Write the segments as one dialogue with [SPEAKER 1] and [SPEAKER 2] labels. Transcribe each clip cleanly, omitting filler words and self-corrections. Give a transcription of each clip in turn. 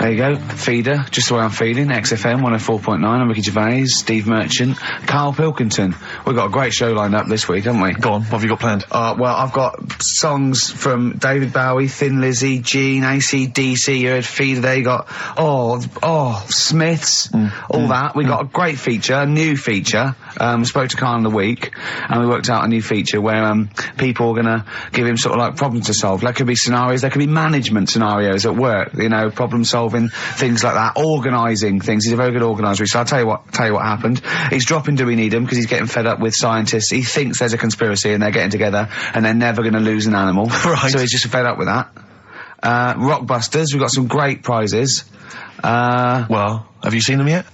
[SPEAKER 1] There you go. Feeder, just the way I'm feeling. XFM 104.9. I'm Ricky Gervais, Steve Merchant, Karl Pilkington. We've got a great show lined up this week, haven't we?
[SPEAKER 2] Go on, what have you got planned?
[SPEAKER 1] Well, I've got songs from David Bowie, Thin Lizzy, Gene, AC/DC. You heard Feeder there. You got, Smiths, all that. We got a great feature, a new feature. Spoke to Karl in the week, and we worked out a new feature where, people are gonna give him sort of like problems to solve. There could be scenarios, there could be management scenarios at work, you know, problem solving, things like that, organising things. He's a very good organiser. So I'll tell you what happened. He's dropping Do We Need Him because he's getting fed up with scientists. He thinks there's a conspiracy and they're getting together and they're never going to lose an animal.
[SPEAKER 2] Right.
[SPEAKER 1] So he's just fed up with that. Rockbusters, we've got some great prizes.
[SPEAKER 2] Well, have you seen them yet?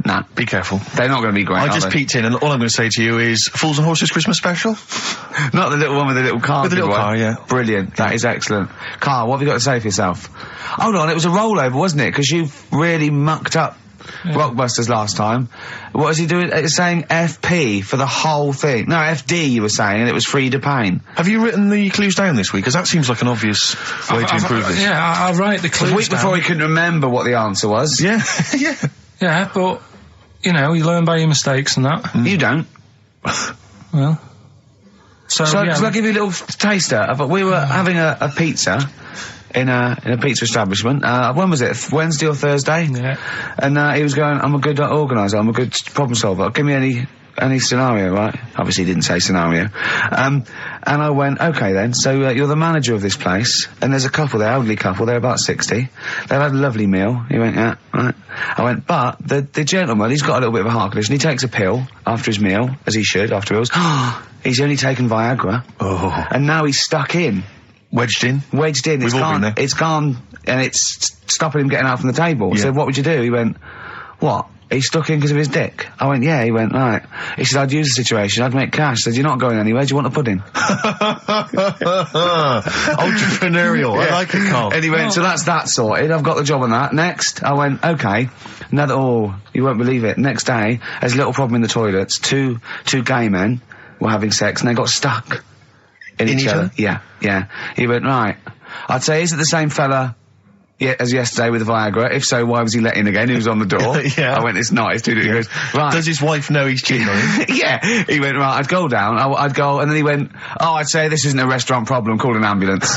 [SPEAKER 1] Nah.
[SPEAKER 2] Be careful.
[SPEAKER 1] They're not going to be great,
[SPEAKER 2] I just peeked in, and all I'm going to say to you is Fools and Horses Christmas special?
[SPEAKER 1] Not the little one with the little car.
[SPEAKER 2] With the little car, yeah.
[SPEAKER 1] Brilliant. That is excellent. Karl, what have you got to say for yourself? Hold on, it was a rollover, wasn't it? Because you really mucked up Rockbusters last time. What was he doing? It's saying FP for the whole thing. No, FD you were saying, and it was Frida Payne.
[SPEAKER 2] Have you written the clues down this week? Because that seems like an obvious way to improve this.
[SPEAKER 3] Yeah, I'll write the clues
[SPEAKER 1] down. A week before he couldn't remember what the answer was.
[SPEAKER 2] Yeah, yeah.
[SPEAKER 3] Yeah, but, you know, you learn by your mistakes and that.
[SPEAKER 1] You don't.
[SPEAKER 3] Well. So yeah.
[SPEAKER 1] I'll give you a little taster. We were having a pizza in a pizza establishment. When was it? Wednesday or Thursday?
[SPEAKER 3] Yeah.
[SPEAKER 1] And he was going, I'm a good organiser, I'm a good problem solver. Give me any scenario, right? Obviously he didn't say scenario. And I went, okay then, so you're the manager of this place, and there's a couple there, elderly couple, they're about 60. They've had a lovely meal. He went, yeah, right. I went, but the gentleman, he's got a little bit of a heart condition. He takes a pill after his meal, as he should, after meals. He's only taken Viagra.
[SPEAKER 2] Oh.
[SPEAKER 1] And now he's stuck in.
[SPEAKER 2] Wedged in?
[SPEAKER 1] Wedged in.
[SPEAKER 2] We've all been there.
[SPEAKER 1] It's gone, and it's stopping him getting out from the table.
[SPEAKER 2] Yeah.
[SPEAKER 1] So what would you do? He went, what? He's stuck in because of his dick. I went, yeah. He went, right. He said, I'd use the situation, I'd make cash. I said, you're not going anywhere, do you want a pudding?
[SPEAKER 2] Entrepreneurial, I like it, Karl.
[SPEAKER 1] And he went, so that's that sorted, I've got the job on that. Next, I went, okay. You won't believe it. Next day, there's a little problem in the toilets. Two gay men were having sex and they got stuck in each other. Yeah. He went, right. I'd say, is it the same fella as yesterday with the Viagra? If so, why was he let in again? He was on the door.
[SPEAKER 2] Yeah.
[SPEAKER 1] I went, it's not. It's too different. He goes, right.
[SPEAKER 2] Does his wife know he's cheating on him?
[SPEAKER 1] Yeah. He went, right, I'd go down. I'd go, and then he went, I'd say this isn't a restaurant problem, call an ambulance.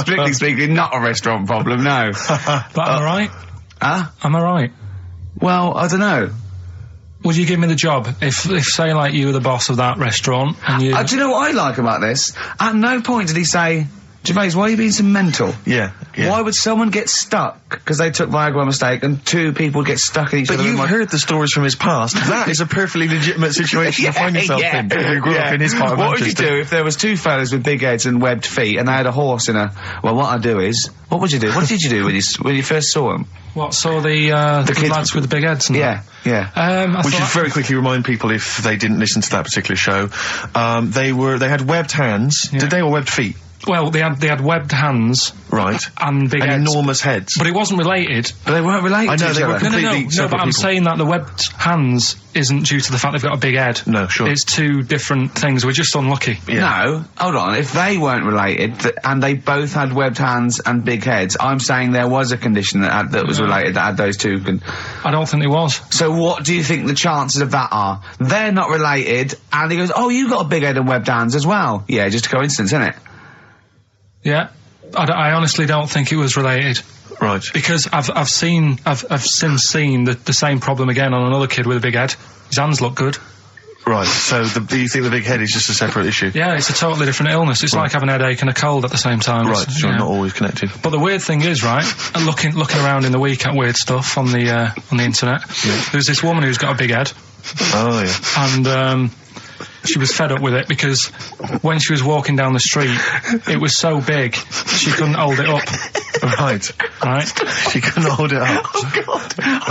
[SPEAKER 1] Strictly speaking, not a restaurant problem, no.
[SPEAKER 3] But am I right?
[SPEAKER 1] Huh?
[SPEAKER 3] Am I right?
[SPEAKER 1] Well, I don't know.
[SPEAKER 3] Would you give me the job if say, like, you were the boss of that restaurant and you...
[SPEAKER 1] do you know what I like about this? At no point did he say, Gervais, why are you being so mental?
[SPEAKER 2] Yeah.
[SPEAKER 1] Why would someone get stuck because they took Viagra by mistake and two people get stuck in each other?
[SPEAKER 2] But you've heard the stories from his past. That is a perfectly legitimate situation to find yourself in. You grew up in his part of
[SPEAKER 1] What would you
[SPEAKER 2] Manchester.
[SPEAKER 1] do if there was two fellas with big heads and webbed feet and they had a horse in a... Well, what I'd do is... What would you do? What did you do when you first saw them?
[SPEAKER 3] What, saw the kids lads with the big heads and
[SPEAKER 1] yeah.
[SPEAKER 2] We should very quickly remind people, if they didn't listen to that particular show, they had webbed hands. Yeah. Did they, or webbed feet?
[SPEAKER 3] Well, they had webbed hands,
[SPEAKER 2] right,
[SPEAKER 3] and big heads.
[SPEAKER 2] Enormous heads.
[SPEAKER 3] But it wasn't related.
[SPEAKER 1] But they weren't related.
[SPEAKER 2] I know,
[SPEAKER 1] to
[SPEAKER 2] they were completely
[SPEAKER 3] No, but I'm saying that the webbed hands isn't due to the fact they've got a big head.
[SPEAKER 2] No, sure.
[SPEAKER 3] It's two different things. We're just unlucky.
[SPEAKER 1] Yeah. No, hold on. If they weren't related and they both had webbed hands and big heads, I'm saying there was a condition that was related that had those two.
[SPEAKER 3] I don't think there was.
[SPEAKER 1] So what do you think the chances of that are? They're not related, and he goes, "Oh, you got a big head and webbed hands as well." Yeah, just a coincidence, isn't it?
[SPEAKER 3] Yeah, I honestly don't think it was related.
[SPEAKER 2] Right.
[SPEAKER 3] Because I've since seen the same problem again on another kid with a big head. His hands look good.
[SPEAKER 2] Right, so you think the big head is just a separate issue?
[SPEAKER 3] Yeah, it's a totally different illness. It's like having a headache and a cold at the same time.
[SPEAKER 2] Right, so not always connected.
[SPEAKER 3] But the weird thing is, right, looking around in the week at weird stuff on the internet, there's this woman who's got a big head.
[SPEAKER 2] Oh, yeah.
[SPEAKER 3] And, she was fed up with it because when she was walking down the street, it was so big, she couldn't hold it up.
[SPEAKER 2] Right. She couldn't hold it up.
[SPEAKER 1] Oh,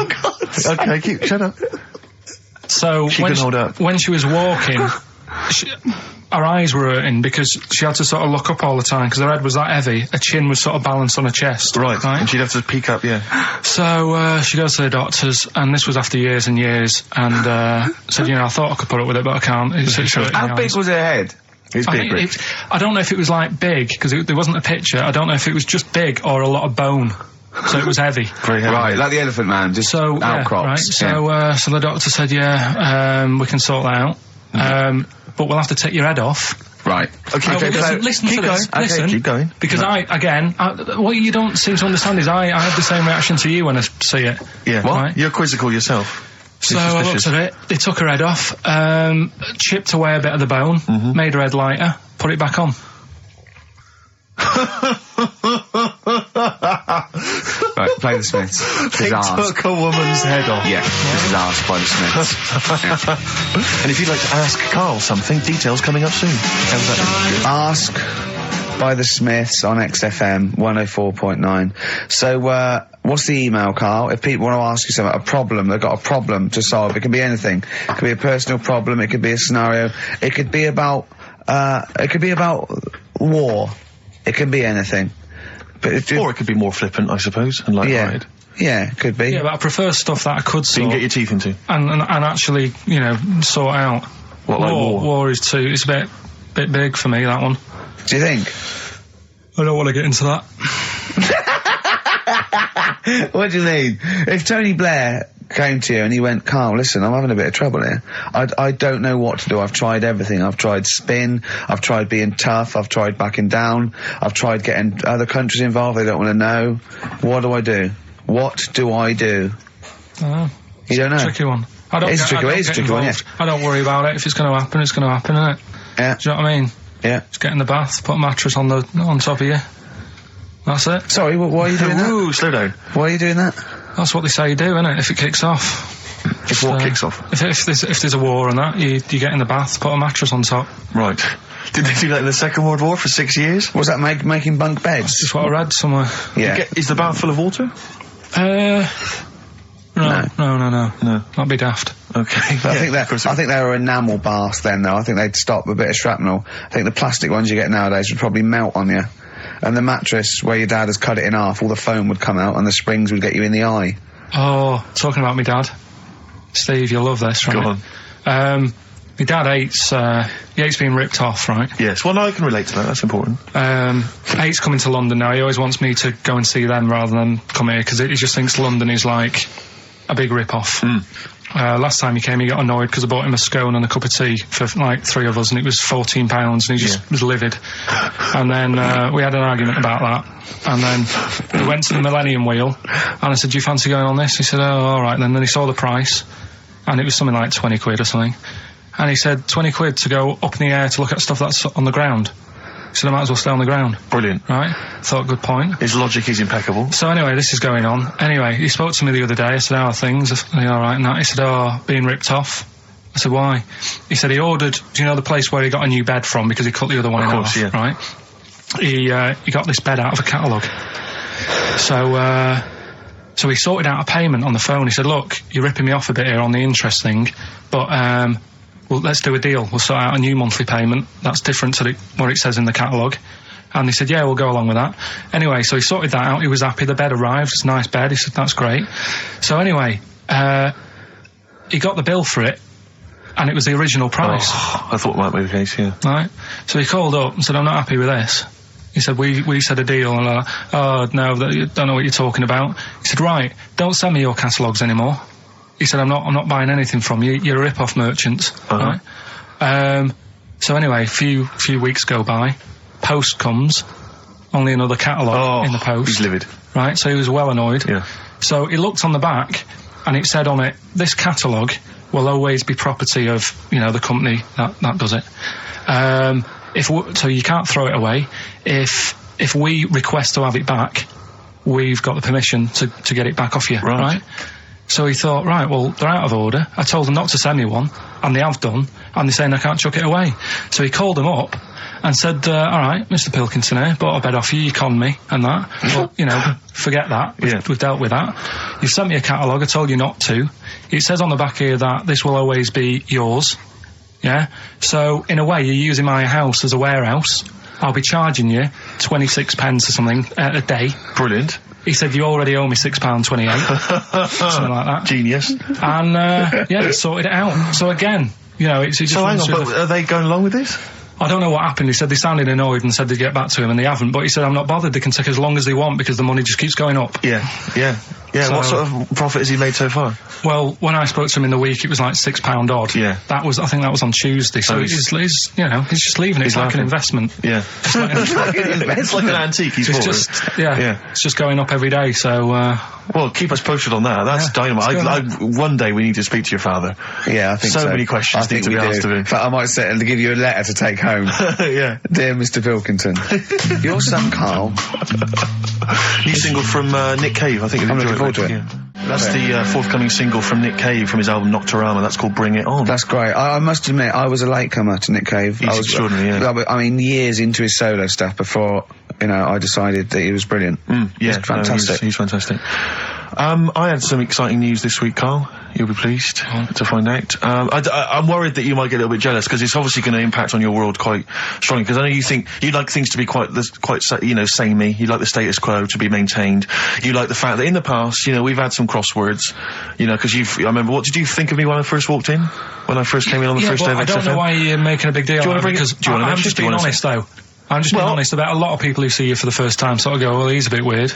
[SPEAKER 1] God.
[SPEAKER 2] Okay, shut up.
[SPEAKER 3] So when she was walking, her eyes were hurting because she had to sort of look up all the time because her head was that heavy. Her chin was sort of balanced on her chest.
[SPEAKER 2] Right. And she'd have to peek up, yeah.
[SPEAKER 3] So she goes to the doctors, and this was after years and years, and said, I thought I could put up with it, but I can't.
[SPEAKER 1] How big was her head?
[SPEAKER 2] It's big,
[SPEAKER 3] I don't know if it was like big because there wasn't a picture. I don't know if it was just big or a lot of bone. So it was heavy.
[SPEAKER 2] Very heavy.
[SPEAKER 1] Right, like the Elephant Man, just outcrops.
[SPEAKER 3] Yeah, right. So the doctor said, we can sort that out. But we'll have to take your head off.
[SPEAKER 1] Right.
[SPEAKER 3] Okay, listen to this. Listen,
[SPEAKER 2] keep going.
[SPEAKER 3] Because what you don't seem to understand is I have the same reaction to you when I see it.
[SPEAKER 2] Yeah. What? Right? You're quizzical yourself.
[SPEAKER 3] So I looked at it, they took her head off, chipped away a bit of the bone, made her head lighter, put it back on.
[SPEAKER 1] Right, play the Smiths.
[SPEAKER 2] They took a woman's head off.
[SPEAKER 1] Yeah, this is asked by the Smiths.
[SPEAKER 2] And if you'd like to ask Karl something, details coming up soon. How's that?
[SPEAKER 1] Ask by the Smiths on XFM 104.9. So, what's the email, Karl? If people want to ask you something, a problem, they've got a problem to solve. It can be anything. It could be a personal problem. It could be a scenario. It could be about war. It could be anything.
[SPEAKER 2] Or it could be more flippant, I suppose, and light-hearted.
[SPEAKER 1] Yeah, it could be.
[SPEAKER 3] Yeah, but I prefer stuff that I could sort.
[SPEAKER 2] You can get your teeth into.
[SPEAKER 3] And actually, sort out.
[SPEAKER 2] What, like war?
[SPEAKER 3] War is too, it's a bit big for me, that one.
[SPEAKER 1] Do you think?
[SPEAKER 3] I don't want to get into that.
[SPEAKER 1] What do you mean? If Tony Blair came to you and he went, Karl, listen, I'm having a bit of trouble here. I don't know what to do. I've tried everything. I've tried spin. I've tried being tough. I've tried backing down. I've tried getting other countries involved. They don't want to know. What do I do? What do I do? You don't know?
[SPEAKER 3] Tricky one.
[SPEAKER 1] It's a tricky one, yeah.
[SPEAKER 3] I don't worry about it. If it's going to happen, it's going to happen, isn't it?
[SPEAKER 1] Yeah.
[SPEAKER 3] Do you know what I mean?
[SPEAKER 1] Yeah.
[SPEAKER 3] Just get in the bath, put a mattress on top of you. That's it.
[SPEAKER 1] Sorry, why are you doing that?
[SPEAKER 2] Ooh, slow down.
[SPEAKER 1] Why are you doing that?
[SPEAKER 3] That's what they say you do, isn't it? If it kicks off.
[SPEAKER 2] If what kicks off?
[SPEAKER 3] If there's a war and that, you get in the bath, put a mattress on top.
[SPEAKER 2] Right. Did they do that in the Second World War for 6 years?
[SPEAKER 1] Was that making bunk beds?
[SPEAKER 3] That's just what I read somewhere.
[SPEAKER 1] Yeah.
[SPEAKER 2] Is the bath full of water?
[SPEAKER 3] No. That'd be daft.
[SPEAKER 2] Okay.
[SPEAKER 1] But I think they were enamel baths then, though. I think they'd stop a bit of shrapnel. I think the plastic ones you get nowadays would probably melt on you. And the mattress, where your dad has cut it in half, all the foam would come out and the springs would get you in the eye.
[SPEAKER 3] Oh, talking about my dad. Steve, you'll love this, right?
[SPEAKER 2] Go on.
[SPEAKER 3] My dad hates being ripped off, right?
[SPEAKER 2] Yes, well, no, I can relate to that, that's important.
[SPEAKER 3] Hates coming to London now. He always wants me to go and see them rather than come here, because he just thinks London is like a big rip-off. Last time he came, he got annoyed because I bought him a scone and a cup of tea for like 3 of us, and it was £14, and he just was livid. And then we had an argument about that, and then we went to the Millennium Wheel, and I said, do you fancy going on this? He said, oh, all right. Then he saw the price, and it was something like 20 quid or something, and he said 20 quid to go up in the air to look at stuff that's on the ground. He said I might as well stay on the ground.
[SPEAKER 2] Brilliant.
[SPEAKER 3] Right? Thought, good point.
[SPEAKER 2] His logic is impeccable.
[SPEAKER 3] So anyway, this is going on. Anyway, he spoke to me the other day. I said, how are things? Are they alright and that? He said, being ripped off. I said, why? He said he ordered, do you know the place where he got a new bed from because he cut the other one in half, right? He got this bed out of a catalogue. So he sorted out a payment on the phone. He said, look, you're ripping me off a bit here on the interest thing, but well, let's do a deal. We'll sort out a new monthly payment that's different to what it says in the catalogue. And he said, yeah, we'll go along with that. Anyway, so he sorted that out. He was happy. The bed arrived. It's a nice bed. He said, that's great. So anyway, he got the bill for it, and it was the original price.
[SPEAKER 2] Oh, I thought that might be the case, yeah.
[SPEAKER 3] Right? So he called up and said, I'm not happy with this. He said, we said a deal. And oh, no, don't know what you're talking about. He said, right, don't send me your catalogues anymore. He said, I'm not buying anything from you. You're a rip-off merchant. Right? So anyway, a few weeks go by. Post comes. Only another catalogue in the post.
[SPEAKER 2] He's livid.
[SPEAKER 3] Right? So he was well annoyed. Yeah. So he looked on the back, and it said on it, this catalogue will always be property of, the company that does it. So you can't throw it away. If we request to have it back, we've got the permission to get it back off you. Right? So he thought, right, well, they're out of order. I told them not to send me one, and they have done, and they're saying I can't chuck it away. So he called them up and said, all right, Mr. Pilkington here, bought a bed off you, you conned me, and that. But, forget that. We've dealt with that. You've sent me a catalogue, I told you not to. It says on the back here that this will always be yours. Yeah? So, in a way, you're using my house as a warehouse. I'll be charging you 26 pence or something a day.
[SPEAKER 2] Brilliant. He
[SPEAKER 3] said, you already owe me £6.28. Something like that.
[SPEAKER 2] Genius.
[SPEAKER 3] And, they sorted it out. So again, it's just...
[SPEAKER 2] So hang on, but are they going along with this?
[SPEAKER 3] I don't know what happened. He said they sounded annoyed and said they'd get back to him, and they haven't. But he said, I'm not bothered. They can take as long as they want because the money just keeps going up.
[SPEAKER 2] Yeah. So, what sort of profit has he made so far?
[SPEAKER 3] Well, when I spoke to him in the week, it was like £6 odd.
[SPEAKER 2] Yeah.
[SPEAKER 3] I think that was on Tuesday. So he's just leaving it. It's like an investment.
[SPEAKER 2] Yeah. It's like an antique he's bought.
[SPEAKER 3] It's just going up every day. So,
[SPEAKER 2] well, keep us posted on that. That's dynamite. One day we need to speak to your father.
[SPEAKER 1] Yeah, I think so.
[SPEAKER 2] So many questions need to be asked of him.
[SPEAKER 1] In fact, I might sit and give you a letter to take home.
[SPEAKER 2] Yeah.
[SPEAKER 1] Dear Mr. Pilkington, your son Karl.
[SPEAKER 2] New single from Nick Cave. I think you'll enjoy it. Yeah. That's the forthcoming single from Nick Cave from his album Nocturama. That's called Bring It On.
[SPEAKER 1] That's great. I must admit, I was a latecomer to Nick Cave.
[SPEAKER 2] He's extraordinary, yeah.
[SPEAKER 1] I mean, years into his solo stuff before, I decided that he was brilliant.
[SPEAKER 2] Yeah,
[SPEAKER 1] he's fantastic.
[SPEAKER 2] He's fantastic. I had some exciting news this week, Karl. You'll be pleased to find out. I'm worried that you might get a little bit jealous because it's obviously going to impact on your world quite strongly. Because I know you think you'd like things to be quite samey. You like the status quo to be maintained. You like the fact that in the past, we've had some crosswords. Because I remember. What did you think of me when I first walked in? When I first came in on the first day of XFM?
[SPEAKER 3] I don't know why you're making a big deal out of it. Because I'm just being honest, though. I'm just being honest about a lot of people who see you for the first time sort of go, well, he's a bit weird.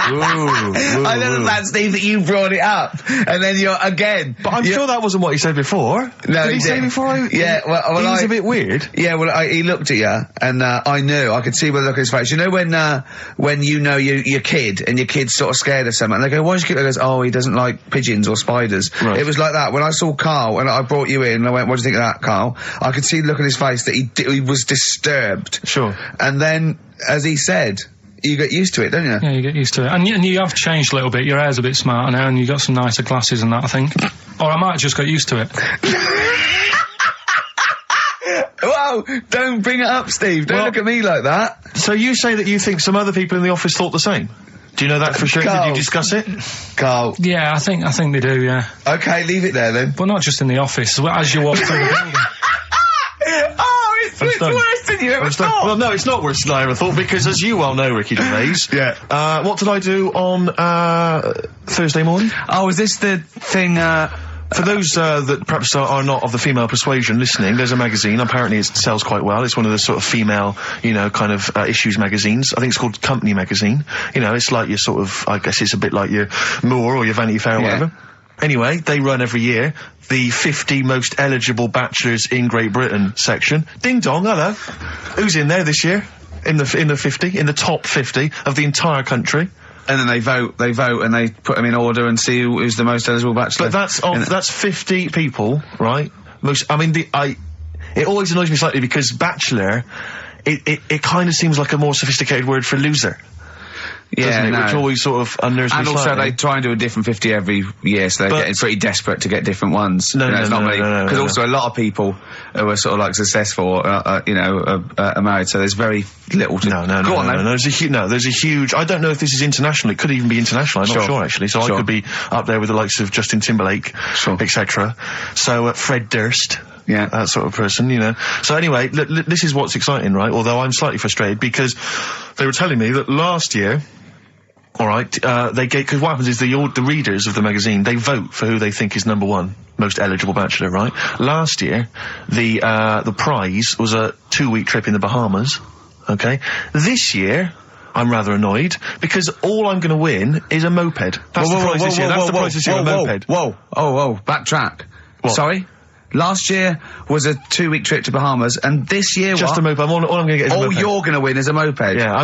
[SPEAKER 1] I know that, Steve, that you brought it up, and then you're again.
[SPEAKER 2] But I'm sure that wasn't what he said before.
[SPEAKER 1] No,
[SPEAKER 2] did he say before?
[SPEAKER 1] Yeah, well,
[SPEAKER 2] he's a bit weird.
[SPEAKER 1] Yeah, well, he looked at you, and I knew. I could see by the look of his face. You know when your kid and your kid's sort of scared of something, and they go, "Why is your kid?" He goes, "Oh, he doesn't like pigeons or spiders." Right. It was like that when I saw Karl, and I brought you in, and I went, "What do you think of that, Karl?" I could see the look on his face that he was disturbed.
[SPEAKER 2] Sure.
[SPEAKER 1] And then, as he said, you get used to it, don't you?
[SPEAKER 3] Yeah, you get used to it. And you have changed a little bit. Your hair's a bit smarter now, and you got some nicer glasses and that, I think. Or I might have just got used to it.
[SPEAKER 1] Whoa! Don't bring it up, Steve. Don't look at me like that.
[SPEAKER 2] So you say that you think some other people in the office thought the same? Do you know that for sure?
[SPEAKER 1] Karl.
[SPEAKER 2] Did you discuss it?
[SPEAKER 1] Karl.
[SPEAKER 3] Yeah, I think they do, yeah.
[SPEAKER 1] Okay, leave it there then.
[SPEAKER 3] But not just in the office, as you walk through the building.
[SPEAKER 1] It's worse than you ever thought.
[SPEAKER 2] Well, no, it's not worse than I ever thought, because as you well know, Ricky Gervais, what did I do on Thursday morning?
[SPEAKER 1] Oh, is this the thing,
[SPEAKER 2] for those that perhaps are not of the female persuasion listening, there's a magazine. Apparently it sells quite well. It's one of the sort of female, kind of issues magazines. I think it's called Company Magazine. It's like your sort of, I guess it's a bit like your Moore or your Vanity Fair or whatever. Anyway, they run every year the 50 most eligible bachelors in Great Britain section. Ding dong, hello. Who's in there this year? In the 50, in the top 50 of the entire country.
[SPEAKER 1] And then they vote, and they put them in order and see who's the most eligible bachelor.
[SPEAKER 2] But that's 50 people, right? It always annoys me slightly because bachelor, it kind of seems like a more sophisticated word for loser. Yeah, no. Which always sort of unnerves me
[SPEAKER 1] slightly. And also they try and do a different 50 every year, so they're getting pretty desperate to get different ones.
[SPEAKER 2] No,
[SPEAKER 1] because also a lot of people who are sort of like successful, are married, so there's very little to...
[SPEAKER 2] No, there's a huge... I don't know if this is international. It could even be international. I'm not sure, actually. So I could be up there with the likes of Justin Timberlake, etc. So, Fred Durst... Yeah, that sort of person, So anyway, this is what's exciting, right? Although I'm slightly frustrated because they were telling me that last year... Alright, because what happens is the readers of the magazine, they vote for who they think is number one most eligible bachelor, right? Last year, the prize was a 2-week trip in the Bahamas, okay? This year, I'm rather annoyed, because all I'm gonna win is a moped. That's the prize this year. That's the prize this year, a moped.
[SPEAKER 1] Backtrack. What? Sorry? Last year was a 2-week trip to Bahamas, and this year
[SPEAKER 2] just a moped. All I'm gonna get is a moped.
[SPEAKER 1] All you're gonna win is a moped.
[SPEAKER 2] Yeah,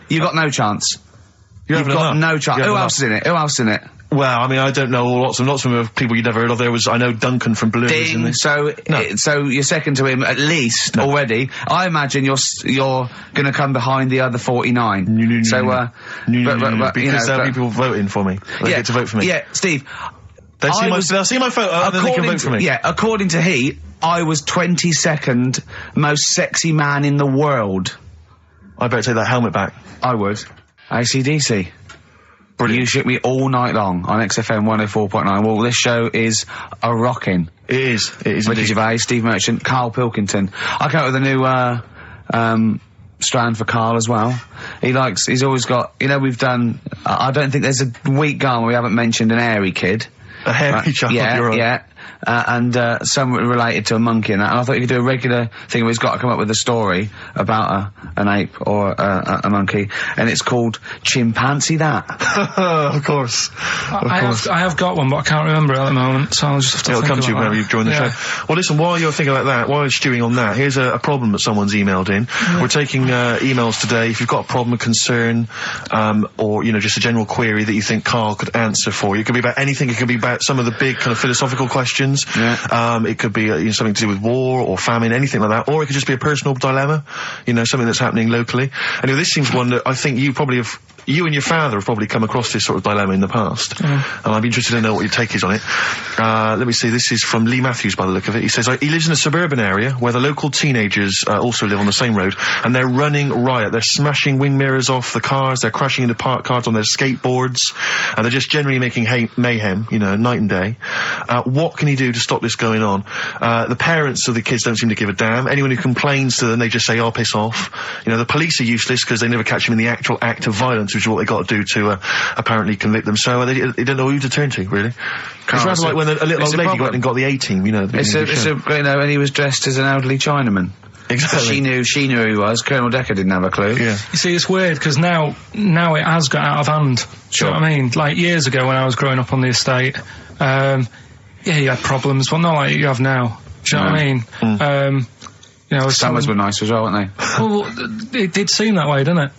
[SPEAKER 1] you got no chance. You've got no chance. Who else is in it?
[SPEAKER 2] Well, I mean, I don't know lots of them of people you'd never heard of. I know Duncan from Blue.
[SPEAKER 1] Ding. So you're second to him at least already. I imagine you're going to come behind the other 49.
[SPEAKER 2] Because there'll be people voting for me. They get to vote for me.
[SPEAKER 1] Yeah, Steve.
[SPEAKER 2] They'll see my photo and then they can vote for me.
[SPEAKER 1] Yeah, according to Heat, I was 22nd most sexy man in the world.
[SPEAKER 2] I better take that helmet back.
[SPEAKER 1] I would. AC/DC. Brilliant. You shoot me all night long on XFM 104.9. Well, this show is a rocking.
[SPEAKER 2] It is.
[SPEAKER 1] Ricky Gervais, Steve Merchant, Karl Pilkington. I came up with a new, strand for Karl as well. He's always got, we've done, I don't think there's a week gone where we haven't mentioned an hairy kid.
[SPEAKER 2] A hairy child,
[SPEAKER 1] yeah. and some related to a monkey and that. And I thought you could do a regular thing where he's got to come up with a story about an ape or a monkey, and it's called Chimpanzee That.
[SPEAKER 2] Of course.
[SPEAKER 3] I have got one, but I can't remember it at the moment, so I'll just have to
[SPEAKER 2] It'll come to you whenever you've joined the show. Well, listen, while you're thinking like that, while you're stewing on that, here's a problem that someone's emailed in. We're taking emails today. If you've got a problem, a concern, or, you know, just a general query that you think Karl could answer for you. It could be about anything. It could be about some of the big kind of philosophical questions. It could be you know, something to do with war or famine, anything like that. Or it could just be a personal dilemma, you know, something that's happening locally. Anyway, this seems one that I think you and your father have probably come across this sort of dilemma in the past. And I'd be interested to know what your take is on it. Let me see, this is from Lee Matthews by the look of it. He says, he lives in a suburban area where the local teenagers also live on the same road, and they're running riot. They're smashing wing mirrors off the cars, they're crashing into parked cars on their skateboards, and they're just generally making mayhem, you know, night and day. What can he do to stop this going on? The parents of the kids don't seem to give a damn. Anyone who complains to them, they just say, oh, piss off. You know, the police are useless because they never catch them in the actual act of violence, which is what they got to do to apparently convict them. So they don't know who to turn to, really. It's rather like when a little old lady went and got the A-team, you know.
[SPEAKER 1] You know, and he was dressed as an elderly Chinaman.
[SPEAKER 2] Exactly.
[SPEAKER 1] She knew who he was. Colonel Decker didn't have a clue.
[SPEAKER 3] Yeah. You see, it's weird because now it has got out of hand.
[SPEAKER 1] Sure.
[SPEAKER 3] Do you know what I mean? Like years ago when I was growing up on the estate, yeah, you had problems, but not like you have now. Do you know what I mean? You know,
[SPEAKER 1] summers were nice as well, weren't they?
[SPEAKER 3] Well, it did seem that way, didn't it?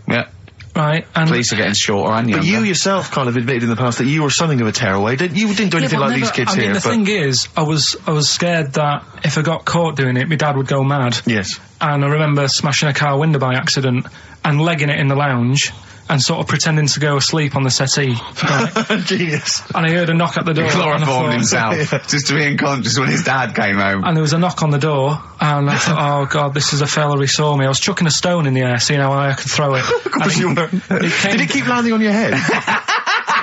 [SPEAKER 1] Yeah.
[SPEAKER 3] Right, and
[SPEAKER 1] police are getting shorter and younger.
[SPEAKER 2] But you yourself kind of admitted in the past that you were something of a tearaway. You didn't do anything like these kids here.
[SPEAKER 3] The thing is, I was scared that if I got caught doing it, my dad would go mad.
[SPEAKER 2] Yes.
[SPEAKER 3] And I remember smashing a car window by accident and legging it in the lounge and sort of pretending to go asleep on the settee. Right?
[SPEAKER 2] Genius.
[SPEAKER 3] And I heard a knock at the door.
[SPEAKER 1] He chloroformed himself just to be unconscious when his dad came home.
[SPEAKER 3] And there was a knock on the door, and I thought, oh God, this is a fella who saw me. I was chucking a stone in the air, seeing how high I could throw it.
[SPEAKER 2] Of course you were. Did it keep landing on your head?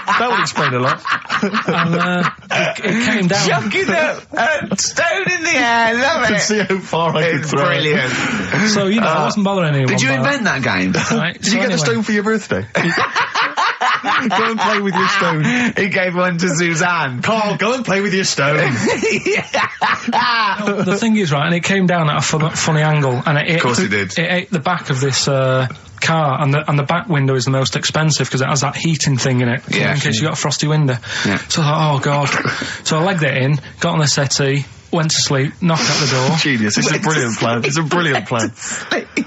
[SPEAKER 2] That would explain a lot.
[SPEAKER 3] And it came down.
[SPEAKER 1] Chucking a stone in the air, love it.
[SPEAKER 2] To see how far I could throw
[SPEAKER 1] brilliant.
[SPEAKER 3] It. So, you know, I wasn't bothering anyone.
[SPEAKER 1] Did you invent that game?
[SPEAKER 3] Right,
[SPEAKER 2] Did you get the stone for your birthday? Go and play with your stone.
[SPEAKER 1] He gave one to Suzanne.
[SPEAKER 2] Karl, go and play with your stone.
[SPEAKER 3] The thing is, right, and it came down at a funny angle, and
[SPEAKER 1] of course it did.
[SPEAKER 3] It ate the back of this car, and the back window is the most expensive because it has that heating thing in it, in case you got a frosty window.
[SPEAKER 1] Yeah.
[SPEAKER 3] So I thought, oh God. So I legged it in, got on the settee, went to sleep, knocked at the door.
[SPEAKER 2] Genius. It's a brilliant plan. It's a brilliant plan.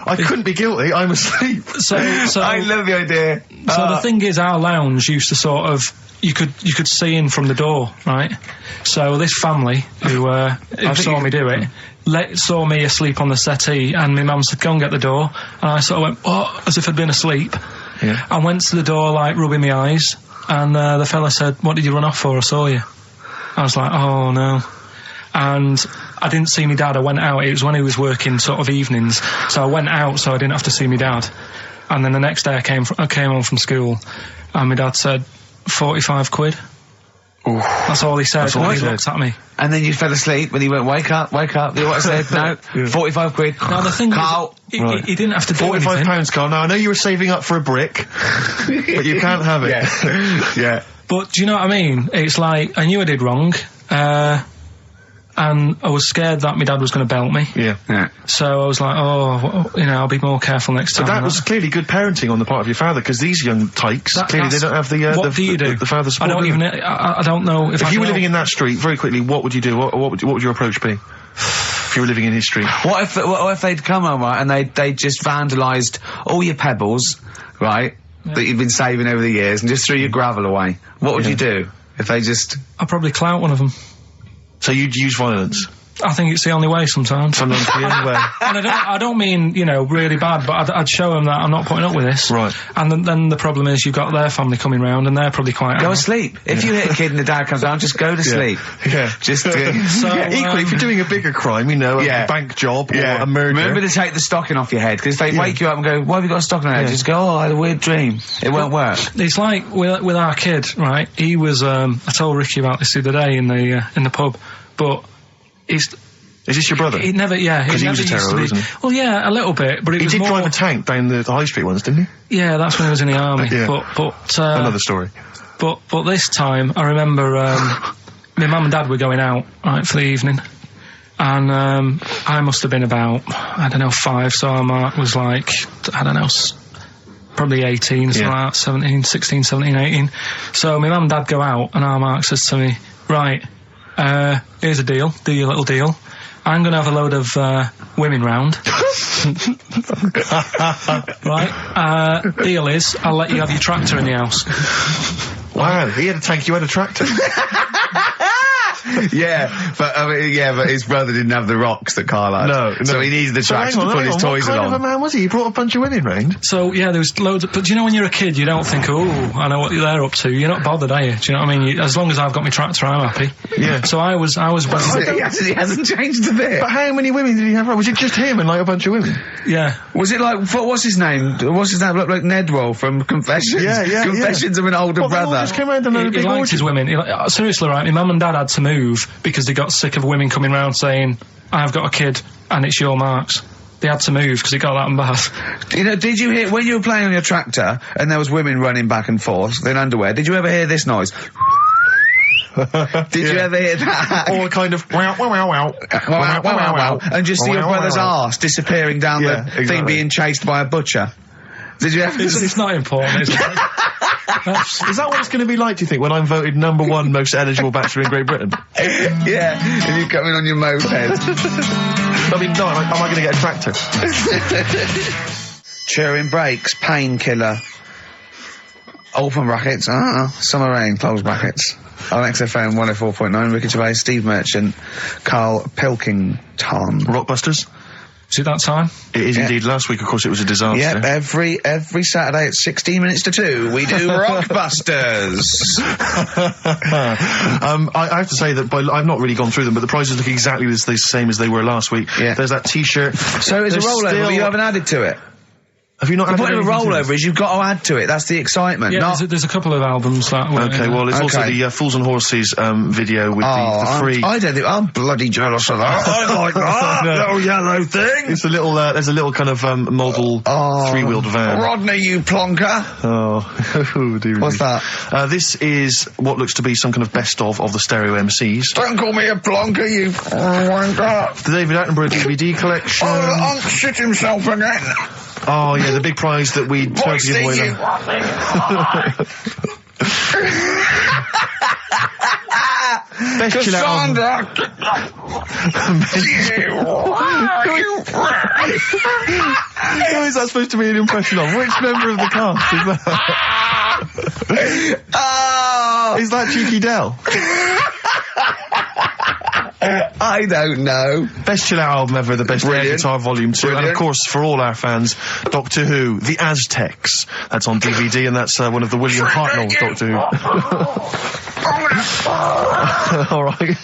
[SPEAKER 2] I couldn't be guilty. I'm asleep.
[SPEAKER 3] So
[SPEAKER 1] I love the idea.
[SPEAKER 3] So the thing is, our lounge used to sort of, you could see in from the door, right? So this family who saw me do it, saw me asleep on the settee, and my mum said, go and get the door. And I sort of went, oh, as if I'd been asleep.
[SPEAKER 2] Yeah.
[SPEAKER 3] And went to the door, like, rubbing my eyes. And the fella said, what did you run off for? I saw you. I was like, oh no. And I didn't see my dad. I went out. It was when he was working sort of evenings. So I went out so I didn't have to see my dad. And then the next day I came home from school, and my dad said, 45 quid.
[SPEAKER 1] Ooh.
[SPEAKER 3] That's all he said.
[SPEAKER 1] That's all
[SPEAKER 3] he looked at me.
[SPEAKER 1] And then you fell asleep when he went, wake up. You know what I said? No, 45 quid.
[SPEAKER 3] Now the thing
[SPEAKER 1] Karl,
[SPEAKER 3] is, he didn't have to do anything.
[SPEAKER 2] £45, Karl. Now I know you were saving up for a brick, but you can't have it.
[SPEAKER 1] Yeah.
[SPEAKER 3] But do you know what I mean? It's like, I knew I did wrong, and I was scared that my dad was going to belt me.
[SPEAKER 2] Yeah.
[SPEAKER 3] So I was like, oh, you know, I'll be more careful next time.
[SPEAKER 2] But that was clearly good parenting on the part of your father, because these young tykes, clearly they don't have the father support.
[SPEAKER 3] I don't know
[SPEAKER 2] if you were living in that street, very quickly, what would you do? What would your approach be? If you were living in his street?
[SPEAKER 1] What if they'd come home, right, and they just vandalised all your pebbles, right, that you've been saving over the years, and just threw your gravel away? What would you do if they just...
[SPEAKER 3] I'd probably clout one of them.
[SPEAKER 2] So you'd use violence?
[SPEAKER 3] I think it's the only way sometimes.
[SPEAKER 2] Sometimes the only way.
[SPEAKER 3] And I don't mean, you know, really bad, but I'd show them that I'm not putting up with this.
[SPEAKER 2] Right.
[SPEAKER 3] And then the problem is you've got their family coming round, and they're probably quite
[SPEAKER 1] Go asleep. If you hit a kid and the dad comes down, just go to sleep.
[SPEAKER 2] Yeah.
[SPEAKER 1] Just
[SPEAKER 2] equally, if you're doing a bigger crime, you know, a bank job or a murder.
[SPEAKER 1] Remember to take the stocking off your head, because if they wake you up and go, why have you got a stocking on your head? Just go, oh, I had a weird dream. It won't work.
[SPEAKER 3] It's like with our kid, right? He was, I told Ricky about this the other day in the pub, but
[SPEAKER 2] Is this your brother?
[SPEAKER 3] He never,
[SPEAKER 2] because he was a terror, wasn't he?
[SPEAKER 3] Well, yeah, a little bit, but
[SPEAKER 2] he did drive a tank down the high street once, didn't he?
[SPEAKER 3] Yeah, that's when he was in the army.
[SPEAKER 2] But
[SPEAKER 3] But
[SPEAKER 2] another story.
[SPEAKER 3] But this time, I remember, my mum and dad were going out, right, for the evening. And, I must have been about, 5, so our Mark was like, probably 18, something like that, 16, 17, 18. So my mum and dad go out, and our Mark says to me, right, here's a deal, do your little deal. I'm going to have a load of women round. Right? Deal is, I'll let you have your tractor in the house.
[SPEAKER 2] Wow, he had a tank, you had a tractor.
[SPEAKER 1] but his brother didn't have the rocks that Karl had. No. So he needed the tractor to put his toys along.
[SPEAKER 2] What kind of a man was he? He brought a bunch of women round?
[SPEAKER 3] So, yeah, there was loads of... But do you know when you're a kid, you don't think, oh, I know what they're up to. You're not bothered, are you? Do you know what I mean? As long as I've got my tractor, I'm happy. Yeah. So I was...
[SPEAKER 1] He hasn't changed a bit.
[SPEAKER 2] But how many women did he have? Was it just him and, like, a bunch of women?
[SPEAKER 3] Yeah.
[SPEAKER 1] Was it like... What's his name? Looked like Nedwell from Confessions.
[SPEAKER 2] Yeah.
[SPEAKER 1] Confessions of an Older Brother.
[SPEAKER 2] They all just came around and
[SPEAKER 3] he liked his women. Seriously, right, my mum and dad had to move because they got sick of women coming round saying, I've got a kid and it's your Mark's. They had to move because it got that in Bath.
[SPEAKER 1] You know, did you hear, when you were playing on your tractor and there was women running back and forth in underwear, did you ever hear this noise? Did you ever hear that?
[SPEAKER 2] Or kind of wow, wow, wow, wow,
[SPEAKER 1] wow, wow, wow, wow, and just see your brother's arse disappearing down the thing being chased by a butcher. Did you ever?
[SPEAKER 3] It's not important, is it?
[SPEAKER 2] Is that what it's going to be like, do you think, when I'm voted #1 most eligible bachelor in Great Britain?
[SPEAKER 1] Yeah, and you come in on your moped.
[SPEAKER 2] I mean, no, am I going to get a tractor?
[SPEAKER 1] Chewing brakes, painkiller. Open brackets, summer rain, close brackets. On XFM 104.9, Ricky Gervais, Steve Merchant, Karl Pilkington.
[SPEAKER 2] Rockbusters?
[SPEAKER 3] Is it that time?
[SPEAKER 2] It is indeed. Last week, of course, it was a disaster.
[SPEAKER 1] Yep, every Saturday at 16 minutes to 2, we do Rockbusters.
[SPEAKER 2] I have to say that I've not really gone through them, but the prizes look exactly the same as they were last week. Yeah. There's that T-shirt.
[SPEAKER 1] So it's a rollover, but you haven't added to it?
[SPEAKER 2] Have you not
[SPEAKER 1] added anything? The point of a rollover is you've got to add to it. That's the excitement.
[SPEAKER 3] Yeah, there's a couple of albums that were...
[SPEAKER 2] Okay, well, there's also the Fools and Horses video with the free...
[SPEAKER 1] I'm bloody jealous of that. I like that little yellow thing.
[SPEAKER 2] It's a little, there's a little kind of model three-wheeled van.
[SPEAKER 1] Rodney, you plonker.
[SPEAKER 2] Oh, dear.
[SPEAKER 1] What's that?
[SPEAKER 2] This is what looks to be some kind of best-of the stereo MCs.
[SPEAKER 1] Don't call me a plonker, you wanker.
[SPEAKER 2] The David Attenborough DVD collection.
[SPEAKER 1] Oh, Unc shit himself again.
[SPEAKER 2] Oh, yeah, the big prize that we tried to give away. Best chill out album. Who is that supposed to be an impression of? Which member of the cast is that? Is that Cheeky Dell?
[SPEAKER 1] I don't know.
[SPEAKER 2] Best chill out album ever, the best air guitar volume 2. And of course, for all our fans, Doctor Who, The Aztecs. That's on DVD, and that's one of the William Hartnell Doctor Who. Alright.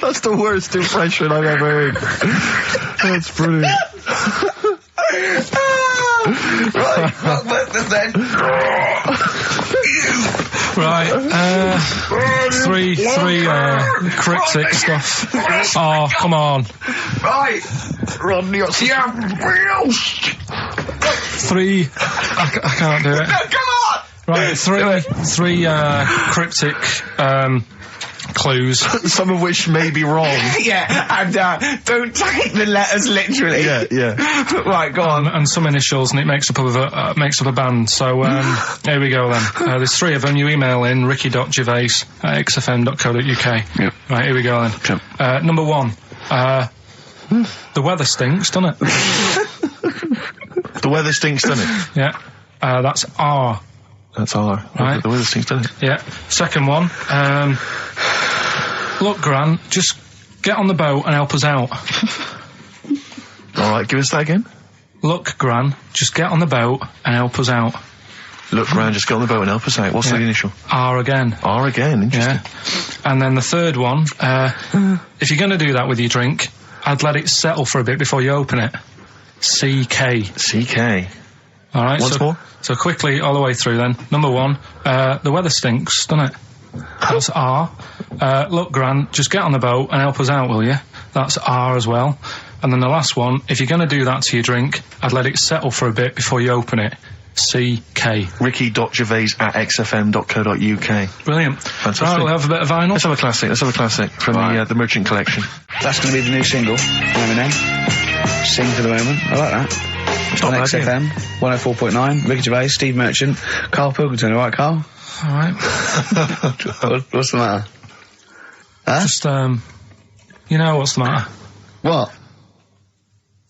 [SPEAKER 2] That's the worst impression I've ever heard. That's brilliant.
[SPEAKER 1] Right, Rockbusters then.
[SPEAKER 3] Right, three cryptic stuff. Oh, come on.
[SPEAKER 1] Right.
[SPEAKER 2] Rodney,
[SPEAKER 3] Three, I can't do it.
[SPEAKER 1] No, come on!
[SPEAKER 3] Right, three cryptic, clues.
[SPEAKER 2] Some of which may be wrong.
[SPEAKER 1] Yeah, and don't take the letters literally.
[SPEAKER 2] Yeah.
[SPEAKER 1] Right, go on.
[SPEAKER 3] And some initials, and it makes up a band. So here we go then. There's 3 of them. You email in ricky.gervais@xfm.co.uk.
[SPEAKER 1] Yep.
[SPEAKER 3] Right, here we go then.
[SPEAKER 1] Sure.
[SPEAKER 3] Number 1. The weather stinks, doesn't it?
[SPEAKER 2] The weather stinks, doesn't it?
[SPEAKER 3] Yeah. That's R.
[SPEAKER 2] That's R.
[SPEAKER 3] Right.
[SPEAKER 2] The weather stinks, doesn't it?
[SPEAKER 3] Yeah. Second one. Look, Gran, just get on the boat and help us out.
[SPEAKER 2] Alright, give us that again.
[SPEAKER 3] Look, Gran, just get on the boat and help us out.
[SPEAKER 2] Look, Gran, just get on the boat and help us out. What's the initial?
[SPEAKER 3] R again.
[SPEAKER 2] R again, interesting.
[SPEAKER 3] Yeah. And then the third one, if you're going to do that with your drink, I'd let it settle for a bit before you open it. CK.
[SPEAKER 2] CK.
[SPEAKER 3] Alright,
[SPEAKER 2] Once more?
[SPEAKER 3] So quickly, all the way through then. Number 1, the weather stinks, doesn't it? That's R. Look, Gran, just get on the boat and help us out, will you? That's R as well. And then the last one, if you're going to do that to your drink, I'd let it settle for a bit before you open it. CK.
[SPEAKER 2] Ricky.gervais@xfm.co.uk.
[SPEAKER 3] Brilliant.
[SPEAKER 2] Fantastic.
[SPEAKER 3] Right, we'll have a bit of vinyl.
[SPEAKER 2] Let's have a classic from the Merchant Collection.
[SPEAKER 1] That's going to be the new single. Lemonade. Sing for the moment. I like that.
[SPEAKER 2] It's
[SPEAKER 1] on
[SPEAKER 2] not
[SPEAKER 1] XFM 104.9. Ricky Gervais, Steve Merchant, Karl Pilkington. All right, Karl?
[SPEAKER 3] All right.
[SPEAKER 1] What's the matter? Huh?
[SPEAKER 3] Just, you know what's the matter.
[SPEAKER 1] What?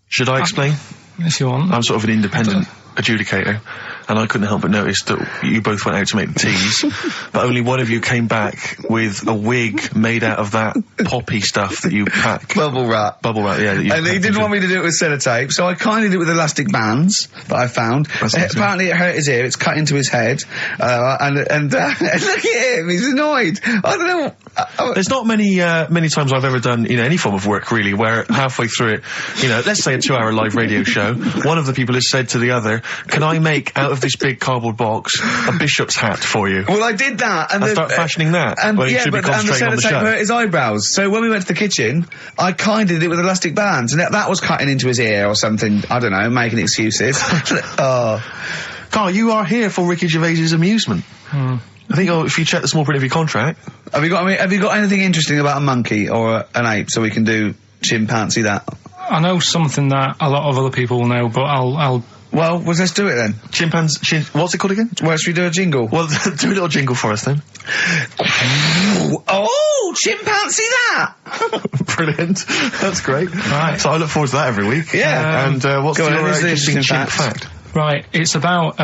[SPEAKER 2] Should I explain?
[SPEAKER 3] If you want.
[SPEAKER 2] I'm sort of an independent adjudicator, and I couldn't help but notice that you both went out to make the teas, but only one of you came back with a wig made out of that poppy stuff that you pack.
[SPEAKER 1] Bubble wrap,
[SPEAKER 2] yeah. That you
[SPEAKER 1] and he didn't want me to do it with sellotape, so I kind of did it with elastic bands that I found. Apparently it hurt his ear, it's cut into his head, and look at him, he's annoyed. I don't know.
[SPEAKER 2] There's not many times I've ever done, any form of work really, where halfway through it, let's say a 2-hour live radio show, one of the people has said to the other, can I make out of this big cardboard box a bishop's hat for you?
[SPEAKER 1] Well, I did that, and
[SPEAKER 2] start fashioning that.
[SPEAKER 1] And
[SPEAKER 2] when
[SPEAKER 1] yeah,
[SPEAKER 2] you should
[SPEAKER 1] but
[SPEAKER 2] be concentrating
[SPEAKER 1] and the sellotape hurt his eyebrows. So when we went to the kitchen, I kind of did it with elastic bands, and that was cutting into his ear or something. I don't know, making excuses. Oh,
[SPEAKER 2] Carl, you are here for Ricky Gervais's amusement. I think if you check the small print of your contract.
[SPEAKER 1] Have you got anything interesting about a monkey or an ape, so we can do chimpanzee that?
[SPEAKER 3] I know something that a lot of other people will know, but I'll.
[SPEAKER 1] Well, let's do it then.
[SPEAKER 2] What's it called again?
[SPEAKER 1] Well, should we do a jingle?
[SPEAKER 2] Well, do a little jingle for us then.
[SPEAKER 1] Oh, chimpanzee that!
[SPEAKER 2] Brilliant. That's great.
[SPEAKER 3] Right.
[SPEAKER 2] So I look forward to that every week.
[SPEAKER 1] Yeah.
[SPEAKER 2] And what's your interesting chimp fact?
[SPEAKER 3] Right, it's about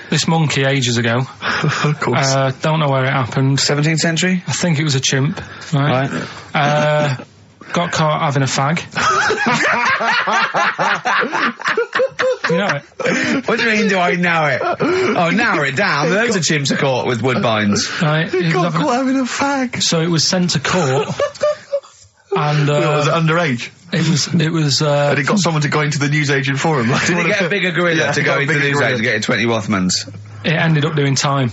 [SPEAKER 3] this monkey ages ago.
[SPEAKER 2] Of course.
[SPEAKER 3] Don't know where it happened.
[SPEAKER 1] 17th century?
[SPEAKER 3] I think it was a chimp. Right. Got caught having a fag. You know it?
[SPEAKER 1] What do you mean, do I know it? Oh, narrow it down. Loads of chimps are caught with woodbines.
[SPEAKER 3] Right.
[SPEAKER 2] Got caught having a fag.
[SPEAKER 3] So it was sent to court. And
[SPEAKER 2] was it underage?
[SPEAKER 3] It was
[SPEAKER 2] and it got someone to go into the newsagent for him.
[SPEAKER 1] Did he get a bigger gorilla to go into the newsagent to get 20 Rothmans?
[SPEAKER 3] It ended up doing time.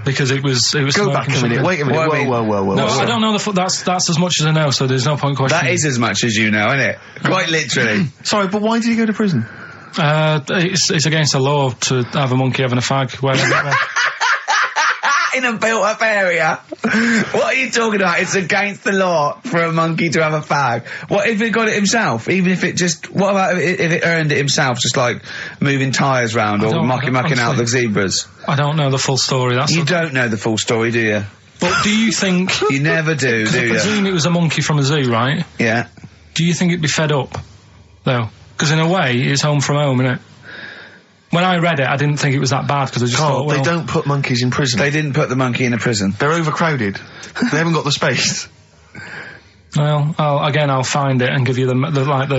[SPEAKER 3] Because it was.
[SPEAKER 2] Go back a minute. Wait a minute. Whoa.
[SPEAKER 3] No, I don't know that's as much as I know. So there's no point questioning.
[SPEAKER 1] That is as much as you know, isn't it? Quite literally.
[SPEAKER 2] Sorry, but why did he go to prison?
[SPEAKER 3] It's against the law to have a monkey having a fag.
[SPEAKER 1] In a built-up area. What are you talking about? It's against the law for a monkey to have a fag. What if it got it himself? Even if it just... What about if it earned it himself, just like moving tyres round or mucking out the zebras?
[SPEAKER 3] I don't know the full story.
[SPEAKER 1] You don't know the full story, do you?
[SPEAKER 3] But do you think...
[SPEAKER 1] You never do you?
[SPEAKER 3] I presume it was a monkey from a zoo, right?
[SPEAKER 1] Yeah.
[SPEAKER 3] Do you think it'd be fed up, though? Because in a way, it's home from home, isn't it? When I read it, I didn't think it was that bad, because I just thought, well...
[SPEAKER 2] They don't put monkeys in prison.
[SPEAKER 1] They didn't put the monkey in a prison.
[SPEAKER 2] They're overcrowded. They haven't got the space.
[SPEAKER 3] Well, I'll find it and give you the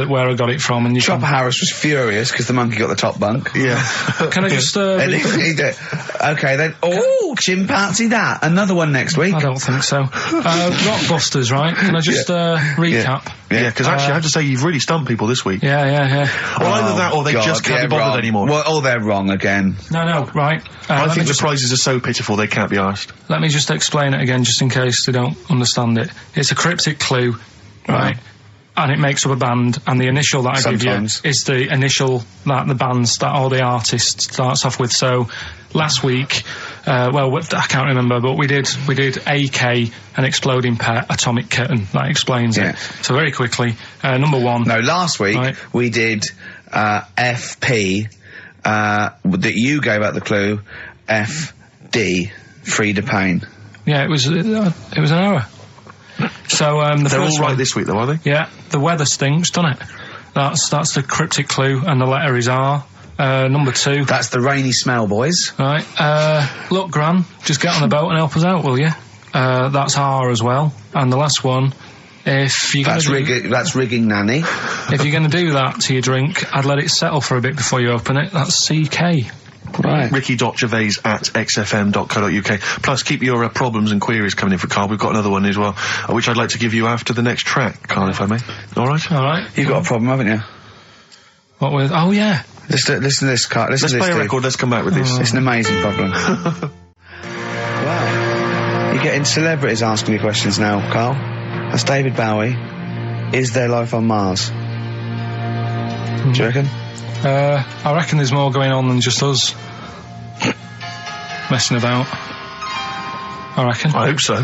[SPEAKER 3] where I got it from, and you.
[SPEAKER 1] Chopper Harris was furious because the monkey got the top bunk.
[SPEAKER 2] Yeah.
[SPEAKER 3] Can I just?
[SPEAKER 1] Okay then. Oh, chimpanzee that. Another one next week.
[SPEAKER 3] I don't think so. Rockbusters, right? Can I just recap?
[SPEAKER 2] Yeah, because actually I have to say you've really stumped people this week.
[SPEAKER 3] Yeah.
[SPEAKER 2] Well, either that or they just can't be bothered anymore.
[SPEAKER 1] Well, they're wrong again.
[SPEAKER 3] No, right.
[SPEAKER 2] I think the prizes are so pitiful they can't be asked.
[SPEAKER 3] Let me just explain it again, just in case they don't understand it. It's a cryptic clue, right? And it makes up a band, and the initial that I give you is the initial that the band or the artist starts off with. So last week, I can't remember, but we did AK, an exploding pet, atomic kitten. That explains it. So very quickly, number one.
[SPEAKER 1] No, last week we did FP. That you gave out the clue, FD, Frida Payne.
[SPEAKER 3] Yeah, it was an error. So
[SPEAKER 2] they're all right this week, though, are they?
[SPEAKER 3] Yeah, the weather stinks, doesn't it? That's the cryptic clue, and the letter is R. Number two.
[SPEAKER 1] That's the rainy smell, boys.
[SPEAKER 3] Right. Look, Gran, just get on the boat and help us out, will you? That's R as well. And the last one. If you're
[SPEAKER 1] that's rigging nanny.
[SPEAKER 3] If you're going to do that to your drink, I'd let it settle for a bit before you open it. That's CK.
[SPEAKER 1] Right.
[SPEAKER 2] Ricky.gervais@xfm.co.uk. Plus, keep your problems and queries coming in for Carl. We've got another one as well, which I'd like to give you after the next track, Carl, if I may. All right?
[SPEAKER 1] You've got a problem, haven't you?
[SPEAKER 3] What with? Oh, yeah.
[SPEAKER 1] Listen to this, Carl.
[SPEAKER 2] Let's play a record. Let's come back with this.
[SPEAKER 1] It's an amazing problem. Wow. You're getting celebrities asking me questions now, Carl. That's David Bowie. Is there life on Mars? Do you reckon?
[SPEAKER 3] I reckon there's more going on than just us messing about. I reckon.
[SPEAKER 2] I hope so.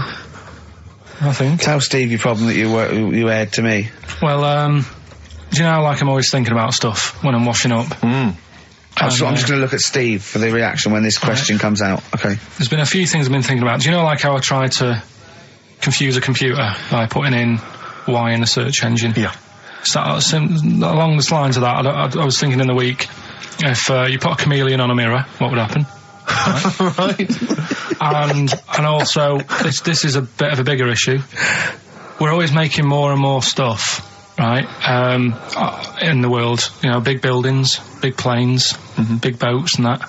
[SPEAKER 3] I think.
[SPEAKER 1] Tell Steve your problem that you aired to me.
[SPEAKER 3] Well, do you know how, like, I'm always thinking about stuff when I'm washing up?
[SPEAKER 1] I'm just going to look at Steve for the reaction when this question comes out. Okay.
[SPEAKER 3] There's been a few things I've been thinking about. Do you know, like, how I tried to confuse a computer by putting in Y in a search engine?
[SPEAKER 2] Yeah.
[SPEAKER 3] So, along the lines of that, I was thinking in the week, if you put a chameleon on a mirror, what would happen?
[SPEAKER 2] Right.
[SPEAKER 3] And also, this is a bit of a bigger issue. We're always making more and more stuff, right, in the world. You know, big buildings, big planes, big boats and that.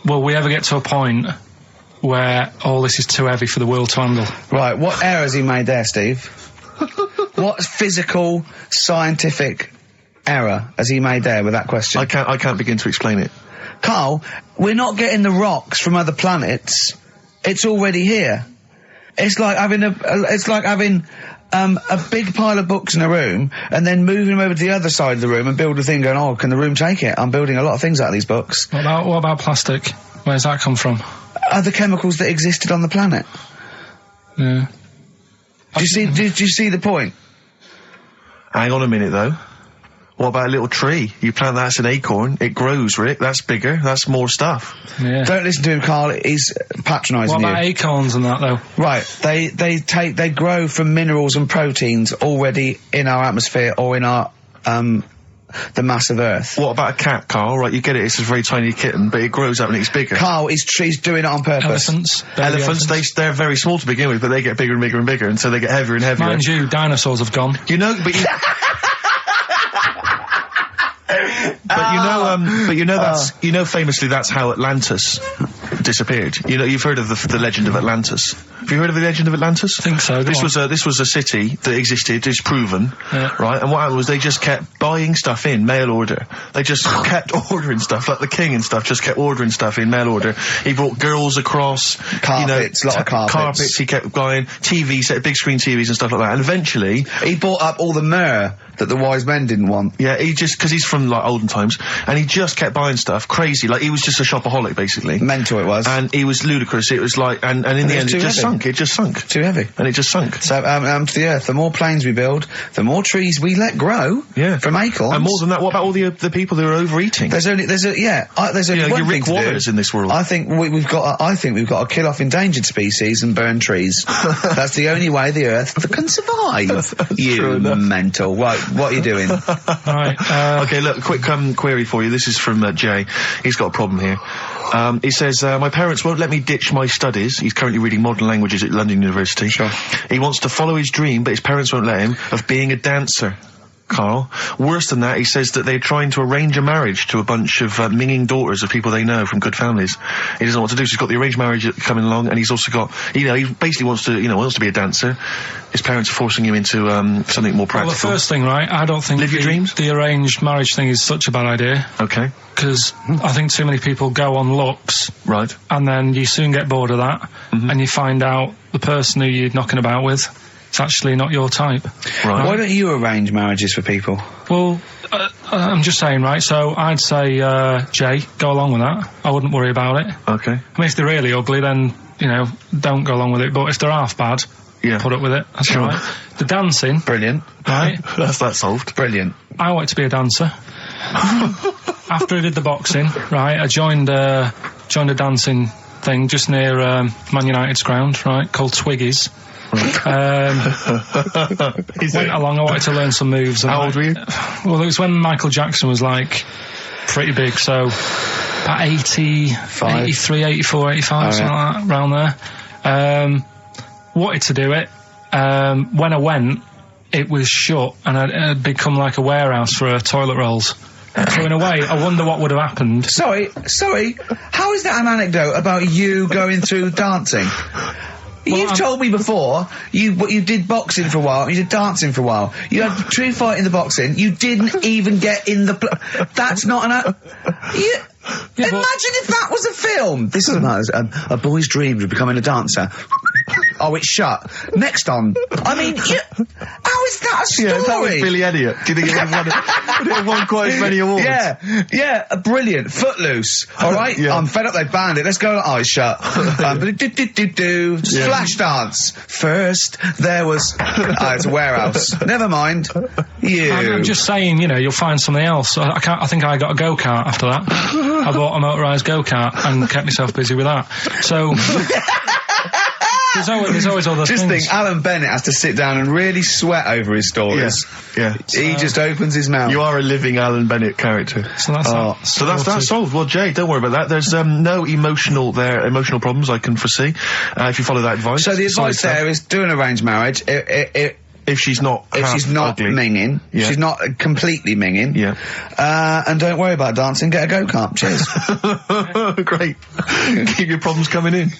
[SPEAKER 3] Will we ever get to a point where all this is too heavy for the world to handle?
[SPEAKER 1] Right, what error has he made there, Steve? What physical, scientific error has he made there with that question?
[SPEAKER 2] I can't begin to explain it.
[SPEAKER 1] Karl, we're not getting the rocks from other planets. It's already here. It's like having a big pile of books in a room and then moving them over to the other side of the room and build a thing going, oh, can the room take it? I'm building a lot of things out of these books.
[SPEAKER 3] What about plastic? Where's that come from?
[SPEAKER 1] Other chemicals that existed on the planet.
[SPEAKER 3] Yeah.
[SPEAKER 1] Do you see the point?
[SPEAKER 2] Hang on a minute, though. What about a little tree? You plant that as an acorn, it grows, Rick. That's bigger. That's more stuff.
[SPEAKER 1] Yeah. Don't listen to him, Karl. He's patronising you.
[SPEAKER 3] What about acorns and that, though?
[SPEAKER 1] Right. They grow from minerals and proteins already in our atmosphere or in our the mass of Earth.
[SPEAKER 2] What about a cat, Karl? Right, you get it. It's a very tiny kitten, but it grows up and it's bigger.
[SPEAKER 1] Karl, he's doing it on purpose.
[SPEAKER 3] Elephants.
[SPEAKER 2] They're very small to begin with, but they get bigger and bigger and bigger, and so they get heavier and heavier.
[SPEAKER 3] Mind you, dinosaurs have gone.
[SPEAKER 2] You know, but you... famously that's how Atlantis disappeared. You know, you've heard of the legend of Atlantis. Have you heard of the legend of Atlantis?
[SPEAKER 3] I think so.
[SPEAKER 2] This was a city that existed, is proven, right? And what happened was they just kept buying stuff in mail order. They just kept ordering stuff, like the king and stuff. Just kept ordering stuff in mail order. He brought girls across,
[SPEAKER 1] carpets, lot of carpets.
[SPEAKER 2] He kept buying TVs, big screen TVs and stuff like that. And eventually,
[SPEAKER 1] he bought up all the myrrh that the wise men didn't want.
[SPEAKER 2] Yeah, because he's from like olden times, and he just kept buying stuff, crazy. Like he was just a shopaholic, basically.
[SPEAKER 1] Mental it was.
[SPEAKER 2] And he was ludicrous. It was like, and in the end, it just sunk. It just sunk.
[SPEAKER 1] Too heavy.
[SPEAKER 2] And it just sunk.
[SPEAKER 1] So, to the Earth, the more planes we build, the more trees we let grow.
[SPEAKER 2] Yeah.
[SPEAKER 1] From acorns.
[SPEAKER 2] And more than that, what about all the people who are overeating?
[SPEAKER 1] There's only one thing
[SPEAKER 2] Rick Warners in this world.
[SPEAKER 1] I think we've got to kill off endangered species and burn trees. That's the only way the Earth can survive. You mental. Right, what are you doing?
[SPEAKER 3] Right.
[SPEAKER 2] Okay, look, quick query for you. This is from Jay. He's got a problem here. He says, my parents won't let me ditch my studies. He's currently reading modern languages at London University.
[SPEAKER 1] Sure.
[SPEAKER 2] He wants to follow his dream, but his parents won't let him, of being a dancer. Karl. Worse than that, he says that they're trying to arrange a marriage to a bunch of minging daughters of people they know from good families. He doesn't know what to do, so he's got the arranged marriage coming along, and he's also got, he basically wants to be a dancer. His parents are forcing him into something more practical.
[SPEAKER 3] Well, the first thing, right, I don't think
[SPEAKER 2] Live your dreams?
[SPEAKER 3] The arranged marriage thing is such a bad idea.
[SPEAKER 2] Okay.
[SPEAKER 3] Because I think too many people go on looks.
[SPEAKER 2] Right.
[SPEAKER 3] And then you soon get bored of that, and you find out the person who you're knocking about with, it's actually not your type.
[SPEAKER 2] Right.
[SPEAKER 1] Why don't you arrange marriages for people?
[SPEAKER 3] Well, I'm just saying, right, so I'd say, Jay, go along with that. I wouldn't worry about it.
[SPEAKER 2] Okay.
[SPEAKER 3] I mean, if they're really ugly, then, don't go along with it. But if they're half bad, put up with it. That's
[SPEAKER 2] sure.
[SPEAKER 3] All right. The dancing.
[SPEAKER 1] Brilliant.
[SPEAKER 3] Right.
[SPEAKER 2] That's that solved.
[SPEAKER 1] Brilliant.
[SPEAKER 3] I wanted to be a dancer. After I did the boxing, right, I joined a dancing thing just near Man United's ground, right, called Twiggy's. Went along, I wanted to learn some moves.
[SPEAKER 2] How old were you?
[SPEAKER 3] Well, it was when Michael Jackson was, pretty big, so about 83, 84, 85, something like that, around there. Wanted to do it. When I went, it was shut, and it had become like a warehouse for toilet rolls. So in a way, I wonder what would have happened.
[SPEAKER 1] Sorry, how is that an anecdote about you going through dancing? Well, you've told me before, you did boxing for a while, you did dancing for a while. You had a true fight in the boxing, you didn't even get in the... That's not an... Imagine if that was a film! This is a boy's dream of becoming a dancer. Oh, it's shut. Next on. I mean, how is that a story?
[SPEAKER 2] Yeah, that was Billy Elliot. Do you think it would have won quite as many awards?
[SPEAKER 1] Yeah, brilliant. Footloose. All right?
[SPEAKER 2] Yeah.
[SPEAKER 1] I'm fed up they banned it. Let's go. Oh, it's shut. Flash dance. First, there was... it's a warehouse. Never mind.
[SPEAKER 3] I'm just saying, you know, you'll find something else. I think I got a go-kart after that. I bought a motorised go-kart and kept myself busy with that. So... There's always other things.
[SPEAKER 1] Just think, Alan Bennett has to sit down and really sweat over his stories.
[SPEAKER 2] Yeah.
[SPEAKER 1] He just opens his mouth.
[SPEAKER 2] You are a living Alan Bennett character.
[SPEAKER 3] So that's
[SPEAKER 2] solved. Well, Jay, don't worry about that. There's no emotional problems I can foresee if you follow that advice.
[SPEAKER 1] So the advice there is do an arranged marriage.
[SPEAKER 2] If she's not ugly.
[SPEAKER 1] minging, she's not completely minging.
[SPEAKER 2] Yeah.
[SPEAKER 1] And don't worry about dancing. Get a go-kart. Cheers.
[SPEAKER 2] Great. Keep your problems coming in.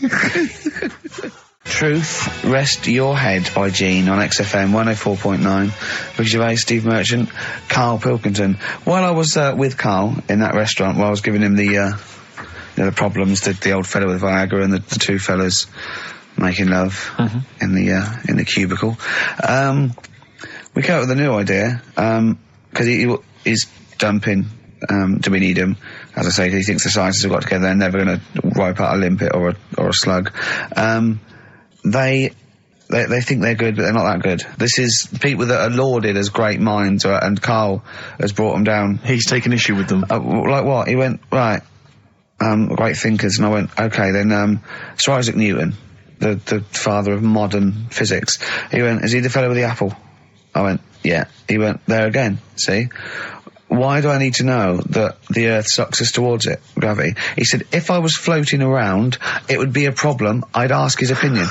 [SPEAKER 1] Truth, Rest Your Head by Gene on XFM 104.9. Ricky Gervais, Steve Merchant, Karl Pilkington. While I was with Karl in that restaurant, while I was giving him the problems, the old fella with Viagra and the two fellas making love in the cubicle, we came up with a new idea, because he's dumping, do we need him? As I say, he thinks the scientists have got together, they're never going to wipe out a limpet or a slug. They think they're good, but they're not that good. This is people that are lauded as great minds, and Karl has brought them down.
[SPEAKER 2] He's taken issue with them.
[SPEAKER 1] Like what? He went, right, great thinkers, and I went, okay, then, Sir Isaac Newton, the father of modern physics. He went, is he the fellow with the apple? I went, yeah. He went, there again, see? Why do I need to know that the Earth sucks us towards it, gravity? He said, if I was floating around, it would be a problem. I'd ask his opinion.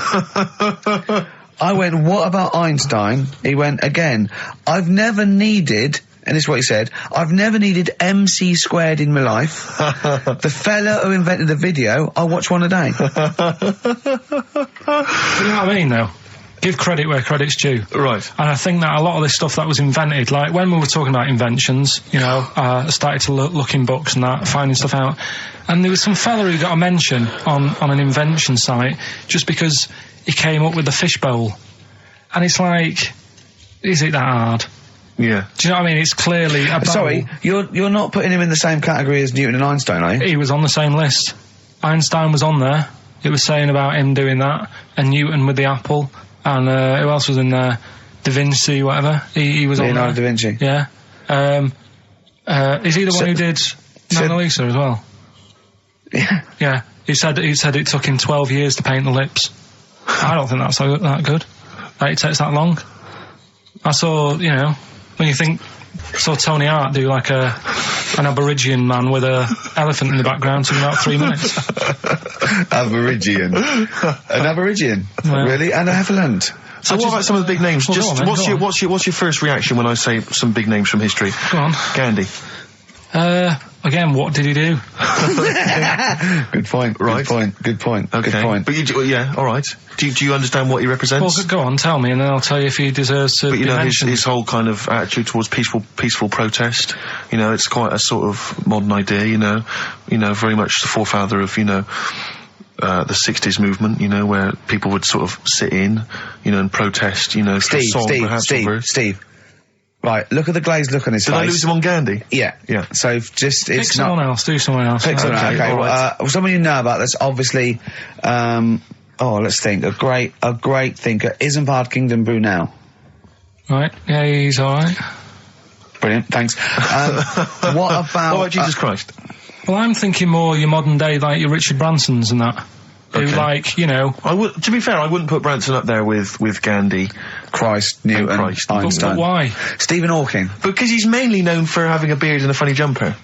[SPEAKER 1] I went, what about Einstein? He went, again, I've never needed, and this is what he said, I've never needed MC squared in my life. The fella who invented the video, I watch one a day.
[SPEAKER 3] You know what I mean, though? Give credit where credit's due.
[SPEAKER 2] Right.
[SPEAKER 3] And I think that a lot of this stuff that was invented, like when we were talking about inventions, you know, I started to look in books and that, finding stuff out. And there was some fella who got a mention on an invention site just because he came up with the fishbowl. And it's like, is it that hard?
[SPEAKER 2] Yeah.
[SPEAKER 3] Do you know what I mean? It's clearly a bowl.
[SPEAKER 1] Sorry, you're not putting him in the same category as Newton and Einstein, are you?
[SPEAKER 3] He was on the same list. Einstein was on there. It was saying about him doing that. And Newton with the apple. And who else was in there? Da Vinci, whatever. He was
[SPEAKER 1] Leonardo
[SPEAKER 3] on there.
[SPEAKER 1] da Vinci.
[SPEAKER 3] Yeah. Is he the one who did Mona Lisa as well?
[SPEAKER 1] Yeah.
[SPEAKER 3] Yeah. He said it took him 12 years to paint the lips. I don't think that's that good. That it takes that long. I saw, you know, when you think, saw Tony Hart do like an Aborigine man with a elephant in the background in about 3 minutes.
[SPEAKER 1] Aborigine. An Aborigine? Yeah. Really? And an elephant?
[SPEAKER 2] So what about some of the big names?
[SPEAKER 1] Well,
[SPEAKER 2] what's your first reaction when I say some big names from history?
[SPEAKER 3] Go on.
[SPEAKER 2] Gandhi.
[SPEAKER 3] Again, what did he do?
[SPEAKER 1] Good point.
[SPEAKER 2] Right.
[SPEAKER 1] Good point.
[SPEAKER 2] Okay.
[SPEAKER 1] Good point.
[SPEAKER 2] But yeah, all right. Do you understand what he represents?
[SPEAKER 3] Well, go on, tell me, and then I'll tell you if he deserves to.
[SPEAKER 2] But you
[SPEAKER 3] be
[SPEAKER 2] know,
[SPEAKER 3] mentioned.
[SPEAKER 2] his whole kind of attitude towards peaceful protest. You know, it's quite a sort of modern idea. You know, very much the forefather of the 60s movement, you know, where people would sort of sit in, you know, and protest, you know,
[SPEAKER 1] Steve. Right, look at the glazed look on his face.
[SPEAKER 2] Did I lose him on Gandhi?
[SPEAKER 1] Yeah. So just,
[SPEAKER 3] Pick someone else, do someone else.
[SPEAKER 1] Pick someone else, okay.
[SPEAKER 2] Right.
[SPEAKER 1] Someone you know about that's obviously, let's think, a great thinker, Isambard Kingdom Brunel.
[SPEAKER 3] Right, yeah, he's alright.
[SPEAKER 1] Brilliant, thanks. What about
[SPEAKER 2] Jesus Christ?
[SPEAKER 3] Well, I'm thinking more your modern day, like your Richard Bransons and that. Who, like, you know...
[SPEAKER 2] to be fair, I wouldn't put Branson up there with Gandhi.
[SPEAKER 1] Christ, Newton, Einstein.
[SPEAKER 3] But why?
[SPEAKER 1] Stephen Hawking.
[SPEAKER 2] Because he's mainly known for having a beard and a funny jumper.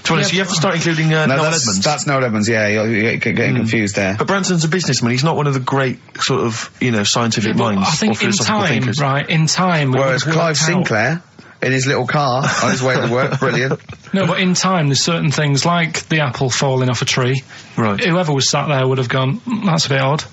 [SPEAKER 2] To be honest, you have to start including Noel Edmonds.
[SPEAKER 1] That's Noel Edmonds, yeah, you're getting confused there.
[SPEAKER 2] But Branson's a bussman, he's not one of the great sort of, you know, scientific minds
[SPEAKER 3] I think
[SPEAKER 2] or philosophical thinkers.
[SPEAKER 3] in time...
[SPEAKER 1] Whereas Clive Sinclair... in his little car on his way to work, brilliant.
[SPEAKER 3] No, but in time, there's certain things like the apple falling off a tree.
[SPEAKER 2] Right.
[SPEAKER 3] Whoever was sat there would have gone, that's a bit odd.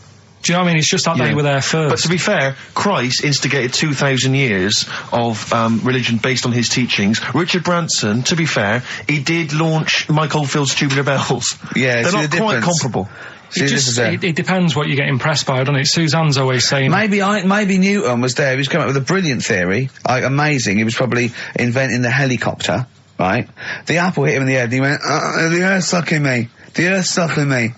[SPEAKER 3] Do you know what I mean? It's just that they were there first.
[SPEAKER 2] But to be fair, Christ instigated 2,000 years of religion based on his teachings. Richard Branson, to be fair, he did launch Mike Oldfield's Tubular Bells.
[SPEAKER 1] Yeah,
[SPEAKER 2] they're not quite comparable.
[SPEAKER 3] It depends what you get impressed by, doesn't it? Suzanne's always saying...
[SPEAKER 1] Maybe Newton was there. He was coming up with a brilliant theory. Like, amazing. He was probably inventing the helicopter, right? The apple hit him in the head and he went, the earth's sucking me. The earth's sucking me.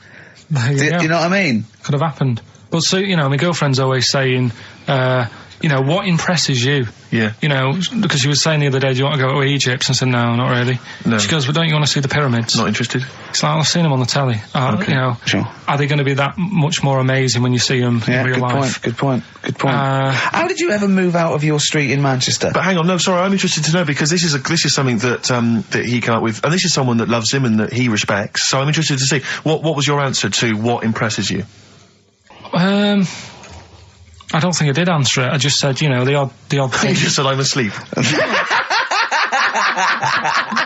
[SPEAKER 1] Do you know what I mean?
[SPEAKER 3] Could have happened. But so, you know, my girlfriend's always saying, you know, what impresses you?
[SPEAKER 2] Yeah.
[SPEAKER 3] You know, because she was saying the other day, do you want to go to Egypt? And I said, no, not really. No. She goes, well, don't you want to see the pyramids?
[SPEAKER 2] Not interested.
[SPEAKER 3] It's like, I've seen them on the telly.
[SPEAKER 1] Okay.
[SPEAKER 3] You know,
[SPEAKER 1] sure.
[SPEAKER 3] Are they going to be that much more amazing when you see them in real life?
[SPEAKER 1] Good point. How did you ever move out of your street in Manchester?
[SPEAKER 2] But hang on, no, sorry, I'm interested to know, because this is something that that he came up with, and this is someone that loves him and that he respects. So I'm interested to see what was your answer to what impresses you?
[SPEAKER 3] I don't think I did answer it. I just said, you know, the odd thing.
[SPEAKER 2] You just said I'm asleep.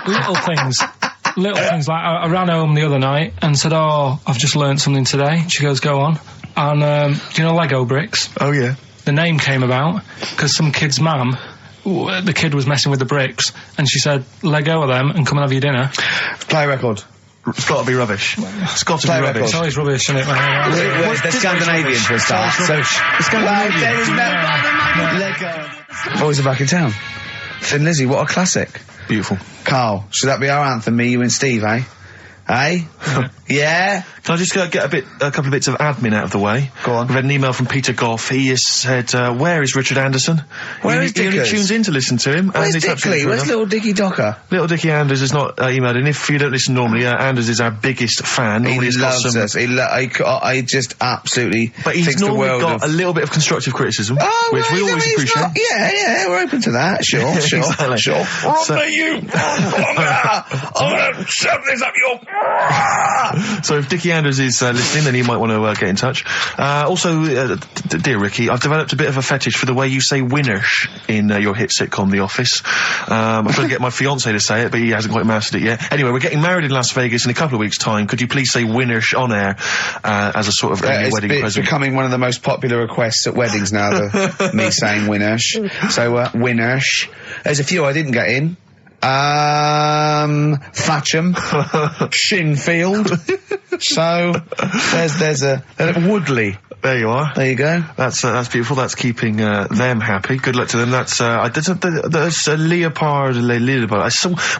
[SPEAKER 3] Little things like I ran home the other night and said, oh, I've just learnt something today. She goes, go on. And do you know Lego bricks?
[SPEAKER 2] Oh yeah.
[SPEAKER 3] The name came about because some kid's mum, the kid was messing with the bricks, and she said, let go of them and come and have your dinner.
[SPEAKER 1] Play record.
[SPEAKER 2] It's got to be rubbish. It's got to be rubbish.
[SPEAKER 3] It's always rubbish, isn't it?
[SPEAKER 1] They're Scandinavian for a start. So boys are back in town. Thin Lizzy, what a classic.
[SPEAKER 2] Beautiful.
[SPEAKER 1] Carl, should that be our anthem? Me, you, and Steve, eh? Eh? Yeah.
[SPEAKER 2] Can I just get a couple of bits of admin out of the way?
[SPEAKER 1] Go on.
[SPEAKER 2] We've had an email from Peter Goff. He has said, where is Richard Anderson?
[SPEAKER 1] Where is Dickers?
[SPEAKER 2] He only tunes in to listen to him.
[SPEAKER 1] Where's Dickley? Where's little Dicky Docker?
[SPEAKER 2] Little Dicky Anders is not emailed in. If you don't listen normally, Anders is our biggest fan.
[SPEAKER 1] He loves us. I just absolutely
[SPEAKER 2] But he's normally got a little bit of constructive criticism, which we always appreciate.
[SPEAKER 1] Yeah, we're open to that. Sure.
[SPEAKER 2] Exactly.
[SPEAKER 1] Sure.
[SPEAKER 2] I'm gonna shove this up your... So if Dickie Anders is listening, then he might want to get in touch. Also, dear Ricky, I've developed a bit of a fetish for the way you say winners in your hit sitcom The Office. I'm trying to get my fiancé to say it, but he hasn't quite mastered it yet. Anyway, we're getting married in Las Vegas in a couple of weeks' time. Could you please say winners on air as a sort of wedding present?
[SPEAKER 1] It's becoming one of the most popular requests at weddings now, me saying winners. So, winners. There's a few I didn't get in. Thatcham, Shinfield. So there's a Woodley.
[SPEAKER 2] There you are.
[SPEAKER 1] There you go.
[SPEAKER 2] That's beautiful. That's keeping them happy. Good luck to them. That's Leopard.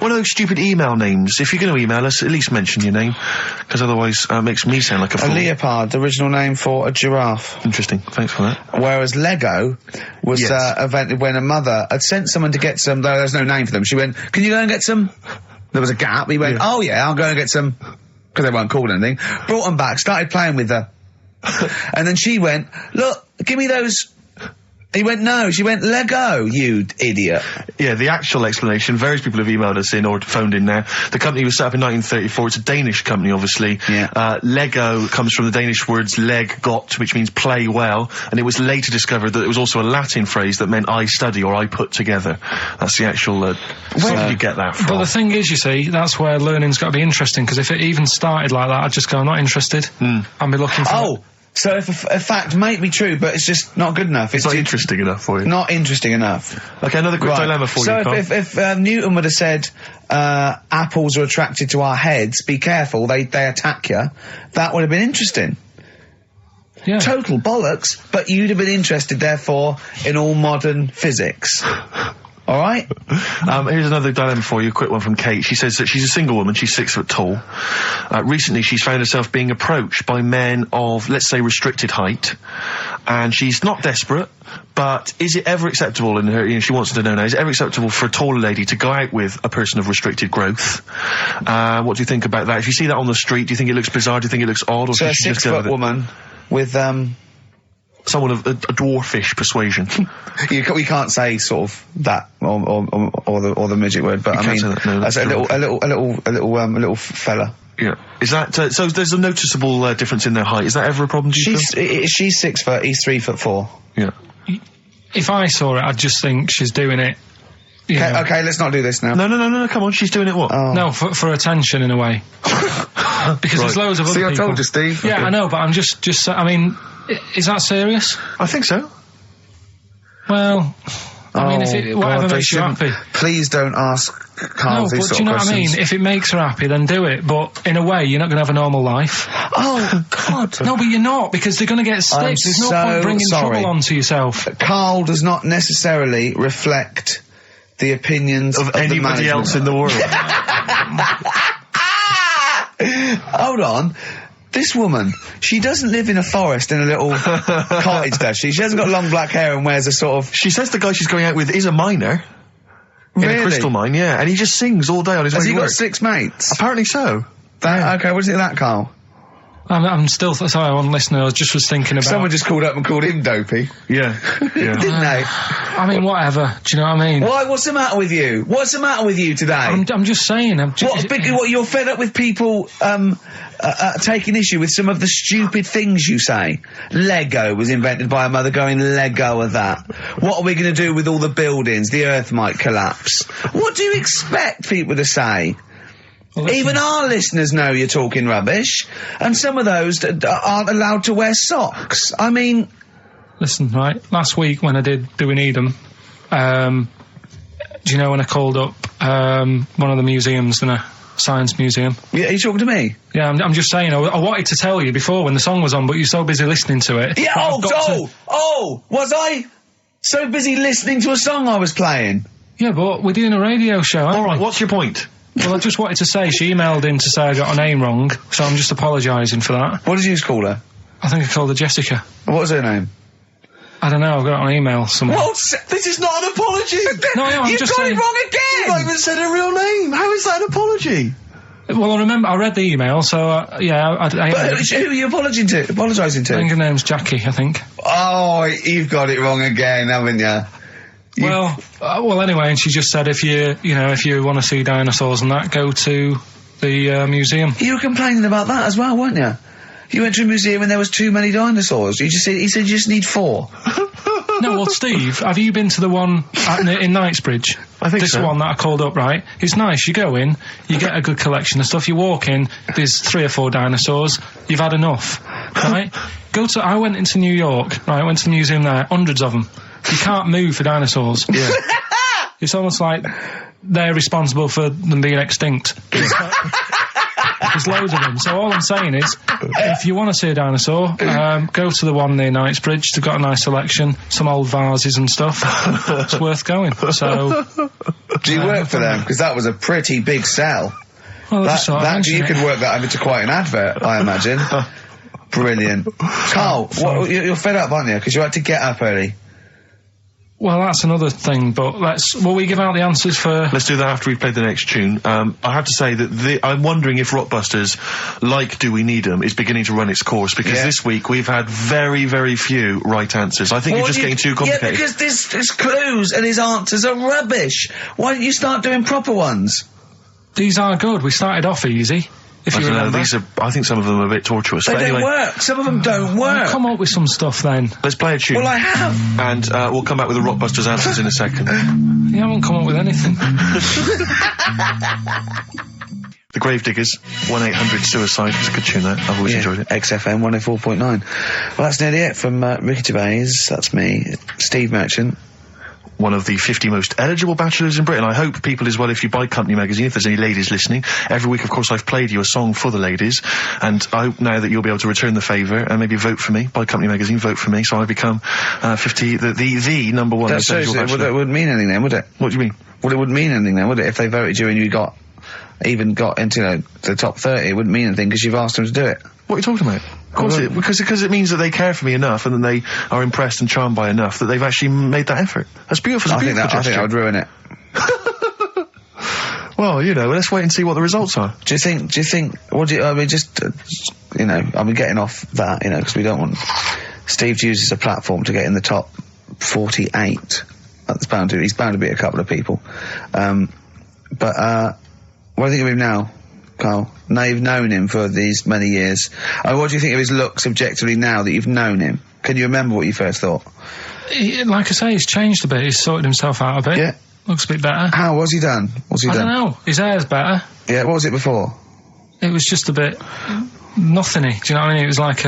[SPEAKER 2] One of those stupid email names. If you're going to email us, at least mention your name, because otherwise it makes me sound like a fool.
[SPEAKER 1] A leopard, the original name for a giraffe.
[SPEAKER 2] Interesting. Thanks for that.
[SPEAKER 1] Whereas Lego was invented when a mother had sent someone to get some. Though there's no name for them. She went, "Can you go and get some?" There was a gap. He went, "Oh yeah, I'll go and get some," because they weren't called anything. Brought them back. Started playing with her. And then she went, "Look, give me those." He went, "No." She went, "Lego, you idiot."
[SPEAKER 2] Yeah, the actual explanation, various people have emailed us in or phoned in now. The company was set up in 1934. It's a Danish company, obviously.
[SPEAKER 1] Yeah.
[SPEAKER 2] Lego comes from the Danish words leg got, which means play well, and it was later discovered that it was also a Latin phrase that meant I study or I put together. That's the actual, where did you get that from?
[SPEAKER 3] But the thing is, you see, that's where learning's got to be interesting, because if it even started like that, I'd just go, I'm not interested. I'd be looking for...
[SPEAKER 1] So if a fact might be true, but it's just not good enough.
[SPEAKER 2] It's not interesting enough for you.
[SPEAKER 1] Not interesting enough.
[SPEAKER 2] Okay, another quick dilemma for you,
[SPEAKER 1] So if Newton would have said, apples are attracted to our heads, be careful, they attack you, that would have been interesting.
[SPEAKER 3] Yeah.
[SPEAKER 1] Total bollocks, but you'd have been interested, therefore, in all modern physics. All right?
[SPEAKER 2] Here's another dilemma for you, a quick one from Kate. She says that she's a single woman, she's 6 foot tall. Recently she's found herself being approached by men of, let's say, restricted height. And she's not desperate, but is it ever acceptable in her, she wants to know now, is it ever acceptable for a taller lady to go out with a person of restricted growth? What do you think about that? If you see that on the street, do you think it looks bizarre, do you think it looks odd, or
[SPEAKER 1] so
[SPEAKER 2] should she just go with it?
[SPEAKER 1] So a 6 foot woman with,
[SPEAKER 2] someone of a dwarfish persuasion.
[SPEAKER 1] We can't say sort of that or the midget word, but I mean, that's a little fella.
[SPEAKER 2] Yeah. Is that so? There's a noticeable difference in their height. Is that ever a problem? Do you feel?
[SPEAKER 1] She's 6 foot. He's 3'4".
[SPEAKER 2] Yeah.
[SPEAKER 3] If I saw it, I'd just think she's doing it.
[SPEAKER 1] Okay, let's not do this now.
[SPEAKER 2] No, come on, she's doing it what?
[SPEAKER 1] Oh.
[SPEAKER 3] No, for attention in a way. Because there's loads of other people.
[SPEAKER 1] I told you, Steve.
[SPEAKER 3] Yeah, okay. I know, but I'm just I mean, Is that serious?
[SPEAKER 2] I think so.
[SPEAKER 3] Well, I mean, if whatever makes you happy.
[SPEAKER 1] Please don't ask Karl these sort of questions.
[SPEAKER 3] Do you know what I mean? If it makes her happy, then do it. But in a way, you're not going to have a normal life.
[SPEAKER 1] Oh, God.
[SPEAKER 3] No, but you're not, because they're going to get stitched. There's no point bringing trouble onto yourself.
[SPEAKER 1] Karl does not necessarily reflect the opinions of
[SPEAKER 2] anybody else in the world.
[SPEAKER 1] Hold on. This woman, she doesn't live in a forest in a little cottage, does she? She hasn't got long black hair and wears a sort of...
[SPEAKER 2] She says the guy she's going out with is a miner.
[SPEAKER 1] Really?
[SPEAKER 2] In a crystal mine, yeah. And he just sings all day on his way to work.
[SPEAKER 1] Has he got 6 mates?
[SPEAKER 2] Apparently so.
[SPEAKER 1] Okay, what do you think of that, Karl?
[SPEAKER 3] I'm still... Sorry, I'm listening. I just was thinking about...
[SPEAKER 1] Someone just called up and called him dopey.
[SPEAKER 2] Yeah.
[SPEAKER 1] Didn't they?
[SPEAKER 3] I mean, whatever. Do you know what I mean?
[SPEAKER 1] Why? What's the matter with you? What's the matter with you today?
[SPEAKER 3] I'm just saying.
[SPEAKER 1] What, you're fed up with people taking issue with some of the stupid things you say? Lego was invented by a mother going, Lego of that. What are we going to do with all the buildings? The earth might collapse. What do you expect people to say? Well, even our listeners know you're talking rubbish, and some of those aren't allowed to wear socks. I mean...
[SPEAKER 3] Listen, right, last week when I did Do We Need 'Em, do you know when I called up one of the museums in a science museum?
[SPEAKER 1] Yeah, are you talking to me?
[SPEAKER 3] Yeah, I'm just saying, I wanted to tell you before when the song was on, but you're so busy listening to it.
[SPEAKER 1] Yeah, was I so busy listening to a song I was playing?
[SPEAKER 3] Yeah, but we're doing a radio show, aren't we?
[SPEAKER 2] All right, what's your point?
[SPEAKER 3] Well, I just wanted to say, she emailed in to say I got her name wrong, so I'm just apologising for that.
[SPEAKER 1] What did you call her?
[SPEAKER 3] I think I called her Jessica.
[SPEAKER 1] What was her name?
[SPEAKER 3] I don't know, I've got it on email somewhere.
[SPEAKER 2] This is not an apology!
[SPEAKER 3] No, I'm
[SPEAKER 1] You've
[SPEAKER 3] just
[SPEAKER 1] got
[SPEAKER 3] saying...
[SPEAKER 1] it wrong again!
[SPEAKER 2] You've not even said her real name! How is that an apology?
[SPEAKER 3] Well, I remember, I read the email, so, yeah,
[SPEAKER 1] But who are you apologising to?
[SPEAKER 3] I think her name's Jackie, I think.
[SPEAKER 1] Oh, you've got it wrong again, haven't you?
[SPEAKER 3] Well, anyway, and she just said if you want to see dinosaurs and that, go to the museum.
[SPEAKER 1] You were complaining about that as well, weren't you? You went to a museum and there was too many dinosaurs. He said you just need 4.
[SPEAKER 3] No, well, Steve, have you been to the one in Knightsbridge?
[SPEAKER 2] I think so.
[SPEAKER 3] This one that I called up, right? It's nice. You go in, you get a good collection of stuff. You walk in, there's 3 or 4 dinosaurs. You've had enough, right? I went into New York, right? I went to the museum there, hundreds of them. You can't move for dinosaurs.
[SPEAKER 2] Yeah.
[SPEAKER 3] It's almost like they're responsible for them being extinct. There's loads of them. So all I'm saying is, if you want to see a dinosaur, go to the one near Knightsbridge. They've got a nice selection, some old vases and stuff. It's worth going. So,
[SPEAKER 1] do you work for them? Because that was a pretty big sell.
[SPEAKER 3] Well,
[SPEAKER 1] you could work that into quite an advert, I imagine. Brilliant. Karl, you're fed up, aren't you? Because you had to get up early.
[SPEAKER 3] Well, that's another thing, but will we give out the answers for...
[SPEAKER 2] Let's do that after we've played the next tune. I have to say that I'm wondering if Rockbusters, like Do We Need 'Em, is beginning to run its course, because this week we've had very, very few right answers. I think you're just getting too complicated.
[SPEAKER 1] Yeah, because his clues and his answers are rubbish. Why don't you start doing proper ones?
[SPEAKER 3] These are good. We started off easy. If you remember.
[SPEAKER 2] I think some of them are a bit tortuous.
[SPEAKER 1] They don't work. Some of them don't work.
[SPEAKER 3] Come up with some stuff then.
[SPEAKER 2] Let's play a tune.
[SPEAKER 1] Well, I have.
[SPEAKER 2] And we'll come back with the Rockbusters answers in a second.
[SPEAKER 3] You haven't come up with anything.
[SPEAKER 2] The Gravediggers, 1-800-SUICIDE. It's a good tune, that. I've always enjoyed it.
[SPEAKER 1] XFM 104.9. Well, that's nearly it from Ricky Gervais. That's me. Steve Merchant.
[SPEAKER 2] One of the 50 most eligible bachelors in Britain. I hope people as well, if you buy Company magazine, if there's any ladies listening, every week, of course, I've played you a song for the ladies, and I hope now that you'll be able to return the favour and maybe vote for me. Buy Company magazine, vote for me, so I become 50, the number one eligible bachelor.
[SPEAKER 1] It wouldn't mean anything then, would it?
[SPEAKER 2] What do you mean?
[SPEAKER 1] Well, it wouldn't mean anything then, would it? If they voted you and you got into the top 30, it wouldn't mean anything because you've asked them to do it.
[SPEAKER 2] What are you talking about? Of course, because it means that they care for me enough, and then they are impressed and charmed by enough that they've actually made that effort. That's beautiful. I think that would ruin it. Well, let's wait and see what the results are.
[SPEAKER 1] Do you think, getting off that, because we don't want Steve to use as a platform to get in the top 48. He's bound to beat a couple of people. But, what do you think of him now, Karl? Now you've known him for these many years. What do you think of his looks objectively now that you've known him? Can you remember what you first thought?
[SPEAKER 3] Like I say, he's changed a bit. He's sorted himself out a bit. Yeah. Looks a bit better.
[SPEAKER 1] How? What's he done? I
[SPEAKER 3] don't know. His hair's better.
[SPEAKER 1] Yeah, what was it before?
[SPEAKER 3] It was just a bit nothingy. Do you know what I mean? It was like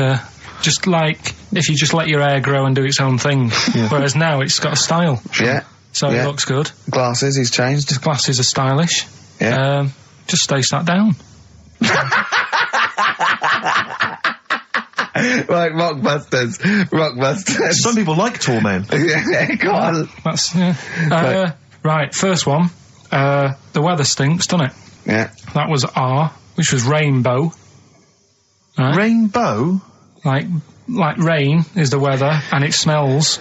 [SPEAKER 3] just like if you just let your hair grow and do its own thing. Yeah. Whereas now it's got a style.
[SPEAKER 1] Yeah.
[SPEAKER 3] So it looks good.
[SPEAKER 1] Glasses, he's changed.
[SPEAKER 3] His glasses are stylish.
[SPEAKER 1] Yeah.
[SPEAKER 3] Just stay sat down.
[SPEAKER 1] Right, Rockbusters.
[SPEAKER 2] Some people like tall men.
[SPEAKER 1] Yeah, go on.
[SPEAKER 3] That's, right, first one. The weather stinks, doesn't it?
[SPEAKER 1] Yeah.
[SPEAKER 3] That was R, which was rainbow. Right?
[SPEAKER 2] Rainbow?
[SPEAKER 3] Like rain is the weather, and it smells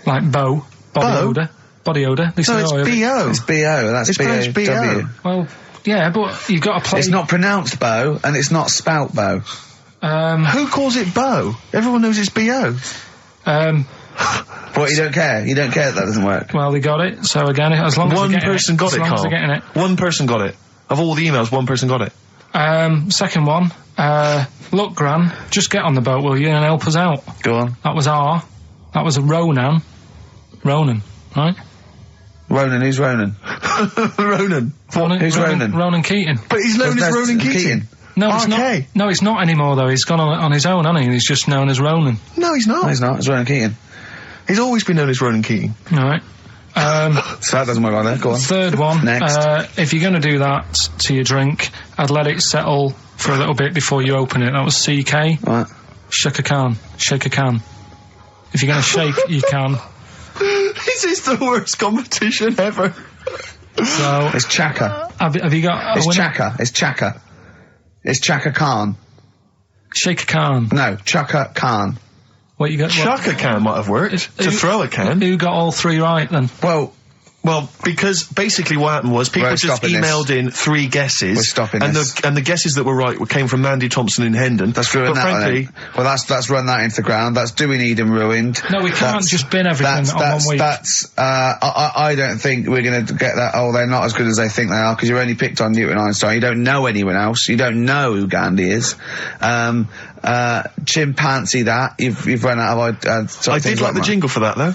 [SPEAKER 3] like body odour. Body odour.
[SPEAKER 2] No, it's B-O.
[SPEAKER 1] It's B-O, that's B-O-W.
[SPEAKER 3] Well, yeah, but you've got to play...
[SPEAKER 1] It's not pronounced bow, and it's not spelt bow.
[SPEAKER 2] Who calls it bow? Everyone knows it's B-O.
[SPEAKER 1] What, you don't care? You don't care that doesn't work?
[SPEAKER 3] Well, they got it, so again, as long as
[SPEAKER 2] one person got it, Carl.
[SPEAKER 3] Getting it.
[SPEAKER 2] One person got it. Of all the emails, one person got it.
[SPEAKER 3] Second one, look, Gran, just get on the boat, will you, and help us out.
[SPEAKER 1] Go on.
[SPEAKER 3] That was R. That was a Ronan, right?
[SPEAKER 1] Ronan, who's Ronan?
[SPEAKER 2] Ronan.
[SPEAKER 1] Who's Ronan?
[SPEAKER 3] Ronan Keating.
[SPEAKER 2] But he's known as Ronan Keating.
[SPEAKER 3] No, it's not. No, it's not anymore, though. He's gone on his own, hasn't he? He's just known as Ronan.
[SPEAKER 2] No, he's not.
[SPEAKER 1] No, he's not. It's Ronan Keating.
[SPEAKER 2] He's always been known as Ronan Keating.
[SPEAKER 3] All right.
[SPEAKER 1] So that doesn't work like that. Go on.
[SPEAKER 3] Third one.
[SPEAKER 1] Next.
[SPEAKER 3] If you're going to do that to your drink, I'd let it settle for a little bit before you open it. That was CK.
[SPEAKER 1] Right.
[SPEAKER 3] Shake a can. Shake a can. If you're going to shake, you can.
[SPEAKER 2] This is the worst competition ever.
[SPEAKER 3] So
[SPEAKER 1] it's Chaka.
[SPEAKER 3] Have you got?
[SPEAKER 1] It's Chaka. It's Chaka. It's Chaka Khan.
[SPEAKER 3] Shake a can.
[SPEAKER 1] No, Chaka Khan.
[SPEAKER 3] What you got?
[SPEAKER 2] Chaka can might have worked. To throw a can.
[SPEAKER 3] Who got all three right then?
[SPEAKER 2] Well, because basically what happened was people just emailed in 3 guesses.
[SPEAKER 1] We're stopping
[SPEAKER 2] and
[SPEAKER 1] this.
[SPEAKER 2] The guesses that were right came from Mandy Thompson in Hendon.
[SPEAKER 1] That's ruined that, frankly. Well, that's run that into the ground. That's doing Eden ruined.
[SPEAKER 3] No, we can't just bin everything on 1 week.
[SPEAKER 1] I don't think we're going to get that, they're not as good as they think they are, because you've only picked on Newton Einstein. You don't know anyone else. You don't know who Gandhi is. Chimpanzee that. You've run out of
[SPEAKER 2] I did like the jingle for that, though.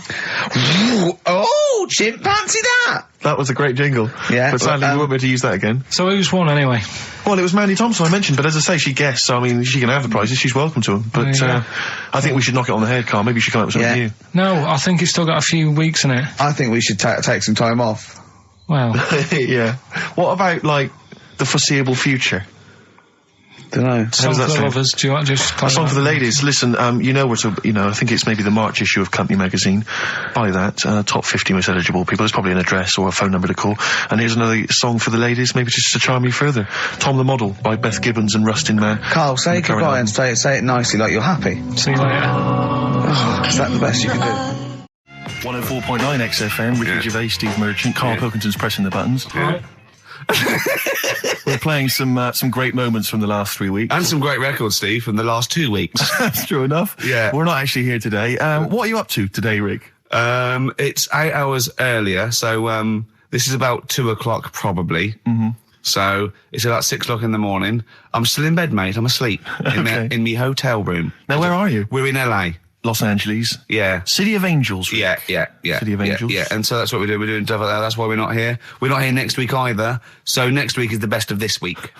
[SPEAKER 1] Oh, chimpanzee that!
[SPEAKER 2] That was a great jingle.
[SPEAKER 1] Yeah.
[SPEAKER 2] But sadly, we won't be able to use that again.
[SPEAKER 3] So who's won anyway?
[SPEAKER 2] Well, it was Mandy Thompson I mentioned, but as I say, she guessed, so I mean, she can have the prizes, she's welcome to them. But, I think we should knock it on the head, Carl. Maybe you should come up with something new.
[SPEAKER 3] No, I think it's still got a few weeks in it.
[SPEAKER 1] I think we should take some time off.
[SPEAKER 3] Well.
[SPEAKER 2] Yeah. What about, like, the foreseeable future?
[SPEAKER 1] Don't know.
[SPEAKER 3] Song for the lovers. Do you want to just...
[SPEAKER 2] A song for the ladies. Listen, I think it's maybe the March issue of Company Magazine. Buy that. Top 50 most eligible people. There's probably an address or a phone number to call. And here's another song for the ladies, maybe just to charm you further. Tom the Model by Beth Gibbons and Rustin Man.
[SPEAKER 1] Carl, say goodbye and say it nicely, like you're happy.
[SPEAKER 3] See you later.
[SPEAKER 1] Is that the best you can do?
[SPEAKER 2] 104.9 XFM, Ricky Gervais, Steve Merchant, Karl Pilkington's pressing the buttons.
[SPEAKER 3] Yeah.
[SPEAKER 2] We're playing some great moments from the last 3 weeks.
[SPEAKER 1] And some great records, Steve, from the last 2 weeks.
[SPEAKER 2] That's true enough.
[SPEAKER 1] Yeah.
[SPEAKER 2] We're not actually here today. What are you up to today, Rick?
[SPEAKER 1] It's 8 hours earlier, so this is about 2 o'clock probably. Mm-hmm. So it's about 6 o'clock in the morning. I'm still in bed, mate. I'm asleep in my hotel room.
[SPEAKER 2] Now, where are you?
[SPEAKER 1] We're in LA.
[SPEAKER 2] Los Angeles.
[SPEAKER 1] Yeah.
[SPEAKER 2] City of Angels. Rick.
[SPEAKER 1] Yeah.
[SPEAKER 2] City of Angels.
[SPEAKER 1] Yeah, and so that's what we're doing. We're doing stuff like that. That's why we're not here. We're not here next week either. So next week is the best of this week.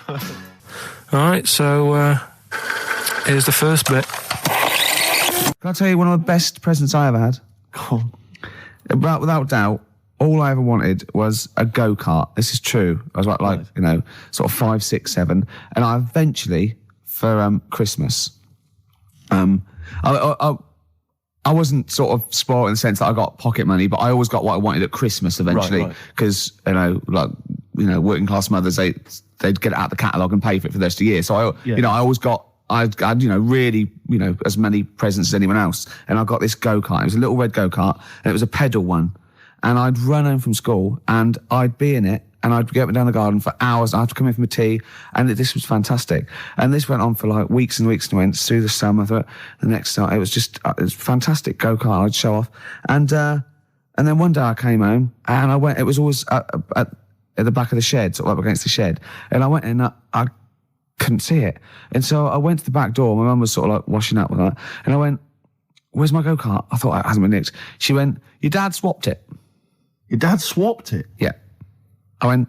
[SPEAKER 3] Alright, so, here's the first bit.
[SPEAKER 1] Can I tell you one of the best presents I ever had?
[SPEAKER 2] Cool.
[SPEAKER 1] Without doubt, all I ever wanted was a go-kart. This is true. I was like, sort of 5, 6, 7. And I eventually, for Christmas, I wasn't sort of spoiled in the sense that I got pocket money, but I always got what I wanted at Christmas eventually. Because, working class mothers, they'd get it out the catalogue and pay for it for the rest of the year. So I always got, I had really, as many presents as anyone else. And I got this go-kart. It was a little red go-kart and it was a pedal one. And I'd run home from school and I'd be in it and I'd get up and down the garden for hours. I'd come in from a tea and this was fantastic. And this went on for like weeks and weeks and went through the summer, the next summer. It was just, it was fantastic go-kart I'd show off. And then one day I came home and I went, it was always at the back of the shed, sort of up against the shed. And I went in, I couldn't see it. And so I went to the back door. My mum was sort of like washing up with that. And I went, where's my go-kart? I thought it hasn't been nicked. She went, your dad swapped it.
[SPEAKER 2] Your dad swapped it?
[SPEAKER 1] Yeah. I went,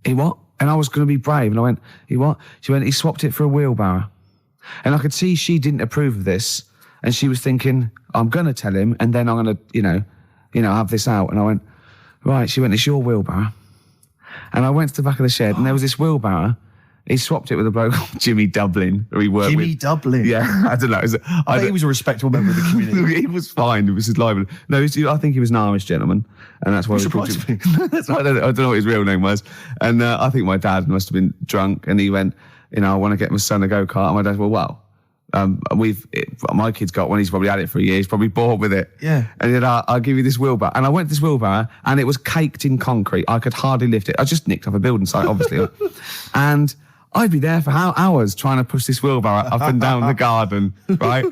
[SPEAKER 1] he what? And I was going to be brave. And I went, he what? She went, he swapped it for a wheelbarrow. And I could see she didn't approve of this, and she was thinking, I'm going to tell him, and then I'm going to, you know, have this out. And I went, right. She went, it's your wheelbarrow. And I went to the back of the shed, and there was this wheelbarrow. He swapped it with a bloke called Jimmy Dublin, who he worked with.
[SPEAKER 4] Jimmy Dublin?
[SPEAKER 1] Yeah, I don't know.
[SPEAKER 4] I think he was a respectable member of the community.
[SPEAKER 1] He was fine. It was his libel. No, I think he was an Irish gentleman, and that's why we called him. That's why I don't know what his real name was. And I think my dad must have been drunk, and he went, you know, I want to get my son a go-kart. And my dad went, well, my kid's got one. He's probably had it for a year. He's probably bored with it.
[SPEAKER 4] Yeah.
[SPEAKER 1] And he said, I'll give you this wheelbarrow. And I went to this wheelbarrow, and it was caked in concrete. I could hardly lift it. I just nicked off a building site, obviously. And I'd be there for hours trying to push this wheelbarrow up and down the garden, right?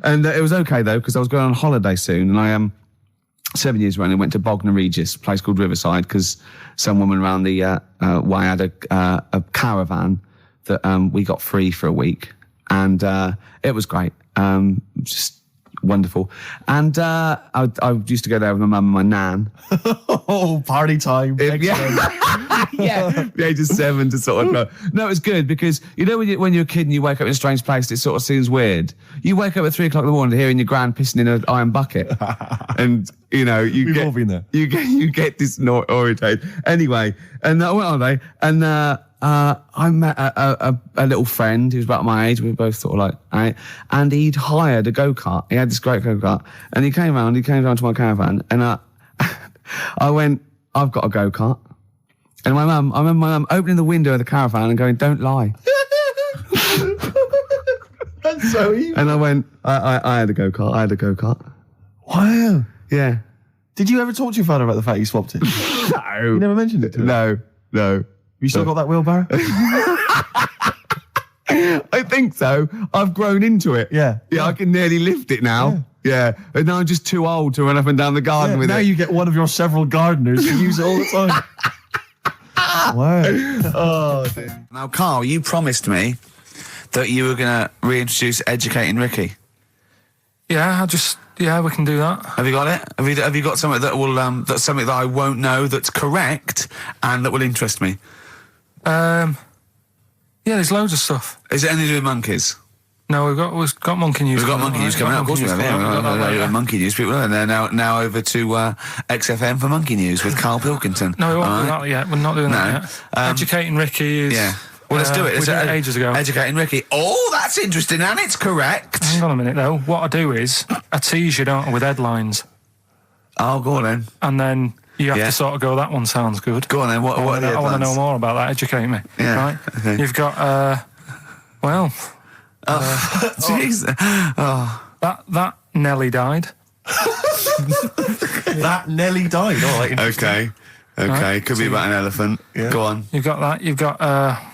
[SPEAKER 1] And it was okay, though, because I was going on holiday soon, and I 7 years running, went to Bognor Regis, a place called Riverside, because some woman around the way had a caravan that we got free for a week. And it was great, just wonderful. And I used to go there with my mum and my nan.
[SPEAKER 4] Oh, party time.
[SPEAKER 1] Yeah, the age of 7 to sort of go. No, it was good because, you know, when you're a kid and you wake up in a strange place, it sort of seems weird. You wake up at 3 o'clock in the morning hearing your gran pissing in an iron bucket. And, you know,
[SPEAKER 4] We've all been there.
[SPEAKER 1] You get disorientated. Anyway, and I went on holiday, and I met a little friend who was about my age. We were both sort of like, right? And he'd hired a go-kart. He had this great go-kart, and he came round to my caravan, and I went, I've got a go-kart. And I remember my mum opening the window of the caravan and going, don't lie.
[SPEAKER 4] That's so evil.
[SPEAKER 1] And I went, I had a go-kart.
[SPEAKER 4] Wow.
[SPEAKER 1] Yeah.
[SPEAKER 4] Did you ever talk to your father about the fact you swapped it?
[SPEAKER 1] No.
[SPEAKER 4] You never mentioned it to him?
[SPEAKER 1] No.
[SPEAKER 4] You still got that wheelbarrow?
[SPEAKER 1] I think so. I've grown into it.
[SPEAKER 4] Yeah.
[SPEAKER 1] Yeah, I can nearly lift it now. Yeah. And now I'm just too old to run up and down the garden with
[SPEAKER 4] now
[SPEAKER 1] it.
[SPEAKER 4] Now you get one of your several gardeners to use it all the time. Wow.
[SPEAKER 1] Oh, dear. Now, Karl, you promised me that you were going to reintroduce Educating Ricky.
[SPEAKER 3] Yeah, we can do that.
[SPEAKER 1] Have you got it? Have you got something that will that's something that I won't know that's correct and that will interest me?
[SPEAKER 3] Yeah, there's loads of stuff.
[SPEAKER 1] Is it anything to do with monkeys?
[SPEAKER 3] No, we've got monkey news.
[SPEAKER 1] We've got monkey news coming out. Of course we have. Yeah, monkey news people, and they're now over to XFM for monkey news with Karl Pilkington.
[SPEAKER 3] No, we won't do that yet. We're not doing that yet. Educating Ricky is.
[SPEAKER 1] Yeah. Well, let's do it.
[SPEAKER 3] We did it ages ago.
[SPEAKER 1] Educating Ricky. Oh, that's interesting, and it's correct.
[SPEAKER 3] Hang on a minute, though. What I do is I tease you, don't I, with headlines.
[SPEAKER 1] Oh, go on then.
[SPEAKER 3] And then you have to sort of go, that one sounds good.
[SPEAKER 1] Go on then. What are the headlines?
[SPEAKER 3] I want to know more about that. Educate me.
[SPEAKER 1] Yeah.
[SPEAKER 3] Right?
[SPEAKER 1] Okay.
[SPEAKER 3] You've got,
[SPEAKER 1] jeez.
[SPEAKER 3] That Nelly died.
[SPEAKER 4] That Nelly died. All right.
[SPEAKER 1] Okay. Right. Could be about an elephant. Yeah. Go on.
[SPEAKER 3] You've got that. You've got, I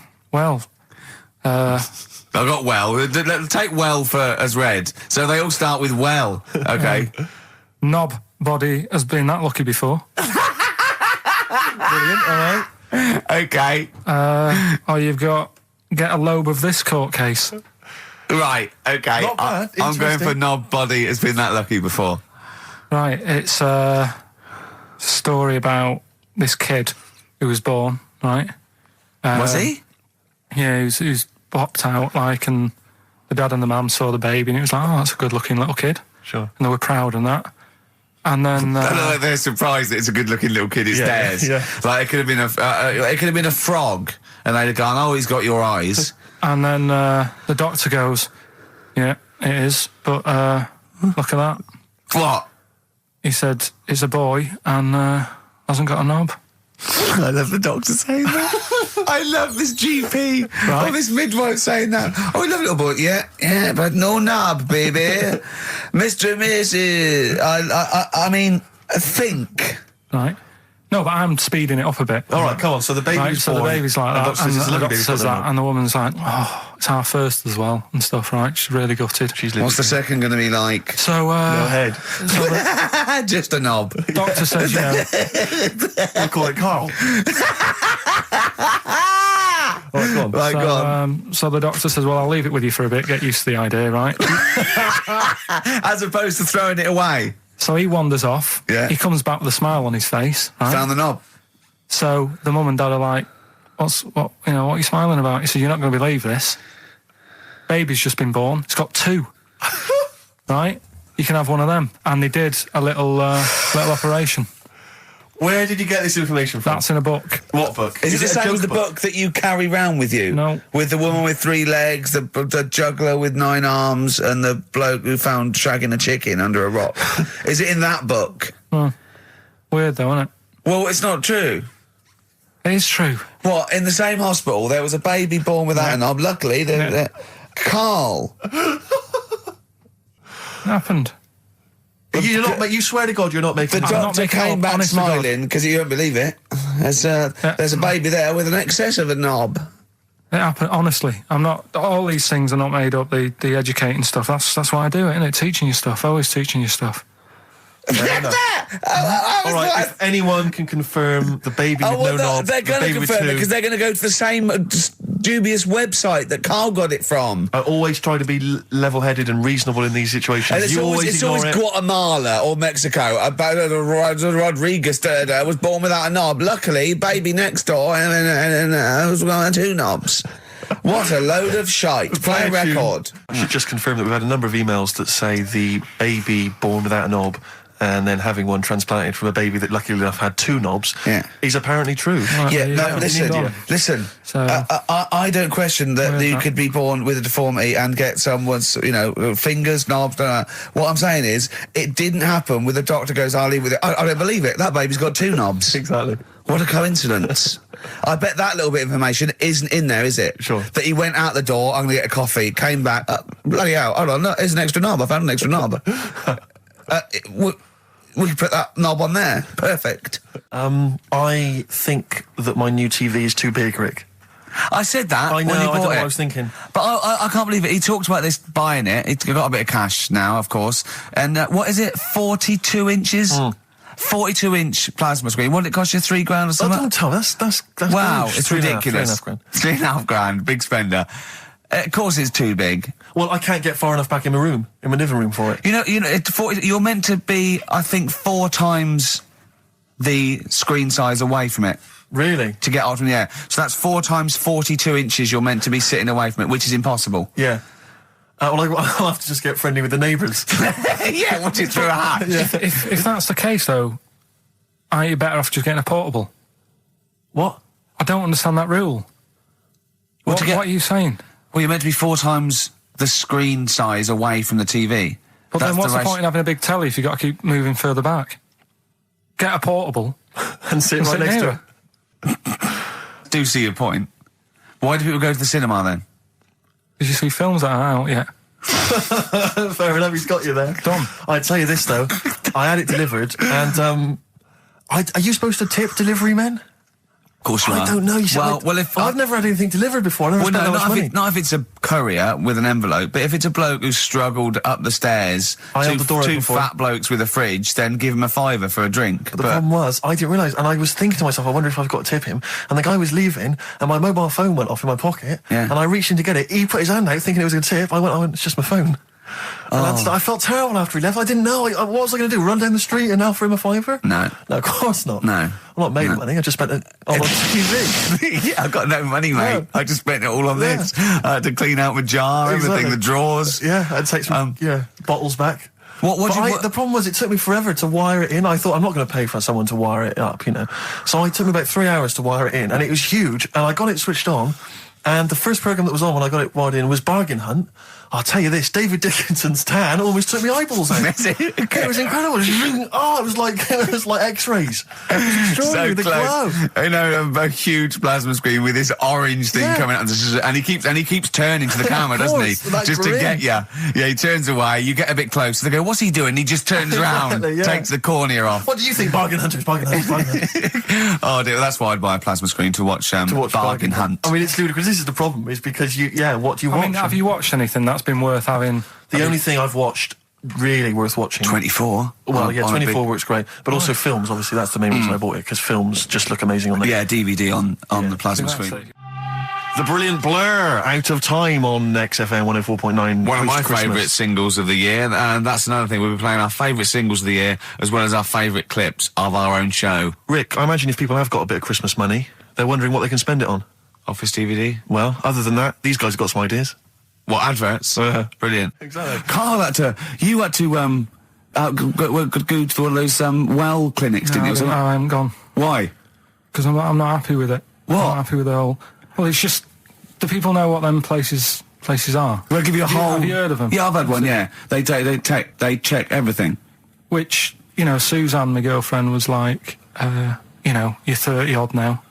[SPEAKER 1] got well. Take well as read. So they all start with well. Okay.
[SPEAKER 3] Knob body has been that lucky before.
[SPEAKER 4] Brilliant. All right.
[SPEAKER 1] Okay.
[SPEAKER 3] You've got get a lobe of this court case.
[SPEAKER 1] Right. Okay.
[SPEAKER 4] Not bad.
[SPEAKER 1] I'm going for knob body has been that lucky before.
[SPEAKER 3] Right. It's a story about this kid who was born. Right.
[SPEAKER 1] Was he?
[SPEAKER 3] Yeah, he was popped out, and the dad and the mum saw the baby, and it was like, oh, that's a good-looking little kid.
[SPEAKER 4] Sure.
[SPEAKER 3] And they were proud and that. And then
[SPEAKER 1] they're surprised that it's a good-looking little kid. It's theirs.
[SPEAKER 4] Yeah.
[SPEAKER 1] Like it could have been a frog, and they'd have gone, oh, he's got your eyes.
[SPEAKER 3] And then the doctor goes, yeah, it is, but look at that.
[SPEAKER 1] What?
[SPEAKER 3] He said it's a boy and hasn't got a knob.
[SPEAKER 1] I love the doctor saying that. I love this GP. Right. Oh, this midwife saying that. Oh, I love little boy. Yeah, but no knob, baby. Mr. and Mrs. I mean, think.
[SPEAKER 3] Right. No, but I'm speeding it up a bit.
[SPEAKER 4] All right, come on. So the baby's born.
[SPEAKER 3] So the baby's like that, and the doctor says that,
[SPEAKER 4] knob.
[SPEAKER 3] and the woman's like, oh, it's our first as well, and stuff, right? She's really gutted.
[SPEAKER 1] What's the second going to be like?
[SPEAKER 3] So,
[SPEAKER 4] no head.
[SPEAKER 3] So
[SPEAKER 1] just a knob.
[SPEAKER 3] Doctor says, you know.
[SPEAKER 4] I call it Karl. All right, go on.
[SPEAKER 1] Right, go on.
[SPEAKER 3] So the doctor says, well, I'll leave it with you for a bit, get used to the idea, right?
[SPEAKER 1] As opposed to throwing it away.
[SPEAKER 3] So he wanders off.
[SPEAKER 1] Yeah.
[SPEAKER 3] He comes back with a smile on his face. Right?
[SPEAKER 1] Found the knob.
[SPEAKER 3] So the mum and dad are like, what are you smiling about? He said, you're not going to believe this. baby's just been born. It's got 2. Right? You can have one of them. And they did a little operation.
[SPEAKER 2] Where did you get this information from?
[SPEAKER 3] That's in a book.
[SPEAKER 2] What book?
[SPEAKER 1] Is it the same as the book that you carry round with you?
[SPEAKER 3] No.
[SPEAKER 1] With the woman with 3 legs, the juggler with 9 arms, and the bloke who found shagging a chicken under a rock. Is it in that book?
[SPEAKER 3] Weird though, isn't it?
[SPEAKER 1] Well, it's not true.
[SPEAKER 3] It is true.
[SPEAKER 1] What, in the same hospital, there was a baby born without a knob. Luckily, Karl.
[SPEAKER 3] It happened.
[SPEAKER 2] You swear to God you're not making...
[SPEAKER 1] The doctor came back smiling, because you won't believe it. There's a baby there with an excess of a knob.
[SPEAKER 3] It happened, honestly. I'm not... All these things are not made up, the educating stuff. That's why I do it, isn't it? Teaching you stuff. Always teaching you stuff.
[SPEAKER 2] All right, if anyone can confirm the baby with no knob,
[SPEAKER 1] they're going to confirm it because they're going to go to the same dubious website that Karl got it from.
[SPEAKER 2] I always try to be level-headed and reasonable in these situations.
[SPEAKER 1] And it's always Guatemala or Mexico. Rodriguez was born without a knob. Luckily, baby next door was got 2 knobs. What a load of shite. Play a record.
[SPEAKER 2] I should just confirm that we've had a number of emails that say the baby born without a knob and then having one transplanted from a baby that luckily enough had 2 knobs is apparently true.
[SPEAKER 1] Right, listen. So, I don't question that you could be born with a deformity and get someone's, fingers, knobs, What I'm saying is, it didn't happen with the doctor goes, I'll leave with it. I don't believe it. That baby's got 2 knobs.
[SPEAKER 2] Exactly.
[SPEAKER 1] What a coincidence. I bet that little bit of information isn't in there, is it?
[SPEAKER 2] Sure.
[SPEAKER 1] That he went out the door, I'm going to get a coffee, came back, bloody hell, hold on, look, here's an extra knob, I found an extra knob. We could put that knob on there. Perfect.
[SPEAKER 2] I think that my new TV is too big, Rick.
[SPEAKER 1] I said that.
[SPEAKER 2] I know,
[SPEAKER 1] when you
[SPEAKER 2] I don't know what
[SPEAKER 1] it.
[SPEAKER 2] I was thinking.
[SPEAKER 1] But I can't believe it. He talked about this buying it. He's got a bit of cash now, of course. And what is it? 42 inches? 42-inch plasma screen. What did it cost you? $3,000 or something?
[SPEAKER 2] Don't tell me. That's
[SPEAKER 1] wow,
[SPEAKER 2] huge.
[SPEAKER 1] it's ridiculous. $3,500. Big spender. Of course it's too big.
[SPEAKER 2] Well, I can't get far enough back in my living room for it.
[SPEAKER 1] You're meant to be, I think, 4 times the screen size away from it.
[SPEAKER 2] Really?
[SPEAKER 1] To get out from the air. So that's 4 times 42 inches you're meant to be sitting away from it, which is impossible.
[SPEAKER 2] Yeah. Well, I'll have to just get friendly with the neighbours.
[SPEAKER 1] Yeah, watch it through a hatch.
[SPEAKER 3] Yeah. If that's the case, though, aren't you better off just getting a portable?
[SPEAKER 2] What?
[SPEAKER 3] I don't understand that rule. What are you saying?
[SPEAKER 1] Well, you're meant to be 4 times the screen size away from the TV.
[SPEAKER 3] But then what's the point in having a big telly if you've got to keep moving further back? Get a portable.
[SPEAKER 2] and sit right next to it.
[SPEAKER 1] Do see your point. Why do people go to the cinema, then?
[SPEAKER 3] Did you see films that are out yet?
[SPEAKER 2] Fair enough, he's got you there.
[SPEAKER 3] Done.
[SPEAKER 2] I'd tell you this, though. I had it delivered, and, are you supposed to tip delivery men?
[SPEAKER 1] Of course you are.
[SPEAKER 2] I don't know. I've never had anything delivered before.
[SPEAKER 1] Not if it's a courier with an envelope, but if it's a bloke who's struggled up the stairs, two fat blokes with a fridge, then give him a £5 for a drink.
[SPEAKER 2] But the problem was, I didn't realise, and I was thinking to myself, I wonder if I've got to tip him. And the guy was leaving, and my mobile phone went off in my pocket, and I reached in to get it. He put his hand out, thinking it was going to tip. I went, it's just my phone. And I felt terrible after he left. I didn't know. What was I going to do? Run down the street and offer him a £5?
[SPEAKER 1] No,
[SPEAKER 2] of course not.
[SPEAKER 1] No,
[SPEAKER 2] I'm not made of money. I just spent it on TV.
[SPEAKER 1] Yeah, I've got no money, mate. Yeah. I just spent it all on this. I had to clean out my jar, everything, the drawers.
[SPEAKER 2] Yeah, I'd take some bottles back. The problem was, it took me forever to wire it in. I thought, I'm not going to pay for someone to wire it up, So it took me about 3 hours to wire it in, and it was huge. And I got it switched on, and the first programme that was on when I got it wired in was Bargain Hunt. I'll tell you this, David Dickinson's tan almost took my eyeballs out. It was incredible. It was like X-rays. It was extraordinary, the glow.
[SPEAKER 1] A huge plasma screen with this orange thing coming out, and he keeps turning to the camera, doesn't he? Just to get you. Yeah, he turns away. You get a bit close. They go, "What's he doing?" He just turns around, takes the cornea off.
[SPEAKER 2] What do you think, Bargain Hunters? Bargain Hunters.
[SPEAKER 1] Oh dear, that's why I'd buy a plasma screen to watch Bargain Hunt.
[SPEAKER 2] I mean, it's ludicrous. This is the problem, is because what do you watch?
[SPEAKER 3] I mean, have you watched anything that's been worth having?
[SPEAKER 2] The only thing I've watched really worth watching.
[SPEAKER 1] 24.
[SPEAKER 2] Well, 24 works great, but also films. Obviously, that's the main reason I bought it, because films just look amazing on there.
[SPEAKER 1] Yeah, DVD on the plasma screen.
[SPEAKER 2] The brilliant Blur, Out of Time on XFM 104.9.
[SPEAKER 1] One of my favourite singles of the year, and that's another thing. We'll be playing our favourite singles of the year, as well as our favourite clips of our own show.
[SPEAKER 2] Rick, I imagine if people have got a bit of Christmas money, they're wondering what they can spend it on.
[SPEAKER 1] Office DVD?
[SPEAKER 2] Well, other than that, these guys have got some ideas.
[SPEAKER 1] What, adverts? Brilliant.
[SPEAKER 2] Exactly.
[SPEAKER 1] Karl you had to, go to one of those, well clinics, didn't you?
[SPEAKER 3] No, I haven't gone.
[SPEAKER 1] Why?
[SPEAKER 3] Because I'm not happy with it.
[SPEAKER 1] What?
[SPEAKER 3] I'm not happy with the whole... Well, it's just... Do people know what them places are?
[SPEAKER 1] They'll give you a whole...
[SPEAKER 3] Have you heard of them?
[SPEAKER 1] Yeah, I've had one, yeah. They check everything.
[SPEAKER 3] Which, you know, Suzanne, my girlfriend, was like, you know, you're 30-odd now.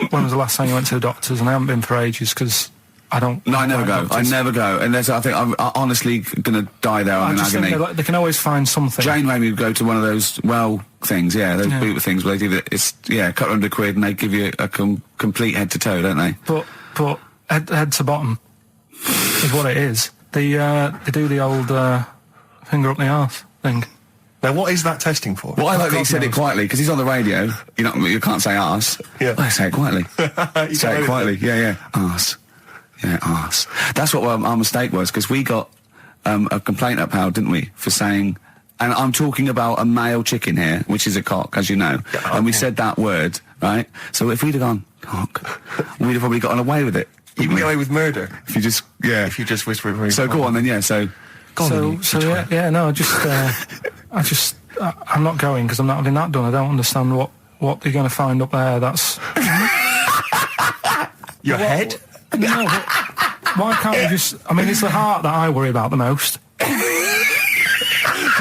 [SPEAKER 3] When was the last time you went to the doctors? And I haven't been for ages, because I don't...
[SPEAKER 1] No, I never go.
[SPEAKER 3] Doctors.
[SPEAKER 1] I never go. Unless I think I'm honestly going to die there in agony.
[SPEAKER 3] Think they can always find something.
[SPEAKER 1] Jane made me go to one of those well things, those boot things where they do it's a couple £100 and they give you a complete head to toe, don't they?
[SPEAKER 3] But head to bottom is what it is. They do the old finger up the arse thing.
[SPEAKER 2] Now, what is that testing for?
[SPEAKER 1] Well, I like that he said it quietly, because he's on the radio. You can't say arse.
[SPEAKER 2] Yeah.
[SPEAKER 1] Well, say it quietly. Say it quietly. Yeah. Arse. Yeah, arse. That's what our mistake was, because we got a complaint upheld, didn't we, for saying... And I'm talking about a male chicken here, which is a cock, as you know. Yeah, and we said that word, right? So if we'd have gone, cock, we'd have probably gotten away with it.
[SPEAKER 2] You can get away with murder.
[SPEAKER 1] If you just,
[SPEAKER 2] If you just whisper it very
[SPEAKER 1] So go on then,
[SPEAKER 3] I'm not going, because I'm not having that done. I don't understand what they're going to find up there. That's...
[SPEAKER 2] Your head?
[SPEAKER 3] No, but why can't we just... I mean, it's the heart that I worry about the most.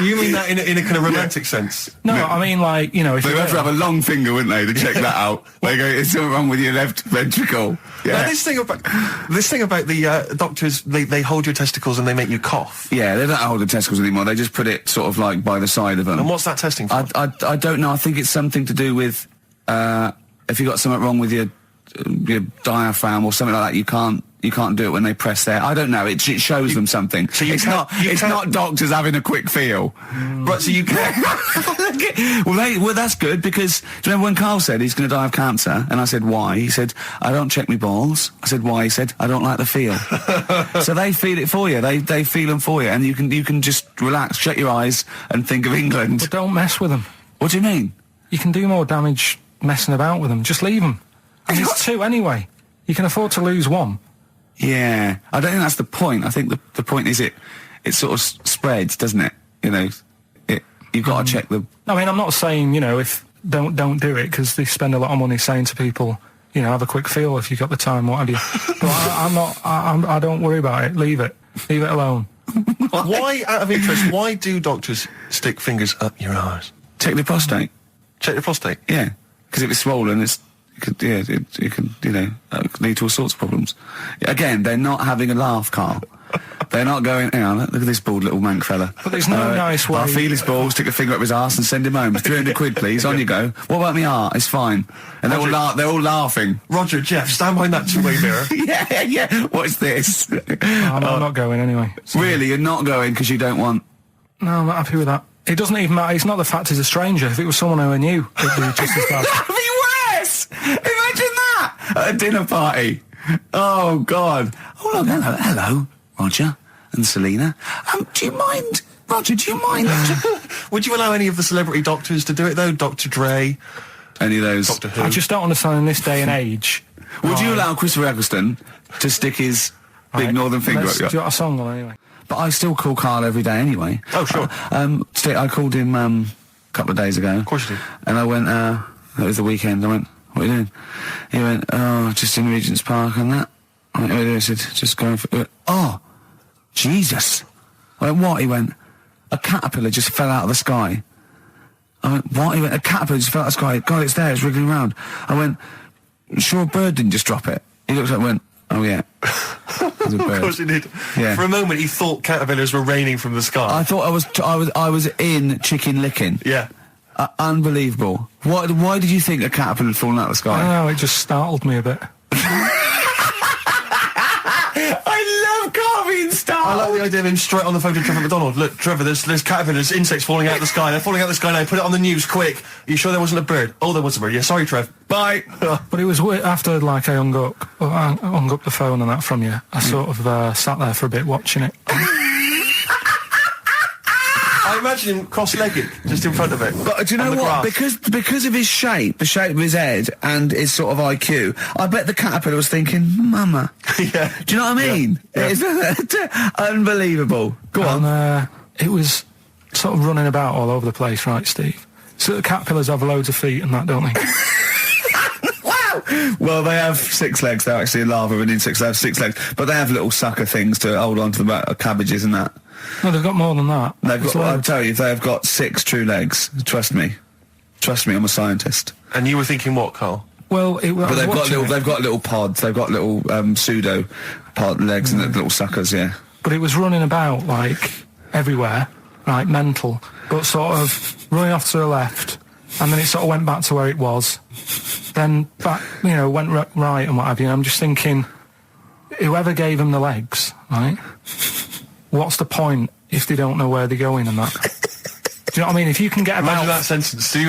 [SPEAKER 2] You mean that in a kind of romantic sense?
[SPEAKER 3] No, I mean, like, you know... If
[SPEAKER 1] they have to have a long finger, wouldn't they, to check that out? They go, it's something wrong with your left ventricle. Yeah.
[SPEAKER 2] Now, this thing about the doctors, they hold your testicles and they make you cough.
[SPEAKER 1] Yeah, they don't hold the testicles anymore. They just put it sort of like by the side of them.
[SPEAKER 2] And what's that testing for?
[SPEAKER 1] I don't know. I think it's something to do with if you've got something wrong with your diaphragm or something like that, you can't do it when they press there. I don't know. It shows them something. So it's not doctors having a quick feel.
[SPEAKER 2] Right, so you can.
[SPEAKER 1] well, that's good, because do you remember when Karl said he's going to die of cancer? And I said, why? He said, I don't check my balls. I said, why? He said, I don't like the feel. So they feel it for you. They feel them for you, and you can just relax, shut your eyes, and think of England.
[SPEAKER 3] But don't mess with them.
[SPEAKER 1] What do you mean?
[SPEAKER 3] You can do more damage messing about with them. Just leave them. And there's two anyway. You can afford to lose one.
[SPEAKER 1] Yeah, I don't think that's the point. I think the point is it sort of spreads, doesn't it? You know, you've got to check the...
[SPEAKER 3] I mean, I'm not saying, you know, if don't do it, because they spend a lot of money saying to people, you know, have a quick feel if you've got the time, what have you. But I don't worry about it. Leave it alone.
[SPEAKER 2] Why, out of interest, why do doctors stick fingers up your arse?
[SPEAKER 1] Check the prostate.
[SPEAKER 2] Check the prostate?
[SPEAKER 1] Yeah, because if it's swollen, it could lead to all sorts of problems. Again, they're not having a laugh, Karl. They're not going, hang on, look at this bald little mank fella.
[SPEAKER 3] But there's no nice way.
[SPEAKER 1] I'll feel his balls, stick a finger up his arse and send him home. 300 quid, please, on you go. What about me art? It's fine. And they're all laughing.
[SPEAKER 2] Roger, Jeff, stand behind that two-way mirror.
[SPEAKER 1] yeah, what's this?
[SPEAKER 3] I'm not going anyway.
[SPEAKER 1] So. Really, you're not going because you don't want...
[SPEAKER 3] No, I'm not happy with that. It doesn't even matter. It's not the fact he's a stranger. If it was someone who I knew, it'd be just as bad.
[SPEAKER 1] That'd be worse! Imagine that! At a dinner party. Oh, God. Oh, look, hello, Roger and Selena. Do you mind... Roger, do you mind...
[SPEAKER 2] Would you allow any of the celebrity doctors to do it, though? Dr. Dre?
[SPEAKER 1] Any of those?
[SPEAKER 2] Doctor Who?
[SPEAKER 3] I just don't understand in this day and age...
[SPEAKER 1] Would you allow Christopher Eccleston to stick his big northern finger up your...
[SPEAKER 3] Do you want a song on anyway?
[SPEAKER 1] But I still call Karl every day anyway.
[SPEAKER 2] Oh, sure.
[SPEAKER 1] I called him a couple of days ago.
[SPEAKER 2] Of course you did.
[SPEAKER 1] And I went, it was the weekend, I went, what are you doing? He went, oh, just in Regent's Park and that. I went, I said, just going for... He went, oh, Jesus. I went, what? He went, a caterpillar just fell out of the sky. I went, what? He went, a caterpillar just fell out of the sky. God, it's there, it's wriggling around. I went, sure a bird didn't just drop it? He looked at it and went, oh, yeah.
[SPEAKER 2] Of course he did.
[SPEAKER 1] Yeah.
[SPEAKER 2] For a moment, he thought caterpillars were raining from the sky.
[SPEAKER 1] I thought I was in Chicken Licking.
[SPEAKER 2] Yeah.
[SPEAKER 1] Unbelievable. Why did you think a caterpillar had fallen out of the sky?
[SPEAKER 3] I don't know, it just startled me a bit.
[SPEAKER 1] I love Karl being startled.
[SPEAKER 2] I like the idea of him straight on the phone to Trevor McDonald. Look, Trevor, there's caterpillars, insects falling out of the sky. They're falling out of the sky now. Put it on the news, quick. Are you sure there wasn't a bird? Oh, there was a bird. Yeah, sorry, Trev. Bye.
[SPEAKER 3] But it was after, like, I hung up the phone and that from you. I sort of sat there for a bit watching it.
[SPEAKER 2] I imagine him cross-legged, just in front of it.
[SPEAKER 1] But do you know what? Because of his shape, the shape of his head, and his sort of IQ, I bet the caterpillar was thinking, Mama.
[SPEAKER 2] Yeah.
[SPEAKER 1] Do you know what I mean?
[SPEAKER 2] Yeah.
[SPEAKER 1] It's unbelievable. Go on.
[SPEAKER 3] It was sort of running about all over the place, right, Steve? So the caterpillars have loads of feet and that, don't they?
[SPEAKER 1] Well, they have 6 legs. They're actually a larva with insects. They have 6 legs, but they have little sucker things to hold on to the cabbages and that.
[SPEAKER 3] No, they've got more than that.
[SPEAKER 1] I'll tell you, they have got 6 true legs. Trust me. Trust me, I'm a scientist.
[SPEAKER 2] And you were thinking what, Carl?
[SPEAKER 3] Well,
[SPEAKER 1] but they've got little pods. They've got little pseudo pod legs and little suckers. Yeah.
[SPEAKER 3] But it was running about like everywhere, like mental, but sort of running off to the left, and then it sort of went back to where it was. Then back, went right and what have you. And I'm just thinking, whoever gave them the legs, right? What's the point if they don't know where they're going and that? Do you know what I mean? If you can get about...
[SPEAKER 2] Imagine that sentence. Did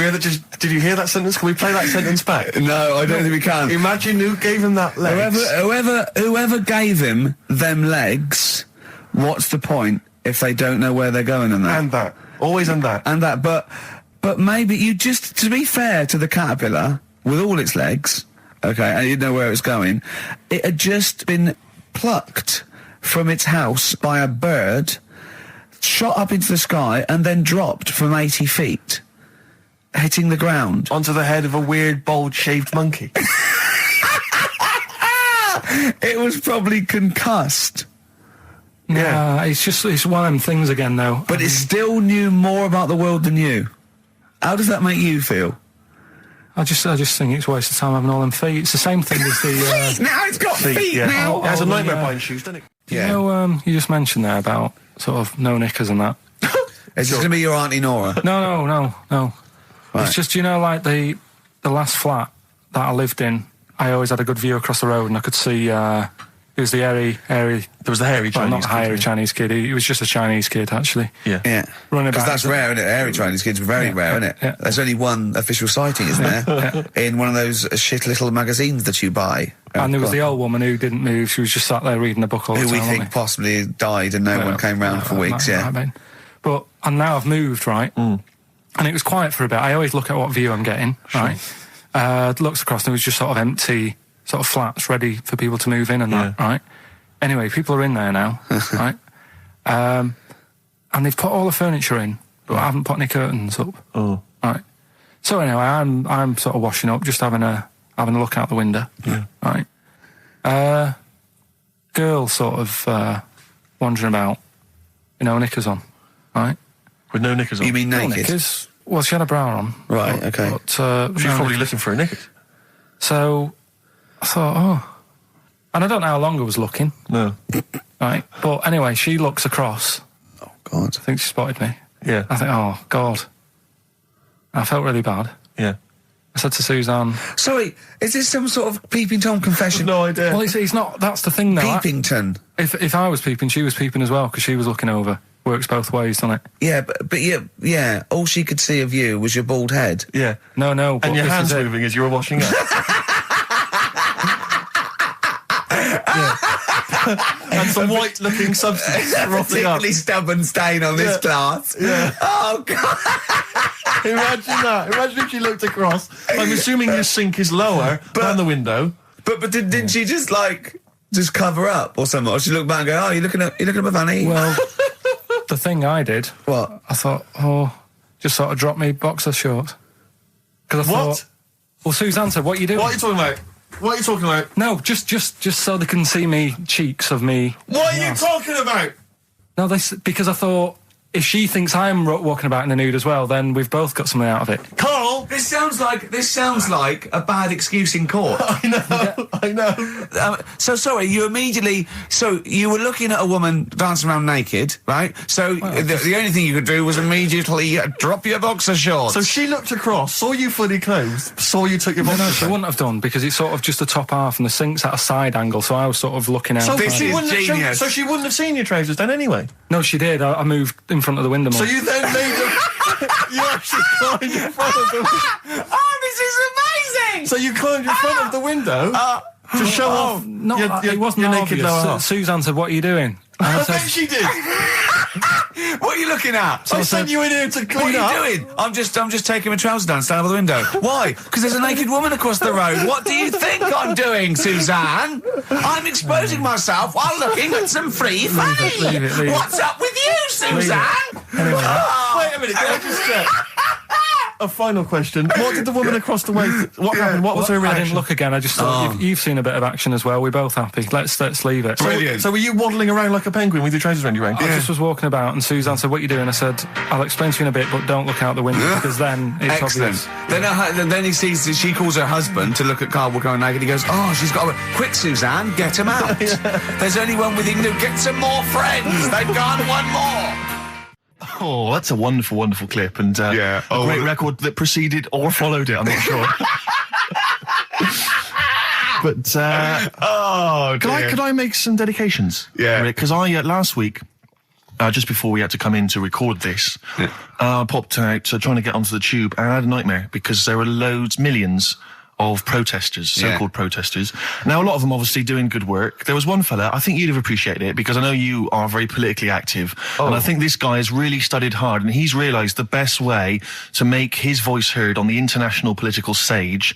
[SPEAKER 2] you hear that sentence? Can we play that sentence back?
[SPEAKER 1] No, I don't think we can.
[SPEAKER 2] Imagine who gave him that legs.
[SPEAKER 1] Whoever gave him them legs, what's the point if they don't know where they're going and that?
[SPEAKER 2] And that. Always and that.
[SPEAKER 1] And that, but maybe you just, to be fair to the caterpillar, with all its legs, okay, and you didn't know where it was going, it had just been plucked from its house by a bird, shot up into the sky, and then dropped from 80 feet, hitting the ground.
[SPEAKER 2] Onto the head of a weird, bold-shaved monkey.
[SPEAKER 1] It was probably concussed.
[SPEAKER 3] Yeah, it's one of them things again, though.
[SPEAKER 1] But it still knew more about the world than you. How does that make you feel?
[SPEAKER 3] I just think it's a waste of time having all them feet. It's the same thing as the...
[SPEAKER 1] Now it's got feet now!
[SPEAKER 2] It has a nightmare buying shoes, doesn't it?
[SPEAKER 3] Yeah. You know, you just mentioned there about sort of no knickers and that.
[SPEAKER 1] Is this going to be your Auntie Nora?
[SPEAKER 3] No.
[SPEAKER 1] Right.
[SPEAKER 3] It's just, like the last flat that I lived in, I always had a good view across the road and I could see, it was the hairy... There
[SPEAKER 2] was the hairy Chinese
[SPEAKER 3] not
[SPEAKER 2] kid.
[SPEAKER 3] hairy Chinese kid, he was just a Chinese kid, actually.
[SPEAKER 2] Yeah.
[SPEAKER 3] Running
[SPEAKER 1] because
[SPEAKER 3] back.
[SPEAKER 1] that's rare, isn't it? Hairy Chinese kids are very rare, isn't it?
[SPEAKER 3] Yeah.
[SPEAKER 1] There's only one official sighting, isn't there? In one of those shit little magazines that you buy.
[SPEAKER 3] And there was the old woman who didn't move, she was just sat there reading a book all the time.
[SPEAKER 1] Who we think possibly died and no one came round for weeks,
[SPEAKER 3] But, and now I've moved, right? And it was quiet for a bit. I always look at what view I'm getting, right? Looks across and it was just sort of empty, sort of flats ready for people to move in and that, right? Anyway, people are in there now, right? And they've put all the furniture in, but I haven't put any curtains up.
[SPEAKER 2] Oh.
[SPEAKER 3] Right. So anyway, I'm sort of washing up, just having a look out the window.
[SPEAKER 2] Yeah.
[SPEAKER 3] Right. Girl sort of wandering about, knickers on, right?
[SPEAKER 2] With no knickers on?
[SPEAKER 1] You mean naked?
[SPEAKER 3] No knickers. Well, she had a bra on.
[SPEAKER 1] Right, okay.
[SPEAKER 3] But,
[SPEAKER 2] she's probably looking for a knickers.
[SPEAKER 3] So, I thought, and I don't know how long I was looking.
[SPEAKER 2] No.
[SPEAKER 3] Right? But anyway, she looks across.
[SPEAKER 1] Oh, God.
[SPEAKER 3] I think she spotted me.
[SPEAKER 2] Yeah.
[SPEAKER 3] I think, oh, God. I felt really bad.
[SPEAKER 2] Yeah.
[SPEAKER 3] I said to Suzanne...
[SPEAKER 1] Sorry, is this some sort of Peeping Tom confession?
[SPEAKER 2] No idea.
[SPEAKER 3] Well, it's not... That's the thing, though.
[SPEAKER 1] Peepington.
[SPEAKER 3] If I was peeping, she was peeping as well, because she was looking over. Works both ways, doesn't it?
[SPEAKER 1] Yeah, but yeah, all she could see of you was your bald head.
[SPEAKER 2] Yeah.
[SPEAKER 3] No.
[SPEAKER 2] And your hands moving as you were washing up. And some white-looking substance frothing up.
[SPEAKER 1] Particularly stubborn stain on this glass.
[SPEAKER 2] Yeah.
[SPEAKER 1] Oh, God.
[SPEAKER 2] Imagine that. Imagine if she looked across. I'm assuming your sink is lower than the window.
[SPEAKER 1] But didn't she just cover up or something? Or she looked back and go, oh, you're looking at my fanny?
[SPEAKER 3] Well, the thing I did...
[SPEAKER 1] What?
[SPEAKER 3] I thought, just sort of drop me boxer shorts. Because I thought... Well, Suzanne said, what are you doing?
[SPEAKER 2] What are you talking about? What are you talking about?
[SPEAKER 3] No, just so they can see me cheeks of me.
[SPEAKER 2] What are you talking about?
[SPEAKER 3] No, because I thought if she thinks I'm walking about in the nude as well, then we've both got something out of it.
[SPEAKER 2] Carl,
[SPEAKER 1] this sounds like a bad excuse in court.
[SPEAKER 2] I know.
[SPEAKER 1] So sorry, you were looking at a woman dancing around naked, right? So the only thing you could do was immediately drop your boxer shorts.
[SPEAKER 2] So she looked across, saw you fully clothed, saw you took your boxer shorts.
[SPEAKER 3] No, she wouldn't have done, because it's sort of just the top half and the sink's at a side angle, so I was sort of looking out.
[SPEAKER 2] So
[SPEAKER 1] she
[SPEAKER 2] wouldn't have seen your trousers then anyway?
[SPEAKER 3] No, she did. I moved in front of the window more.
[SPEAKER 2] So you then made you actually climbed in front of the window.
[SPEAKER 1] Oh, this is amazing!
[SPEAKER 2] So you climbed in front of the window to show off
[SPEAKER 3] it wasn't
[SPEAKER 2] your naked
[SPEAKER 3] obvious.
[SPEAKER 2] lower half.
[SPEAKER 3] Suzanne said, what are you doing? And
[SPEAKER 2] I bet she did.
[SPEAKER 1] What are you looking at?
[SPEAKER 2] So I sent you in here to clean up.
[SPEAKER 1] What are you doing? I'm just taking my trousers down, standing by the window. Why? Because there's a naked woman across the road. What do you think I'm doing, Suzanne? I'm exposing myself while looking at some free fame.
[SPEAKER 3] Leave it.
[SPEAKER 1] What's up with you, Suzanne?
[SPEAKER 3] Anyway,
[SPEAKER 2] Wait a minute, can I just check? A final question. What did the woman across the way... What happened? What was her reaction?
[SPEAKER 3] I didn't look again. I just thought you've seen a bit of action as well. We're both happy. Let's leave it.
[SPEAKER 1] Brilliant.
[SPEAKER 2] So were you waddling around like a penguin with your trousers around your ankles?
[SPEAKER 3] I just was walking about, and Suzanne said, "What are you doing?" I said, "I'll explain to you in a bit, but don't look out the window because then it's
[SPEAKER 1] Excellent.
[SPEAKER 3] obvious."
[SPEAKER 1] Then he sees that she calls her husband to look at Karl going naked. He goes, "Oh, she's got a... Quick, Suzanne, get him out. There's only one with him. Get some more friends. They've gone one more."
[SPEAKER 2] Oh, that's a wonderful, wonderful clip, and a great record that preceded or followed it, I'm not sure. But, could I make some dedications?
[SPEAKER 1] Yeah.
[SPEAKER 2] Because I, last week, just before we had to come in to record this, popped out trying to get onto the tube, and I had a nightmare, because there were millions of protesters, so-called protesters. Now, a lot of them obviously doing good work. There was one fella, I think you'd have appreciated it, because I know you are very politically active, and I think this guy has really studied hard, and he's realised the best way to make his voice heard on the international political stage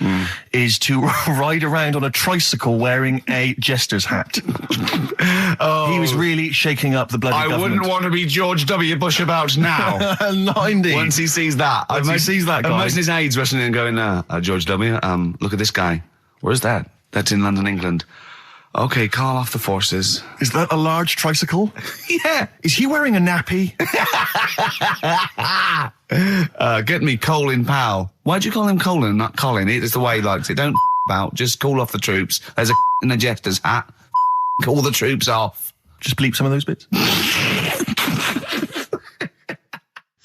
[SPEAKER 2] is to ride around on a tricycle wearing a jester's hat. He was really shaking up the bloody government.
[SPEAKER 1] I wouldn't want to be George W. Bush about now.
[SPEAKER 2] Not indeed.
[SPEAKER 1] Once he sees that.
[SPEAKER 2] Once he sees that guy.
[SPEAKER 1] Imagine his aides rushing in and going, George W., look at this guy. Where's that? That's in London, England. Okay, call off the forces.
[SPEAKER 2] Is that a large tricycle?
[SPEAKER 1] Yeah.
[SPEAKER 2] Is he wearing a nappy?
[SPEAKER 1] Get me Colin Powell. Why'd you call him Colin, not Colin? It's the way he likes it. Don't about. Just call off the troops. There's a in a jester's hat. Call the troops off.
[SPEAKER 2] Just bleep some of those bits.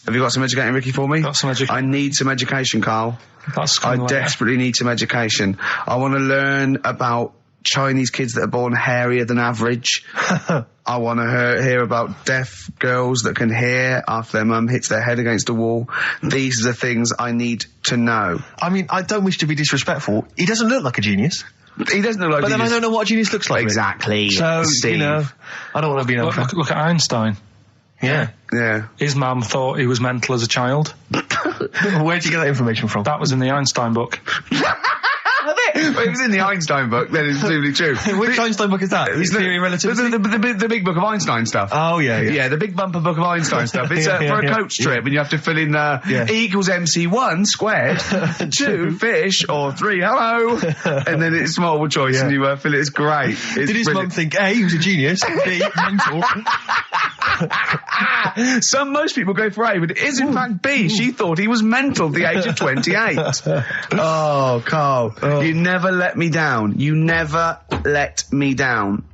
[SPEAKER 1] Have you got some educating, Ricky, for me?
[SPEAKER 3] Got some education.
[SPEAKER 1] I need some education, Carl. I desperately need some education. I want to learn about Chinese kids that are born hairier than average. I want to hear about deaf girls that can hear after their mum hits their head against a wall. These are the things I need to know.
[SPEAKER 2] I mean, I don't wish to be disrespectful. He doesn't look like a genius.
[SPEAKER 1] He doesn't look like a genius.
[SPEAKER 2] But then I don't know what a genius looks like.
[SPEAKER 1] Exactly.
[SPEAKER 2] So,
[SPEAKER 1] Steve.
[SPEAKER 2] you know, I don't want to be
[SPEAKER 3] Look at Einstein.
[SPEAKER 2] Yeah.
[SPEAKER 3] His mum thought he was mental as a child.
[SPEAKER 2] Where'd you get that information from?
[SPEAKER 3] That was in the Einstein book.
[SPEAKER 1] Well, it was in the Einstein book, then it's presumably true.
[SPEAKER 2] Which Einstein book is that? His Theory of Relativity?
[SPEAKER 1] The big book of Einstein stuff.
[SPEAKER 2] Oh, yeah.
[SPEAKER 1] Yeah, the big bumper book of Einstein stuff. It's for a coach trip, and you have to fill in E equals MC1 squared, 2 fish, or 3 hello, and then it's multiple choice, and you fill it. It's great.
[SPEAKER 2] Did his mum think, A, he was a genius, B, mental?
[SPEAKER 1] Most people go for A, but it is in fact B. She thought he was mental at the age of 28. Oh, Carl, you never let me down. You never let me down.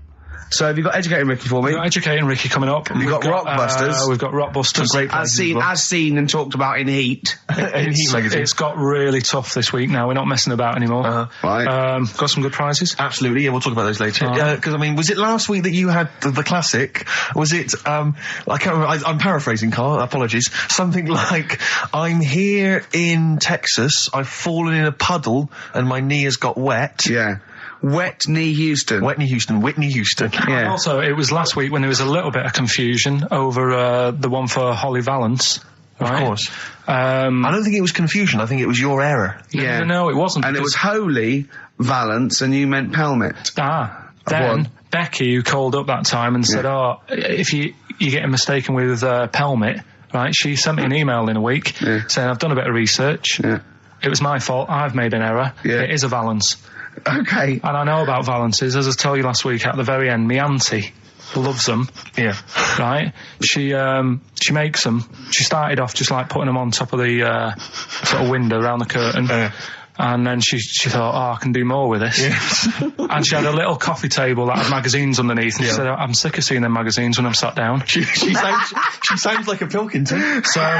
[SPEAKER 1] So have you got Educating Ricky for me?
[SPEAKER 3] We've got Educating Ricky coming up.
[SPEAKER 1] We've got Rockbusters.
[SPEAKER 3] We've got Rockbusters.
[SPEAKER 1] Great as seen and talked about in Heat.
[SPEAKER 2] In Heat magazine.
[SPEAKER 3] It's got really tough this week now. We're not messing about anymore.
[SPEAKER 1] Right.
[SPEAKER 3] Got some good prizes.
[SPEAKER 2] Absolutely, yeah, we'll talk about those later. Because, I mean, was it last week that you had the classic? Was it, I can't remember, I'm paraphrasing, Carl, apologies. Something like, I'm here in Texas, I've fallen in a puddle, and my knee has got wet.
[SPEAKER 1] Yeah. Whitney Houston.
[SPEAKER 2] Whitney Houston.
[SPEAKER 1] Yeah.
[SPEAKER 3] And also, it was last week when there was a little bit of confusion over the one for Holly Valance. Right?
[SPEAKER 2] Of course. I don't think it was confusion. I think it was your error.
[SPEAKER 1] Yeah.
[SPEAKER 3] No, it wasn't.
[SPEAKER 1] And it was Holy Valance, and you meant Pelmet.
[SPEAKER 3] Then Becky, who called up that time and said, if you're getting mistaken with Pelmet, right, she sent me an email in a week saying, I've done a bit of research. Yeah. It was my fault. I've made an error. Yeah. It is a Valance.
[SPEAKER 1] Okay.
[SPEAKER 3] And I know about Valances. As I told you last week, at the very end, my auntie loves them. Yeah. Right? She makes them. She started off just like putting them on top of the sort of window around the curtain. And then she thought, I can do more with this. Yeah. And she had a little coffee table that had magazines underneath. And she said, I'm sick of seeing them magazines when I'm sat down.
[SPEAKER 2] She sounds like a Pilkington. So...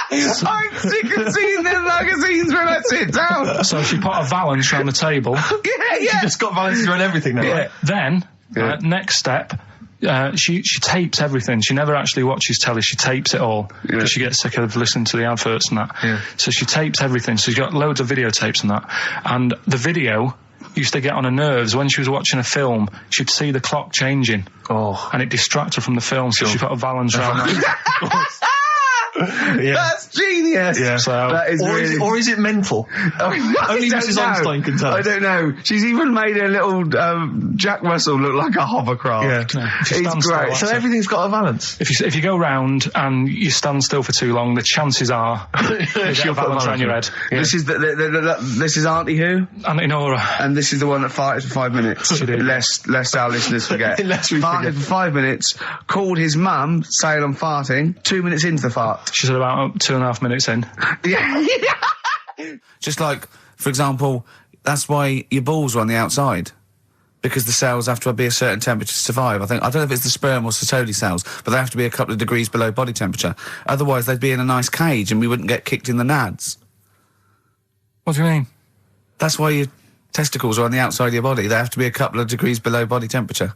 [SPEAKER 1] I'm sick of seeing them magazines when I sit down.
[SPEAKER 3] So she put a Valance around the table.
[SPEAKER 1] Yeah.
[SPEAKER 2] She just got Valances around everything now.
[SPEAKER 3] Yeah. Then, next step, she tapes everything. She never actually watches telly. She tapes it all because she gets sick of listening to the adverts and that. Yeah. So she tapes everything. So she's got loads of videotapes and that. And the video used to get on her nerves. When she was watching a film, she'd see the clock changing.
[SPEAKER 2] Oh.
[SPEAKER 3] And it distracted her from the film, so she put a valance around that.
[SPEAKER 1] Yeah. That's genius.
[SPEAKER 2] Yeah.
[SPEAKER 1] So, that is
[SPEAKER 2] or is it mental? Only Mrs. Einstein can tell.
[SPEAKER 1] I don't know. She's even made her little Jack Russell look like a hovercraft.
[SPEAKER 3] Yeah.
[SPEAKER 1] It's great.
[SPEAKER 2] So everything's got a balance.
[SPEAKER 3] If you go round and you stand still for too long, the chances are she'll balance around your head.
[SPEAKER 1] Yeah. This is this is Auntie who?
[SPEAKER 3] Auntie Nora.
[SPEAKER 1] And this is the one that farted for 5 minutes. Lest our listeners forget.
[SPEAKER 2] Lest we
[SPEAKER 1] farted for 5 minutes, called his mum, saying I'm farting, 2 minutes into the fart.
[SPEAKER 3] She's at about 2.5 minutes in.
[SPEAKER 1] Yeah. Just like, for example, that's why your balls are on the outside. Because the cells have to be a certain temperature to survive. I don't know if it's the sperm or Sertoli cells, but they have to be a couple of degrees below body temperature. Otherwise, they'd be in a nice cage and we wouldn't get kicked in the nads.
[SPEAKER 3] What do you mean?
[SPEAKER 1] That's why your testicles are on the outside of your body. They have to be a couple of degrees below body temperature.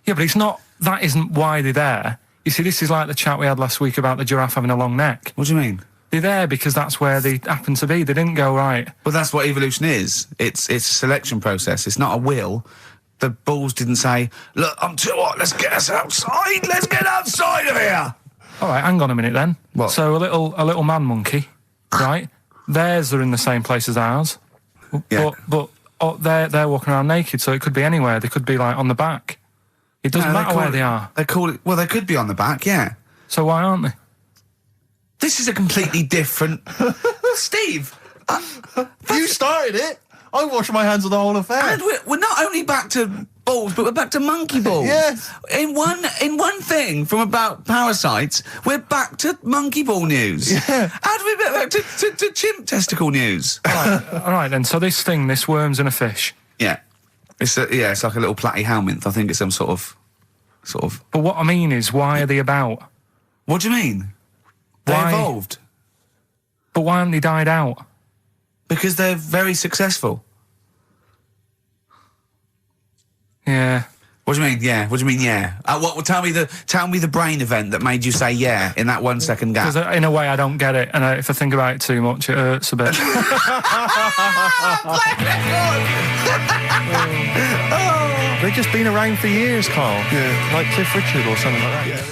[SPEAKER 3] Yeah, but that isn't why they're there. You see, this is like the chat we had last week about the giraffe having a long neck.
[SPEAKER 1] What do you mean?
[SPEAKER 3] They're there because that's where they happen to be. They didn't go right.
[SPEAKER 1] But that's what evolution is. It's a selection process. It's not a will. The balls didn't say, look, I'm too hot, let's get us outside, let's get outside of here!
[SPEAKER 3] All right, hang on a minute then.
[SPEAKER 1] What?
[SPEAKER 3] So a little man monkey, right? Theirs are in the same place as ours.
[SPEAKER 1] Yeah.
[SPEAKER 3] But they're walking around naked, so it could be anywhere. They could be, like, on the back. It doesn't matter where they are.
[SPEAKER 1] They call it... Well, they could be on the back, yeah.
[SPEAKER 3] So why aren't they?
[SPEAKER 1] This is a completely different... Steve!
[SPEAKER 2] You started it! I wash my hands of the whole affair.
[SPEAKER 1] And we're not only back to balls, but we're back to monkey balls.
[SPEAKER 2] Yes.
[SPEAKER 1] In one thing from about parasites, we're back to monkey ball news.
[SPEAKER 2] Yeah.
[SPEAKER 1] How do we get back to chimp testicle news?
[SPEAKER 3] All right then. So this worms in a fish.
[SPEAKER 1] Yeah. It's like a little platyhelminth. I think it's some sort of.
[SPEAKER 3] But what I mean is, why are they about?
[SPEAKER 1] What do you mean? They evolved.
[SPEAKER 3] But why haven't they died out?
[SPEAKER 1] Because they're very successful.
[SPEAKER 3] Yeah.
[SPEAKER 1] What do you mean? Yeah. What do you mean? Yeah. Tell me the brain event that made you say yeah in that 1 second gap.
[SPEAKER 3] Because in a way I don't get it, and if I think about it too much, it hurts a bit.
[SPEAKER 2] They've just been around for years, Carl.
[SPEAKER 1] Yeah.
[SPEAKER 2] Like Cliff Richard or something like that. Yeah.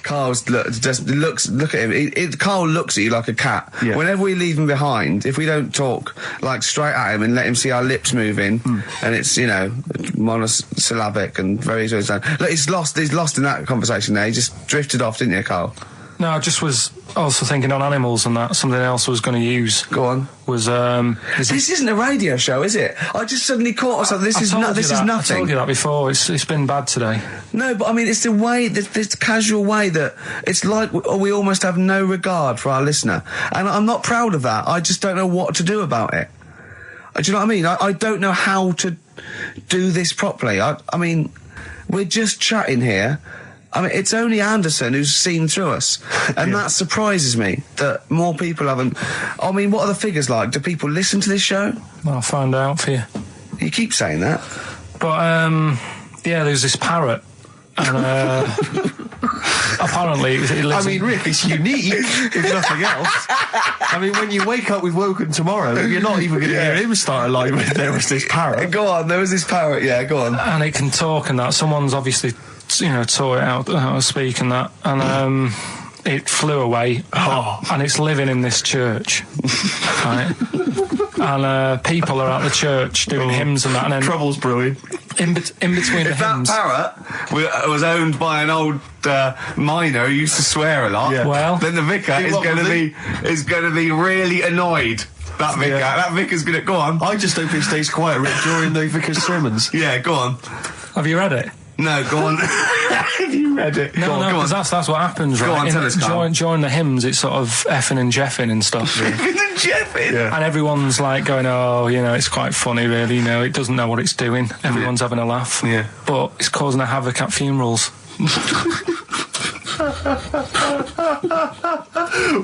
[SPEAKER 1] Carl's look at him. Carl looks at you like a cat.
[SPEAKER 2] Yeah.
[SPEAKER 1] Whenever we leave him behind, if we don't talk like straight at him and let him see our lips moving, and it's monosyllabic and very look, he's lost in that conversation there. He just drifted off, didn't you, Carl?
[SPEAKER 3] No, I just was also thinking on animals and that. Something else I was going to use.
[SPEAKER 1] Go on.
[SPEAKER 3] Was
[SPEAKER 1] this isn't a radio show, is it? I just suddenly caught myself. This is nothing.
[SPEAKER 3] I told you that before. It's been bad today.
[SPEAKER 1] No, but I mean, it's the way, this casual way that it's like we almost have no regard for our listener, and I'm not proud of that. I just don't know what to do about it. Do you know what I mean? I don't know how to do this properly. I mean, we're just chatting here. I mean, it's only Anderson who's seen through us, and that surprises me that more people haven't. I mean, what are the figures like? Do people listen to this show?
[SPEAKER 3] I'll find out for you.
[SPEAKER 1] You keep saying that.
[SPEAKER 3] But, there's this parrot, and, apparently it lives
[SPEAKER 2] Rick, it's unique, if nothing else. I mean, when you wake up with Woken Tomorrow, you're not even going to hear him start a line with there was this parrot.
[SPEAKER 1] Go on, there was this parrot, yeah, go on.
[SPEAKER 3] And it can talk and that. Someone's obviously... taught it out how to speak and that, and it flew away, and it's living in this church, right? And people are at the church doing hymns and that, and then
[SPEAKER 2] trouble's brewing.
[SPEAKER 3] In between the hymns.
[SPEAKER 1] That parrot was owned by an old miner who used to swear a lot.
[SPEAKER 3] Yeah. Well,
[SPEAKER 1] then the vicar is going to be really annoyed. That vicar, that vicar's going to go on.
[SPEAKER 2] I just hope it stays quiet, Rick, during the vicar's sermons.
[SPEAKER 1] Yeah, go on.
[SPEAKER 3] Have you read it?
[SPEAKER 1] No, go on. Have you read it?
[SPEAKER 3] No, because that's what happens, right?
[SPEAKER 1] Go on, tell us, Carl.
[SPEAKER 3] During the hymns, it's sort of effing and jeffing and stuff.
[SPEAKER 1] Effing and jeffing? Yeah.
[SPEAKER 3] And everyone's like going, it's quite funny, really, it doesn't know what it's doing. Everyone's having a laugh.
[SPEAKER 1] Yeah.
[SPEAKER 3] But it's causing a havoc at funerals.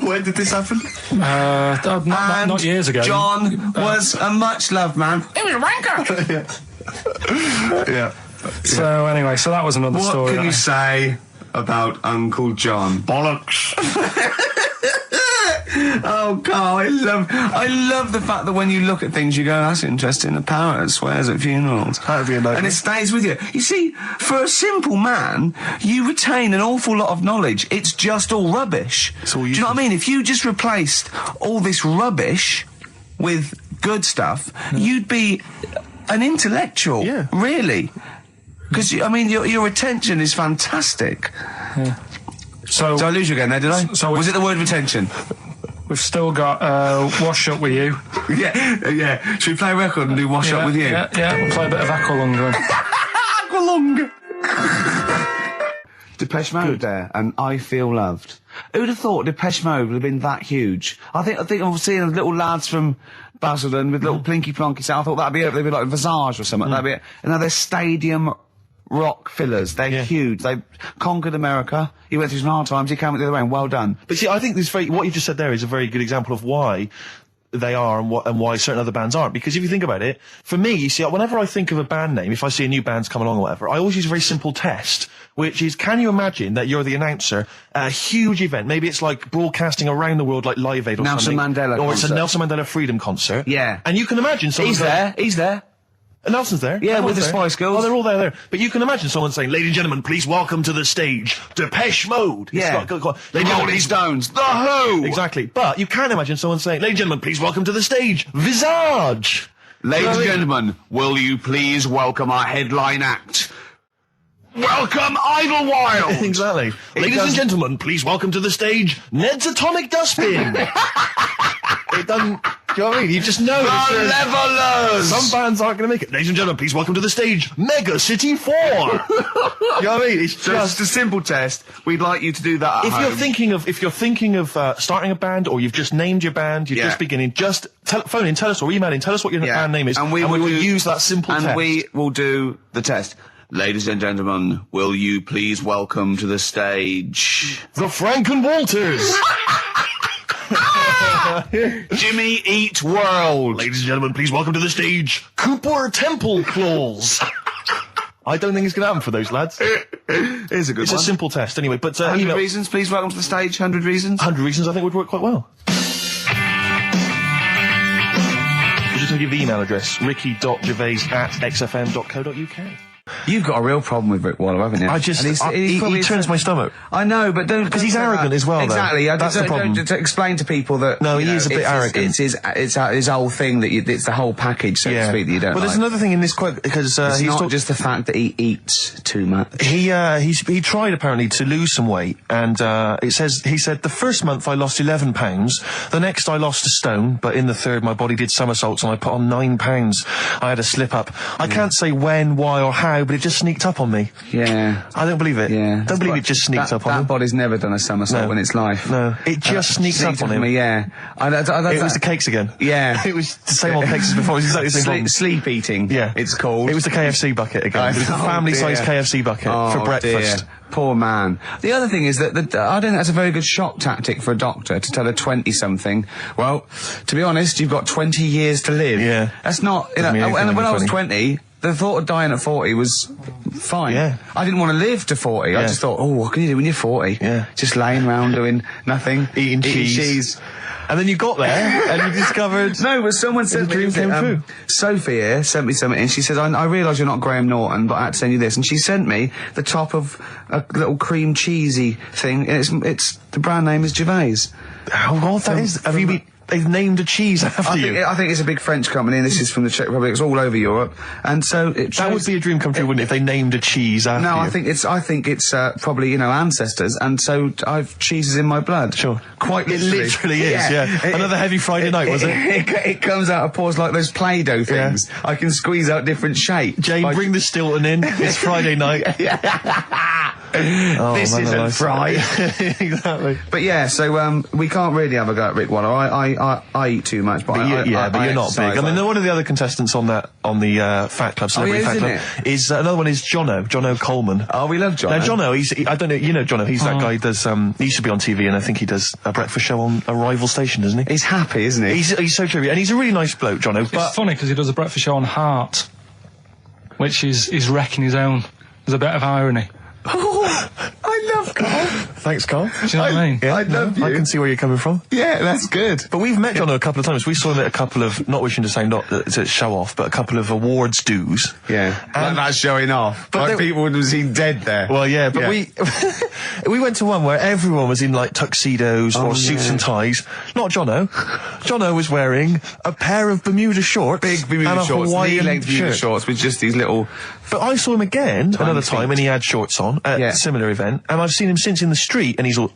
[SPEAKER 2] When did this happen?
[SPEAKER 3] Not years ago.
[SPEAKER 1] John was a much-loved man.
[SPEAKER 3] He was a wanker!
[SPEAKER 2] Yeah.
[SPEAKER 3] So anyway, that was another story.
[SPEAKER 1] What can you say about Uncle John?
[SPEAKER 2] Bollocks.
[SPEAKER 1] Oh, Carl, I love the fact that when you look at things, you go, that's interesting. A parrot swears at funerals.
[SPEAKER 2] That'd be a nightmare.
[SPEAKER 1] And it stays with you. You see, for a simple man, you retain an awful lot of knowledge. It's just all rubbish. Do you know what I mean? If you just replaced all this rubbish with good stuff, you'd be an intellectual.
[SPEAKER 2] Yeah.
[SPEAKER 1] Really. Because, I mean, your retention is fantastic.
[SPEAKER 3] Yeah.
[SPEAKER 1] So did I lose you again there, did I? So was it the word retention?
[SPEAKER 3] We've still got Wash Up With You.
[SPEAKER 1] Yeah. Should we play a record and do Wash Up With You?
[SPEAKER 3] Yeah, we'll play a bit of Aqualung then.
[SPEAKER 1] Aqualung! Depeche Mode there, and I Feel Loved. Who'd have thought Depeche Mode would have been that huge? I think I've seen little lads from Basildon with little plinky plonky sound. I thought that'd be it. They'd be like Visage or something. That'd be it. And now they're stadium rock fillers. They're huge. They conquered America. He went through some hard times. He came out the other way, and well done.
[SPEAKER 2] But see, I think what you just said there is a very good example of why they are and why certain other bands aren't. Because if you think about it, for me, you see, whenever I think of a band name, if I see a new band's come along or whatever, I always use a very simple test, which is, can you imagine that you're the announcer at a huge event? Maybe it's like broadcasting around the world like Live Aid or
[SPEAKER 1] Nelson
[SPEAKER 2] something.
[SPEAKER 1] Mandela
[SPEAKER 2] or
[SPEAKER 1] concert.
[SPEAKER 2] It's a Nelson Mandela Freedom concert.
[SPEAKER 1] Yeah.
[SPEAKER 2] And you can imagine someone...
[SPEAKER 1] He's there.
[SPEAKER 2] Nelson's there.
[SPEAKER 1] Yeah, with the Spice Girls.
[SPEAKER 2] Oh, they're all there. But you can imagine someone saying, ladies and gentlemen, please welcome to the stage, Depeche Mode.
[SPEAKER 1] Yeah.
[SPEAKER 2] Rolling
[SPEAKER 1] Stones. The Who.
[SPEAKER 2] Exactly. But you can imagine someone saying, ladies and gentlemen, please welcome to the stage, Visage.
[SPEAKER 1] Ladies and gentlemen, will you please welcome our headline act? Welcome Idlewild!
[SPEAKER 2] Exactly. Ladies and gentlemen, please welcome to the stage, Ned's Atomic Dustbin. It doesn't... Do you know what I mean? You just know.
[SPEAKER 1] The Levelers!
[SPEAKER 2] Some bands aren't going to make it. Ladies and gentlemen, please welcome to the stage, Mega City 4. You know what I mean? It's just
[SPEAKER 1] a simple test. We'd like you to do that at home.
[SPEAKER 2] If you're thinking of starting a band, or you've just named your band, you're just beginning, just phone in, tell us, or email in, tell us what your band name is, and we will use that simple test.
[SPEAKER 1] And we will do the test. Ladies and gentlemen, will you please welcome to the stage...
[SPEAKER 2] the Franken Walters!
[SPEAKER 1] Jimmy Eat World.
[SPEAKER 2] Ladies and gentlemen, please welcome to the stage, Cooper Temple Claws. I don't think it's going to happen for those lads.
[SPEAKER 1] Here's a good one.
[SPEAKER 2] It's a simple test anyway, but...
[SPEAKER 1] 100 reasons, please welcome to the stage, 100 reasons.
[SPEAKER 2] 100 reasons I think would work quite well. We're just going to give the email address, ricky.gervais@xfm.co.uk.
[SPEAKER 1] You've got a real problem with Rick Waller, haven't you?
[SPEAKER 2] He turns my stomach.
[SPEAKER 1] I know, but don't...
[SPEAKER 2] Because he's arrogant as well,
[SPEAKER 1] exactly.
[SPEAKER 2] though. That's the problem.
[SPEAKER 1] To explain to people that...
[SPEAKER 2] No, he is a bit arrogant.
[SPEAKER 1] It's his whole thing that it's the whole package, so to speak, that you don't
[SPEAKER 2] But there's another thing in this quote, because
[SPEAKER 1] it's not just the fact that he eats too much.
[SPEAKER 2] He tried, apparently, to lose some weight, and he said, the first month I lost 11 pounds, the next I lost a stone, but in the third my body did somersaults and I put on 9 pounds. I had a slip up. I can't say when, why, or how, but it just sneaked up on me.
[SPEAKER 1] Yeah.
[SPEAKER 2] I don't believe it.
[SPEAKER 1] Yeah.
[SPEAKER 2] Don't believe it just sneaks up on me.
[SPEAKER 1] That body's never done a somersault in its life.
[SPEAKER 2] No. It just sneaks up on him.
[SPEAKER 1] Yeah.
[SPEAKER 2] It was the cakes again.
[SPEAKER 1] Yeah.
[SPEAKER 2] It was the same old cakes as before. It was exactly the same problem.
[SPEAKER 1] Sleep eating.
[SPEAKER 2] Yeah.
[SPEAKER 1] It's called.
[SPEAKER 2] It was the KFC bucket again. It was the family-sized KFC bucket for breakfast.
[SPEAKER 1] Dear. Poor man. The other thing is that I don't think that's a very good shock tactic for a doctor to tell a 20-something, well, to be honest, you've got 20 years to live.
[SPEAKER 2] Yeah.
[SPEAKER 1] That's not, and when I was 20, the thought of dying at 40 was fine.
[SPEAKER 2] Yeah.
[SPEAKER 1] I didn't want to live to 40. I just thought, what can you do when you're 40?
[SPEAKER 2] Yeah.
[SPEAKER 1] Just laying around doing nothing.
[SPEAKER 2] Eating cheese. And then you got there, and you discovered...
[SPEAKER 1] No, but someone said...
[SPEAKER 2] The dream came true.
[SPEAKER 1] Sophie here sent me something, and she says, I realise you're not Graham Norton, but I had to send you this. And she sent me the top of a little cream cheesy thing, and it's the brand name is Gervais.
[SPEAKER 2] How odd that is. Have you been... They've named a cheese after you.
[SPEAKER 1] I think it's a big French company, and this is from the Czech Republic. It's all over Europe, and so
[SPEAKER 2] that would be a dream come true, wouldn't it? If they named a cheese after you.
[SPEAKER 1] No, I think it's probably ancestors, and so I've cheeses in my blood.
[SPEAKER 2] Sure,
[SPEAKER 1] quite literally.
[SPEAKER 2] It literally is. Yeah. Another heavy Friday night, was it?
[SPEAKER 1] It comes out of pores like those Play-Doh things. Yeah. I can squeeze out different shapes.
[SPEAKER 2] Jane, bring the Stilton in. It's Friday night.
[SPEAKER 1] This isn't fried.
[SPEAKER 2] Exactly.
[SPEAKER 1] But yeah, so we can't really have a go at Rick Waller. I eat too much, but
[SPEAKER 2] you're not big. I mean, one of the other contestants on the Fat Club, Celebrity Fat Club, is another one is Jono Coleman.
[SPEAKER 1] Oh, we love Jono.
[SPEAKER 2] Now Jono, I don't know, you know Jono. He's that guy who does. He used to be on TV, and I think he does a breakfast show on a rival station, doesn't he?
[SPEAKER 1] He's happy, isn't he?
[SPEAKER 2] He's so true, and he's a really nice bloke, Jono.
[SPEAKER 3] It's funny because he does a breakfast show on Heart, which is wrecking his own. There's a bit of irony.
[SPEAKER 1] I I love Carl.
[SPEAKER 2] Thanks, Carl.
[SPEAKER 3] Do you know what I mean?
[SPEAKER 2] Yeah,
[SPEAKER 1] I love you.
[SPEAKER 2] I can see where you're coming from.
[SPEAKER 1] Yeah, that's good.
[SPEAKER 2] But we've met Jono a couple of times. We saw him at a couple of, not wishing to say not to show off, but a couple of awards dues.
[SPEAKER 1] Yeah. And that's showing off. But like people would have seen dead there.
[SPEAKER 2] Well, yeah, but we went to one where everyone was in like tuxedos or suits and ties. Not Jono. Jono was wearing a pair of Bermuda shorts.
[SPEAKER 1] Big Bermuda
[SPEAKER 2] and a
[SPEAKER 1] shorts,
[SPEAKER 2] Hawaiian
[SPEAKER 1] knee-length Bermuda shorts with just these little...
[SPEAKER 2] But I saw him again another time when he had shorts on at a similar event, and I've seen him since in the street, and he's all...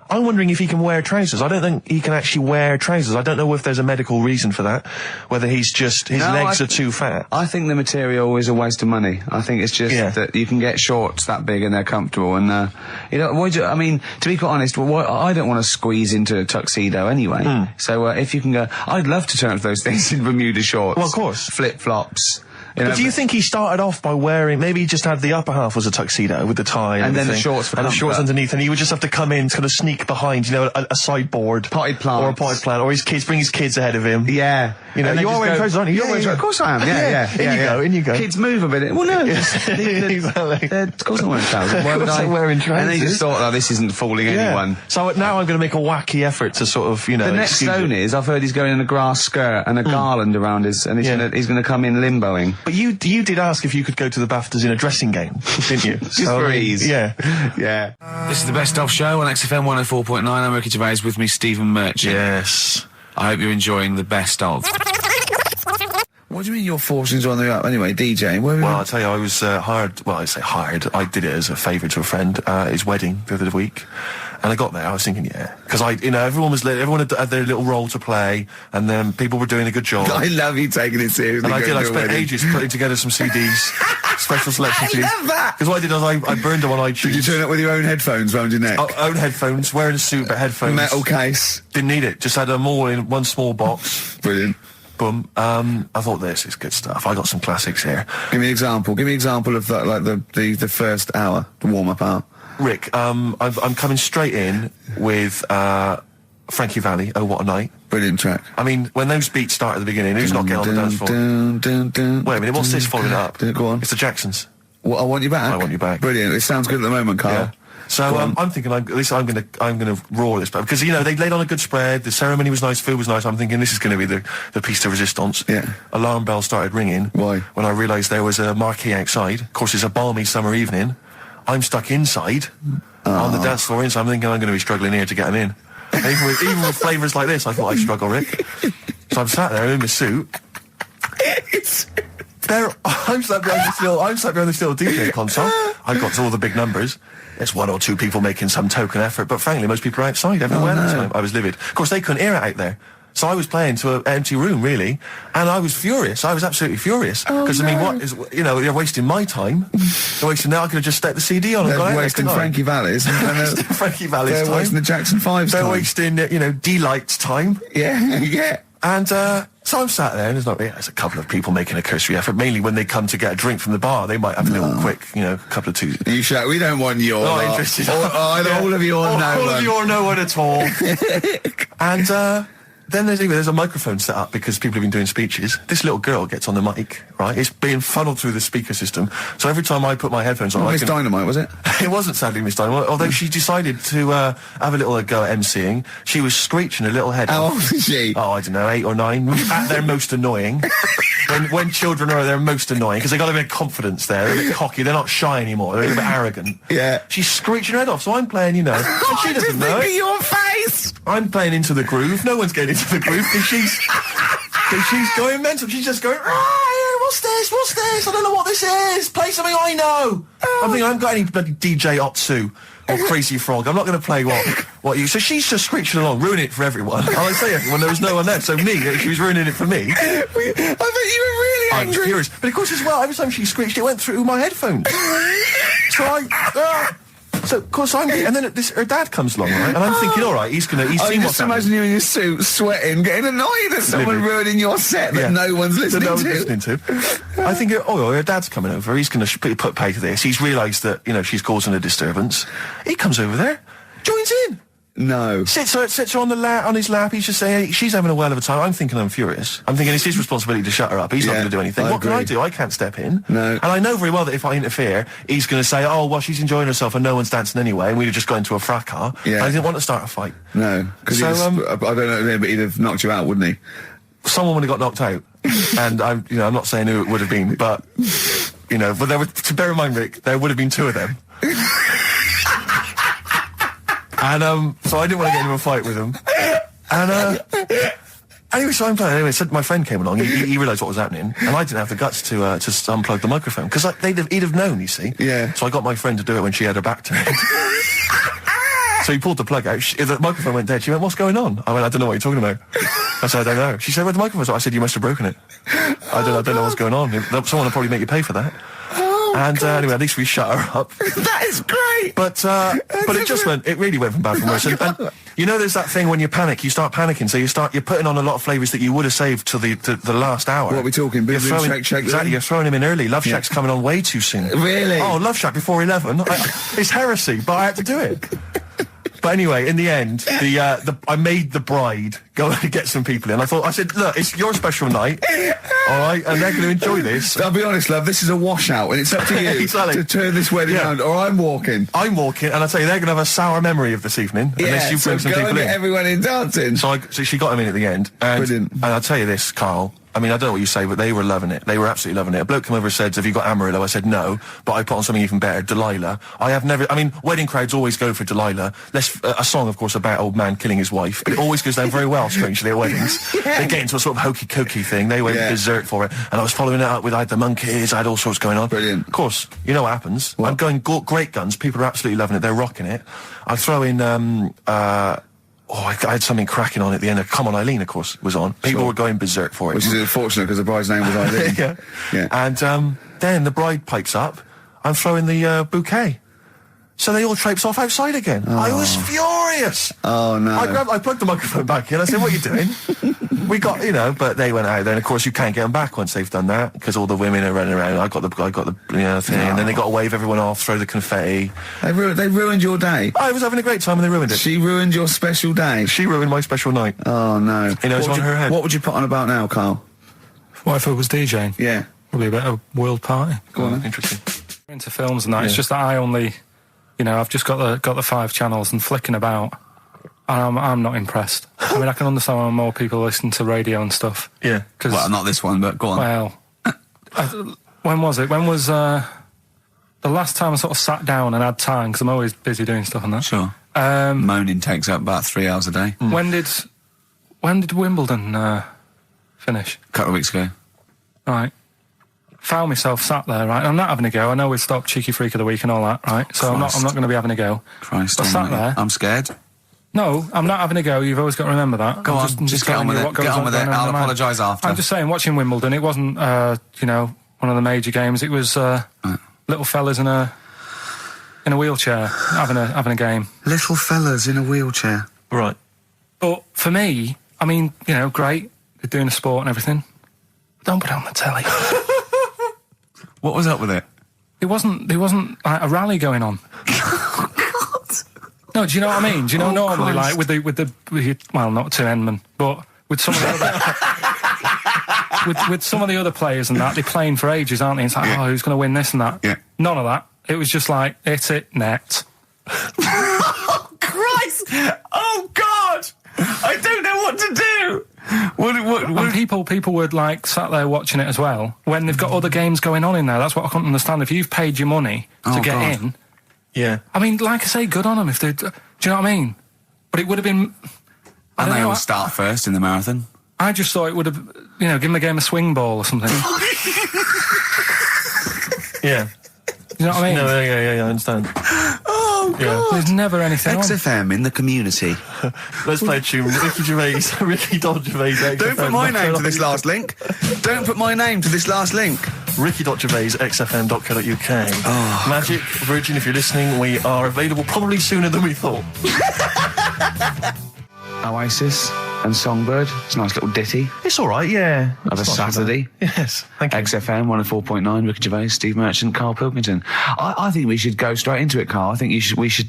[SPEAKER 2] I'm wondering if he can wear trousers. I don't think he can actually wear trousers. I don't know if there's a medical reason for that, whether he's just... his legs are too fat.
[SPEAKER 1] I think the material is a waste of money. I think it's just that you can get shorts that big and they're comfortable, and, you know, I mean, to be quite honest, I don't want to squeeze into a tuxedo anyway. So, if you can go... I'd love to turn up those things in Bermuda shorts.
[SPEAKER 2] Well, of course.
[SPEAKER 1] Flip-flops.
[SPEAKER 2] But do you think he started off by wearing, maybe he just had the upper half was a tuxedo with the tie and
[SPEAKER 1] then the shorts for
[SPEAKER 2] and the shorts underneath, and he would just have to come in, kind of sneak behind, you know, a sideboard.
[SPEAKER 1] Potted plant.
[SPEAKER 2] Or a potted plant, or bring his kids ahead of him.
[SPEAKER 1] Yeah.
[SPEAKER 2] You know, you are wearing trousers, aren't you?
[SPEAKER 1] Yeah, of course I am. Yeah.
[SPEAKER 2] In you go.
[SPEAKER 1] Kids move a bit. Well, no.
[SPEAKER 2] Exactly.
[SPEAKER 1] Of course I'm wearing trousers. Why would I?
[SPEAKER 2] Wearing trousers.
[SPEAKER 1] And they just thought, oh, this isn't fooling anyone.
[SPEAKER 2] So now I'm going to make a wacky effort to sort of, you know...
[SPEAKER 1] The next stone is, I've heard he's going in a grass skirt and a garland around his, and he's going to come in limboing.
[SPEAKER 2] But you did ask if you could go to the BAFTAs in a dressing gown, didn't you?
[SPEAKER 1] Just for ease.
[SPEAKER 2] Yeah.
[SPEAKER 1] This is the Best Of Show on XFM 104.9. I'm Ricky Gervais, with me Stephen Merchant.
[SPEAKER 2] Yes.
[SPEAKER 1] I hope you're enjoying the Best Of. What do you mean your fortunes are on the up? Anyway, DJing.
[SPEAKER 2] Well, I'll tell you, I was hired. Well, I say hired. I did it as a favour to a friend. His wedding the other week. And I got there, I was thinking, because everyone had their little role to play, and then people were doing a good job.
[SPEAKER 1] I love you taking it seriously.
[SPEAKER 2] And I spent ages putting together some CDs, special selection CDs.
[SPEAKER 1] I love that!
[SPEAKER 2] Because what I did was I burned them on iTunes.
[SPEAKER 1] Did you turn up with your own headphones round your neck?
[SPEAKER 2] Own headphones, wearing a suit, but headphones.
[SPEAKER 1] Metal case.
[SPEAKER 2] Didn't need it, just had them all in one small box.
[SPEAKER 1] Brilliant.
[SPEAKER 2] Boom. I thought this is good stuff. I got some classics here.
[SPEAKER 1] Give me an example. Give me an example of that, like the first hour, the warm-up hour.
[SPEAKER 2] Rick, I'm coming straight in with Frankie Valli, Oh What a Night.
[SPEAKER 1] Brilliant track.
[SPEAKER 2] I mean, when those beats start at the beginning, who's not getting on the dance floor? Wait a minute, what's this following up?
[SPEAKER 1] Go on.
[SPEAKER 2] It's the Jacksons.
[SPEAKER 1] What, I Want You Back?
[SPEAKER 2] I Want You Back.
[SPEAKER 1] Brilliant. It sounds good at the moment, Carl.
[SPEAKER 2] Yeah. So I'm thinking, at least I'm gonna roar this back, because you know they laid on a good spread. The ceremony was nice, food was nice. I'm thinking this is going to be the piece de resistance.
[SPEAKER 1] Yeah.
[SPEAKER 2] Alarm bell started ringing.
[SPEAKER 1] Why?
[SPEAKER 2] When I realised there was a marquee outside. Of course, it's a balmy summer evening. I'm stuck inside on the dance floor, so I'm thinking I'm going to be struggling here to get them in. Even with flavours like this, I thought I'd struggle, Rick. So I'm sat there in my suit. I'm sat behind this little DJ console. I've got all the big numbers. There's one or two people making some token effort, but frankly, most people are outside everywhere. No. I was livid. Of course, they couldn't hear it out there. So I was playing to an empty room, really, and I was furious. I was absolutely furious. Because, I mean, what is, you know, they're wasting my time. They're wasting now, I could have just stuck the CD on and
[SPEAKER 1] gone out. They're wasting Frankie Valli's.
[SPEAKER 2] Frankie Valli's time.
[SPEAKER 1] They're wasting the Jackson 5's
[SPEAKER 2] time.
[SPEAKER 1] They're
[SPEAKER 2] wasting, you know, D-Light's time.
[SPEAKER 1] Yeah.
[SPEAKER 2] And, so I'm sat there, and there's a couple of people making a cursory effort, mainly when they come to get a drink from the bar. They might have a little quick, you know, couple of twos.
[SPEAKER 1] You shout, we don't want your
[SPEAKER 2] not interested.
[SPEAKER 1] All of you or no one.
[SPEAKER 2] All of you or no one at all. And, then there's a microphone set up because people have been doing speeches. This little girl gets on the mic, right? It's being funneled through the speaker system. So every time I put my headphones on...
[SPEAKER 1] Miss Dynamite, was it?
[SPEAKER 2] It wasn't, sadly, Miss Dynamite. Although she decided to have a little go at MCing. She was screeching a little head
[SPEAKER 1] How
[SPEAKER 2] off.
[SPEAKER 1] old is she?
[SPEAKER 2] Oh, I don't know, 8 or 9. At their most annoying. When children are their most annoying, because they got a bit of confidence there. They're a bit cocky. They're not shy anymore. They're a bit arrogant.
[SPEAKER 1] Yeah.
[SPEAKER 2] She's screeching her head off, so I'm playing, you know. And she doesn't know it.
[SPEAKER 1] Your face!
[SPEAKER 2] I'm playing into the groove. No one's getting into the groove because she's going mental. She's just going, what's this? I don't know what this is. Play something I know. I'm thinking I haven't got any bloody DJ Otsu or Crazy Frog. I'm not going to play what you... So she's just screeching along, ruining it for everyone. I say everyone, there was no one there. So me, she was ruining it for me.
[SPEAKER 1] I bet you were really angry.
[SPEAKER 2] I was furious. But of course as well, every time she screeched, it went through my headphones. So, of course, and then her dad comes along, right? And I'm thinking, all right, he's seen what's happening.
[SPEAKER 1] Just imagine you in your suit, sweating, getting annoyed at someone ruining your set that no one's listening to.
[SPEAKER 2] I think, her dad's coming over. He's going to put pay to this. He's realised that, you know, she's causing a disturbance. He comes over there, joins in.
[SPEAKER 1] No.
[SPEAKER 2] Sits her on his lap. He's just saying, she's having a whale of a time. I'm thinking I'm furious. I'm thinking it's his responsibility to shut her up. He's not going to do anything. What can I do? I can't step in.
[SPEAKER 1] No.
[SPEAKER 2] And I know very well that if I interfere, he's going to say, oh, well, she's enjoying herself and no one's dancing anyway, and we've just got into a fracas.
[SPEAKER 1] Yeah.
[SPEAKER 2] I didn't want to start a fight.
[SPEAKER 1] No. Because I don't know, but he'd have knocked you out, wouldn't he?
[SPEAKER 2] Someone would have got knocked out. And I'm not saying who it would have been, but, but there were, to bear in mind, Rick, there would have been 2 of them. And, so I didn't want to get into a fight with him. And, anyway, so I'm playing. Anyway, so my friend came along. He realised what was happening, and I didn't have the guts to unplug the microphone because he'd have known. You see.
[SPEAKER 1] Yeah.
[SPEAKER 2] So I got my friend to do it when she had her back turned. So he pulled the plug out. The microphone went dead. She went, "What's going on?" I went, "I don't know what you're talking about." I said, "I don't know." She said, "Where's the microphone?" I said, "You must have broken it." I don't know what's going on. Someone will probably make you pay for that. And anyway, at least we shut her up.
[SPEAKER 1] That is great.
[SPEAKER 2] But it really went from bad from worse. And there's that thing when you panic, you start panicking. So you're putting on a lot of flavours that you would have saved till the last hour.
[SPEAKER 1] What are we talking? Boom, boom, shake, shake.
[SPEAKER 2] Exactly. You're throwing him in early. Love Shack's coming on way too soon.
[SPEAKER 1] Really?
[SPEAKER 2] Oh, Love Shack before 11. It's heresy, but I had to do it. But anyway, in the end, I made the bride go and get some people in. I said, look, it's your special night, all right, and they're going to enjoy this.
[SPEAKER 1] I'll be honest, love, this is a washout, and it's up to you to turn this wedding around, or I'm walking.
[SPEAKER 2] And I tell you, they're going to have a sour memory of this evening, unless you bring some people in.
[SPEAKER 1] Get everyone in dancing.
[SPEAKER 2] So she got him in at the end.
[SPEAKER 1] Brilliant.
[SPEAKER 2] And I'll tell you this, Carl. I mean, I don't know what you say, but they were loving it. They were absolutely loving it. A bloke came over and said, "Have you got Amarillo?" I said, "No," but I put on something even better, Delilah. Wedding crowds always go for Delilah. A song, of course, about old man killing his wife. But it always goes down very well, strangely, at weddings. They get into a sort of hokey-cokey thing. They went berserk for it. And I was following it up with, I had the monkeys, I had all sorts going on.
[SPEAKER 1] Brilliant.
[SPEAKER 2] Of course, you know what happens. What? I'm going great guns. People are absolutely loving it. They're rocking it. I throw in, I had something cracking on at the end. Come On Eileen, of course, was on. People were going berserk for it.
[SPEAKER 1] Which is unfortunate because the bride's name was Eileen.
[SPEAKER 2] Yeah. And then the bride pipes up. I'm throwing the bouquet. So they all traipse off outside again. Oh. I was furious.
[SPEAKER 1] Oh, no.
[SPEAKER 2] I plugged the microphone back in. I said, "What are you doing?" We got, but they went out. Then, of course, you can't get them back once they've done that because all the women are running around. I got the thing, and then they got to wave everyone off, throw the confetti.
[SPEAKER 1] They ruined your day.
[SPEAKER 2] I was having a great time and they ruined it.
[SPEAKER 1] She ruined your special day.
[SPEAKER 2] She ruined my special night.
[SPEAKER 1] Oh, no.
[SPEAKER 2] It's on her head.
[SPEAKER 1] What would you put on about now, Carl?
[SPEAKER 3] What if I was DJing?
[SPEAKER 1] Yeah.
[SPEAKER 3] Probably a bit of world party.
[SPEAKER 1] Go on.
[SPEAKER 2] Interesting.
[SPEAKER 3] Into films and that. It's just that I only... I've just got the 5 channels and flicking about, and I'm not impressed. I mean, I can understand why more people listen to radio and stuff.
[SPEAKER 2] Yeah.
[SPEAKER 1] Well, not this one, but go on.
[SPEAKER 3] Well, when was it? When was the last time I sort of sat down and had time? Because I'm always busy doing stuff and that.
[SPEAKER 1] Sure. Moaning takes up about 3 hours a day.
[SPEAKER 3] When did Wimbledon finish?
[SPEAKER 1] A couple of weeks ago.
[SPEAKER 3] Right. Found myself sat there, right? I'm not having a go. I know we've stopped Cheeky Freak of the Week and all that, right? So I'm not going to be having a go.
[SPEAKER 1] Christ,
[SPEAKER 3] I sat there.
[SPEAKER 1] I'm scared.
[SPEAKER 3] No, I'm not having a go. You've always got to remember that.
[SPEAKER 1] Go on, just get on with it. Get on with it. I'll apologise after.
[SPEAKER 3] I'm just saying, watching Wimbledon, it wasn't, one of the major games. It was little fellas in a wheelchair having a game.
[SPEAKER 1] Little fellas in a wheelchair.
[SPEAKER 2] Right.
[SPEAKER 3] But for me, I mean, great. They're doing a sport and everything. But don't put it on the telly.
[SPEAKER 1] What was up with it?
[SPEAKER 3] There wasn't like a rally going on. No, do you know what I mean? Do you know normally Christ. Like with the well, not to Enman, but with some of the other with some of the other players and that, they're playing for ages, aren't they? It's like, who's going to win this and that?
[SPEAKER 1] Yeah.
[SPEAKER 3] None of that. It was just like, hit it, net.
[SPEAKER 1] Oh, Christ! Oh, God! I don't know what to do!
[SPEAKER 3] And people were like sat there watching it as well when they've got other games going on in there. That's what I couldn't understand. If you've paid your money to get in, I mean, like I say, good on them. If they, do you know what I mean? But it would have been.
[SPEAKER 1] And they all start first in the marathon.
[SPEAKER 3] I just thought it would have, give them a game of swing ball or something.
[SPEAKER 2] Yeah.
[SPEAKER 3] You know what I mean?
[SPEAKER 2] No, yeah, I understand.
[SPEAKER 1] Oh, God.
[SPEAKER 3] Yeah. There's never anything
[SPEAKER 1] XFM in the community.
[SPEAKER 2] Let's play a tune. Ricky Gervais, Ricky Gervais.
[SPEAKER 1] Don't put my name to this last link. Don't put my name to this last link.
[SPEAKER 2] Ricky.Gervais, xfm.co.uk.
[SPEAKER 1] Oh.
[SPEAKER 2] Magic, Virgin, if you're listening, we are available probably sooner than we thought.
[SPEAKER 1] Oasis. and Songbird. It's a nice little ditty.
[SPEAKER 2] It's all right, yeah.
[SPEAKER 1] Of a Saturday.
[SPEAKER 2] Yes, thank you.
[SPEAKER 1] XFM 104.9. Ricky Gervais, Steve Merchant, Karl Pilkington. I think we should go straight into it, Karl. I think we should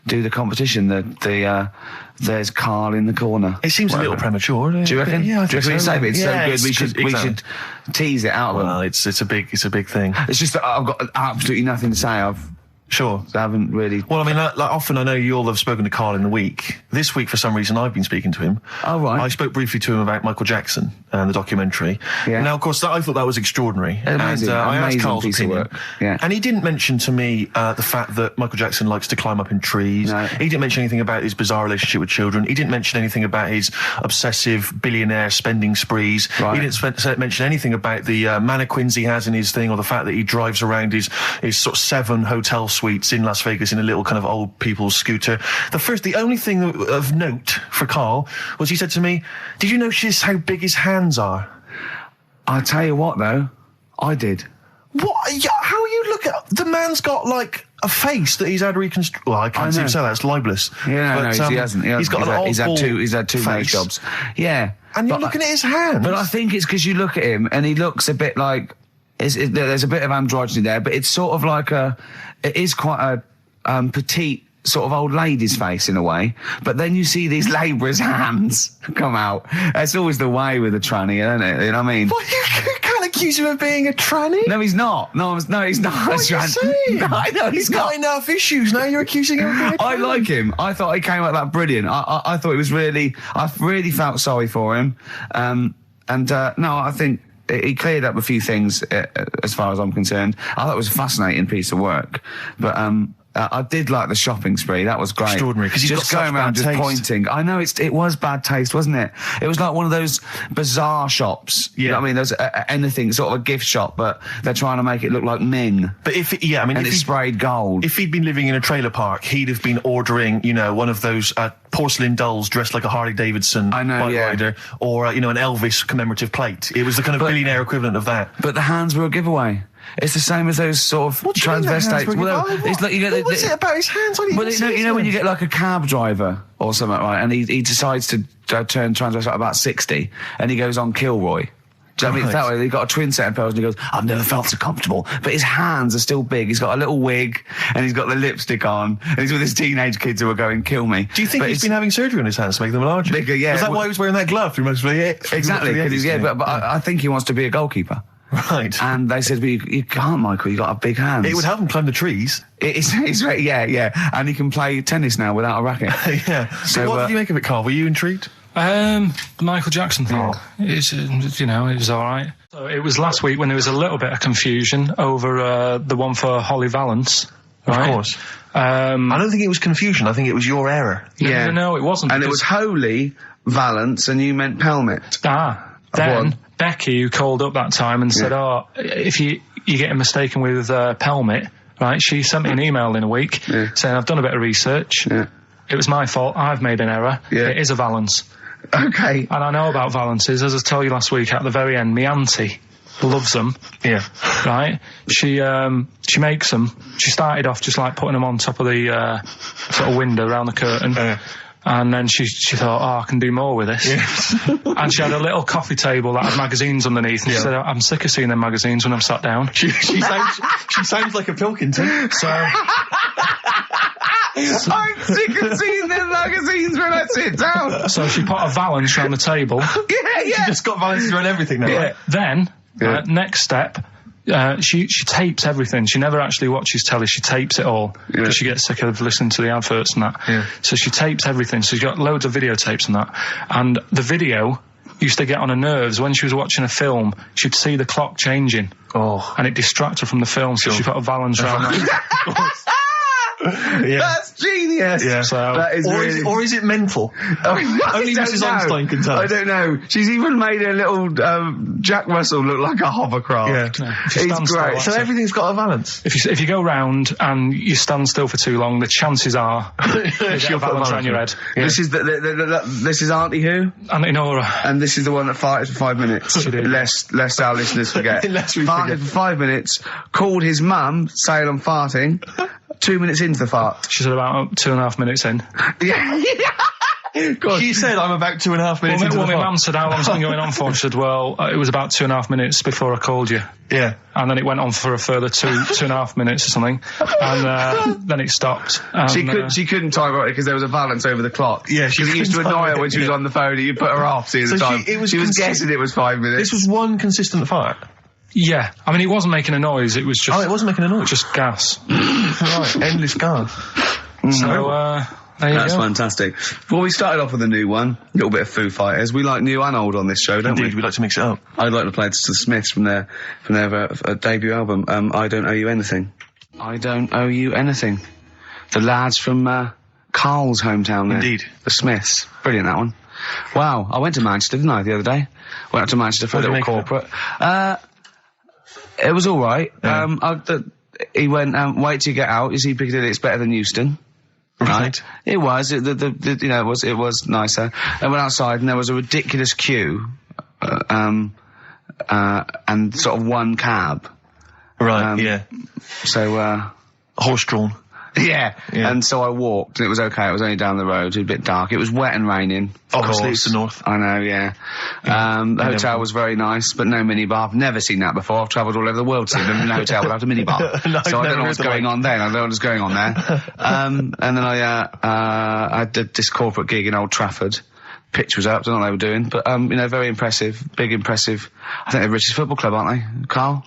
[SPEAKER 1] do the competition. There's Karl in the corner.
[SPEAKER 2] It seems a little premature.
[SPEAKER 1] Do you reckon?
[SPEAKER 2] Yeah, I think so.
[SPEAKER 1] It's so good. We should tease it out.
[SPEAKER 2] Well, it's a big thing.
[SPEAKER 1] It's just that I've got absolutely nothing to say.
[SPEAKER 2] Sure.
[SPEAKER 1] I haven't really...
[SPEAKER 2] Well, I mean, often I know you all have spoken to Karl in the week. This week, for some reason, I've been speaking to him.
[SPEAKER 1] Oh, right.
[SPEAKER 2] I spoke briefly to him about Michael Jackson and the documentary.
[SPEAKER 1] Yeah.
[SPEAKER 2] Now, of course, I thought that was extraordinary.
[SPEAKER 1] Amazing.
[SPEAKER 2] And I asked Karl's
[SPEAKER 1] piece
[SPEAKER 2] opinion.
[SPEAKER 1] Of work. Yeah.
[SPEAKER 2] And he didn't mention to me the fact that Michael Jackson likes to climb up in trees.
[SPEAKER 1] No.
[SPEAKER 2] He didn't mention anything about his bizarre relationship with children. He didn't mention anything about his obsessive billionaire spending sprees.
[SPEAKER 1] Right.
[SPEAKER 2] He didn't mention anything about the mannequins he has in his thing, or the fact that he drives around his sort of 7 hotel suites in Las Vegas in a little kind of old people's scooter. The only thing of note for Karl was he said to me, "Did you notice how big his hands are?"
[SPEAKER 1] I'll tell you what, though, I did.
[SPEAKER 2] What? How are you looking at... The man's got, like, a face that he's had reconstructed. Well, I can't seem to say that. It's libelous.
[SPEAKER 1] Yeah, no, he hasn't.
[SPEAKER 2] He's got
[SPEAKER 1] he's had two nose jobs. Yeah.
[SPEAKER 2] And you're looking at his hands.
[SPEAKER 1] But I think it's because you look at him and he looks a bit like... there's a bit of androgyny there, but it's sort of like it is quite a petite sort of old lady's face in a way, but then you see these labourers' hands come out. That's always the way with a tranny, isn't it? You know what I mean?
[SPEAKER 2] Well, you can't accuse him of being a tranny.
[SPEAKER 1] No, he's not. No, he's not.
[SPEAKER 2] What are you saying?
[SPEAKER 1] No, I know he's
[SPEAKER 2] got enough issues. Now you're accusing him of being a tranny.
[SPEAKER 1] I like him. I thought he came out that brilliant. I thought it was really... I really felt sorry for him. No, I think... He cleared up a few things as far as I'm concerned. I thought it was a fascinating piece of work. But I did like the shopping spree. That was great.
[SPEAKER 2] Extraordinary. Because he's
[SPEAKER 1] just
[SPEAKER 2] got
[SPEAKER 1] going around just pointing. I know it was bad taste, wasn't it? It was like one of those bazaar shops. Yeah. You know what I mean? There's anything, sort of a gift shop, but they're trying to make it look like Ming.
[SPEAKER 2] But and
[SPEAKER 1] it's sprayed gold.
[SPEAKER 2] If he'd been living in a trailer park, he'd have been ordering, one of those porcelain dolls dressed like a Harley Davidson bike rider, or an Elvis commemorative plate. It was the kind of billionaire equivalent of that.
[SPEAKER 1] But the hands were a giveaway. It's the same as those sort of transvestites.
[SPEAKER 2] It's like you get. What's it about his hands?
[SPEAKER 1] You know when you get like a cab driver or something, right? And he decides to turn transvestite about 60, and he goes on Kilroy. Do you know what I mean? That way, he got a twin set of pearls, and he goes, "I've never felt so comfortable." But his hands are still big. He's got a little wig, and he's got the lipstick on, and he's with his teenage kids who are going, "Kill me."
[SPEAKER 2] Do you think he's been having surgery on his hands to make them larger?
[SPEAKER 1] Bigger, yeah.
[SPEAKER 2] Is that why he was wearing that glove through most of the
[SPEAKER 1] Exactly. But I think he wants to be a goalkeeper.
[SPEAKER 2] Right.
[SPEAKER 1] And they said, you can't, Michael, you got a big hands.
[SPEAKER 2] It would help him climb the trees.
[SPEAKER 1] Yeah. And he can play tennis now without a racket.
[SPEAKER 2] Yeah. So what did you make of it, Karl? Were you intrigued?
[SPEAKER 3] The Michael Jackson thing. It was all right. So it was last week when there was a little bit of confusion over the one for Holly Valance. Right?
[SPEAKER 2] Of course. I don't think it was confusion. I think it was your error.
[SPEAKER 3] No, it wasn't.
[SPEAKER 1] And it was Holy Valance, and you meant Pelmet.
[SPEAKER 3] Then Becky, who called up that time and said, if you're getting mistaken with Pelmet, right, she sent me an email in a week saying, I've done a bit of research. Yeah. It was my fault. I've made an error. Yeah. It is a Valance.
[SPEAKER 1] Okay.
[SPEAKER 3] And I know about Valances. As I told you last week, at the very end, my auntie loves them. Yeah. Right? She makes them. She started off just like putting them on top of the sort of window around the curtain. And then she thought, I can do more with this. Yeah. And she had a little coffee table that had magazines underneath. And she said, I'm sick of seeing them magazines when I'm sat down.
[SPEAKER 2] She sounds like a Pilkington.
[SPEAKER 3] So...
[SPEAKER 1] I'm sick of seeing them magazines when I sit down.
[SPEAKER 3] So she put a Valance around the table.
[SPEAKER 1] Yeah.
[SPEAKER 2] She just got Valances around everything now.
[SPEAKER 3] Yeah. Right? Then, next step... she tapes everything. She never actually watches telly. She tapes it all because she gets sick of listening to the adverts and that. Yeah. So she tapes everything. So she's got loads of videotapes and that. And the video used to get on her nerves. When she was watching a film, she'd see the clock changing. And it distracted her from the film. So she put a Valance around that.
[SPEAKER 1] That's genius.
[SPEAKER 2] Yeah.
[SPEAKER 1] So, that is
[SPEAKER 2] or is it mental? Only Mrs. Einstein can tell.
[SPEAKER 1] I don't know. She's even made a little Jack Russell look like a hovercraft.
[SPEAKER 3] Yeah.
[SPEAKER 1] He's great.
[SPEAKER 2] So everything's got a Valance.
[SPEAKER 3] If you go round and you stand still for too long, the chances are she'll put a Valance around your head.
[SPEAKER 1] Yeah. This is this is Auntie who?
[SPEAKER 3] Auntie Nora.
[SPEAKER 1] And this is the one that farted for 5 minutes. Lest our listeners forget. Farted for 5 minutes. Called his mum, saying I'm farting. 2 minutes into the fart.
[SPEAKER 3] She's at about 2.5 minutes in.
[SPEAKER 1] Yeah.
[SPEAKER 2] You said I'm about 2.5 minutes into the
[SPEAKER 3] my mum said, how long's it been going on for? She said, well, it was about 2.5 minutes before I called you.
[SPEAKER 2] Yeah.
[SPEAKER 3] And then it went on for a further 2.5 minutes or something. And then it stopped. And,
[SPEAKER 1] she couldn't time it because there was a balance over the clock.
[SPEAKER 2] Yeah, she
[SPEAKER 1] used to annoy her when she was on the phone and you put her off, see the time. She was guessing it was 5 minutes.
[SPEAKER 2] This was one consistent fart.
[SPEAKER 3] Yeah. I mean, it wasn't making a noise, it was just...
[SPEAKER 2] Oh, it wasn't making a noise?
[SPEAKER 3] Just gas.
[SPEAKER 2] Right, endless gas.
[SPEAKER 3] So,
[SPEAKER 1] That's fantastic. Well, we started off with a new one, a little bit of Foo Fighters. We like new and old on this show, don't we?
[SPEAKER 2] Indeed, we like to mix it up.
[SPEAKER 1] I'd like to play to the Smiths from their debut album, I Don't Owe You Anything. I Don't Owe You Anything. The lads from Karl's hometown there.
[SPEAKER 2] Indeed.
[SPEAKER 1] The Smiths. Brilliant, that one. Wow, I went to Manchester, didn't I, the other day? Went up to Manchester for a little corporate. It was alright.
[SPEAKER 2] Yeah.
[SPEAKER 1] He went, wait till you get out, you see Piccadilly, it's better than Euston. Right. It was. It was nicer. I went outside and there was a ridiculous queue, and sort of one cab.
[SPEAKER 2] Right. Yeah.
[SPEAKER 1] So
[SPEAKER 2] horse-drawn.
[SPEAKER 1] Yeah. And so I walked, and it was okay. It was only down the road. It was a bit dark. It was wet and raining.
[SPEAKER 2] Obviously, it's the north.
[SPEAKER 1] I know, yeah. The hotel was very nice, but no minibar. I've never seen that before. I've travelled all over the world to see them in a hotel without a minibar.
[SPEAKER 2] No,
[SPEAKER 1] so I don't know what's going on then. I don't know what's going on there. And then I did this corporate gig in Old Trafford. Pitch was up, don't know what they were doing, but, very impressive. Big, impressive. I think they're the richest football club, aren't they? Carl?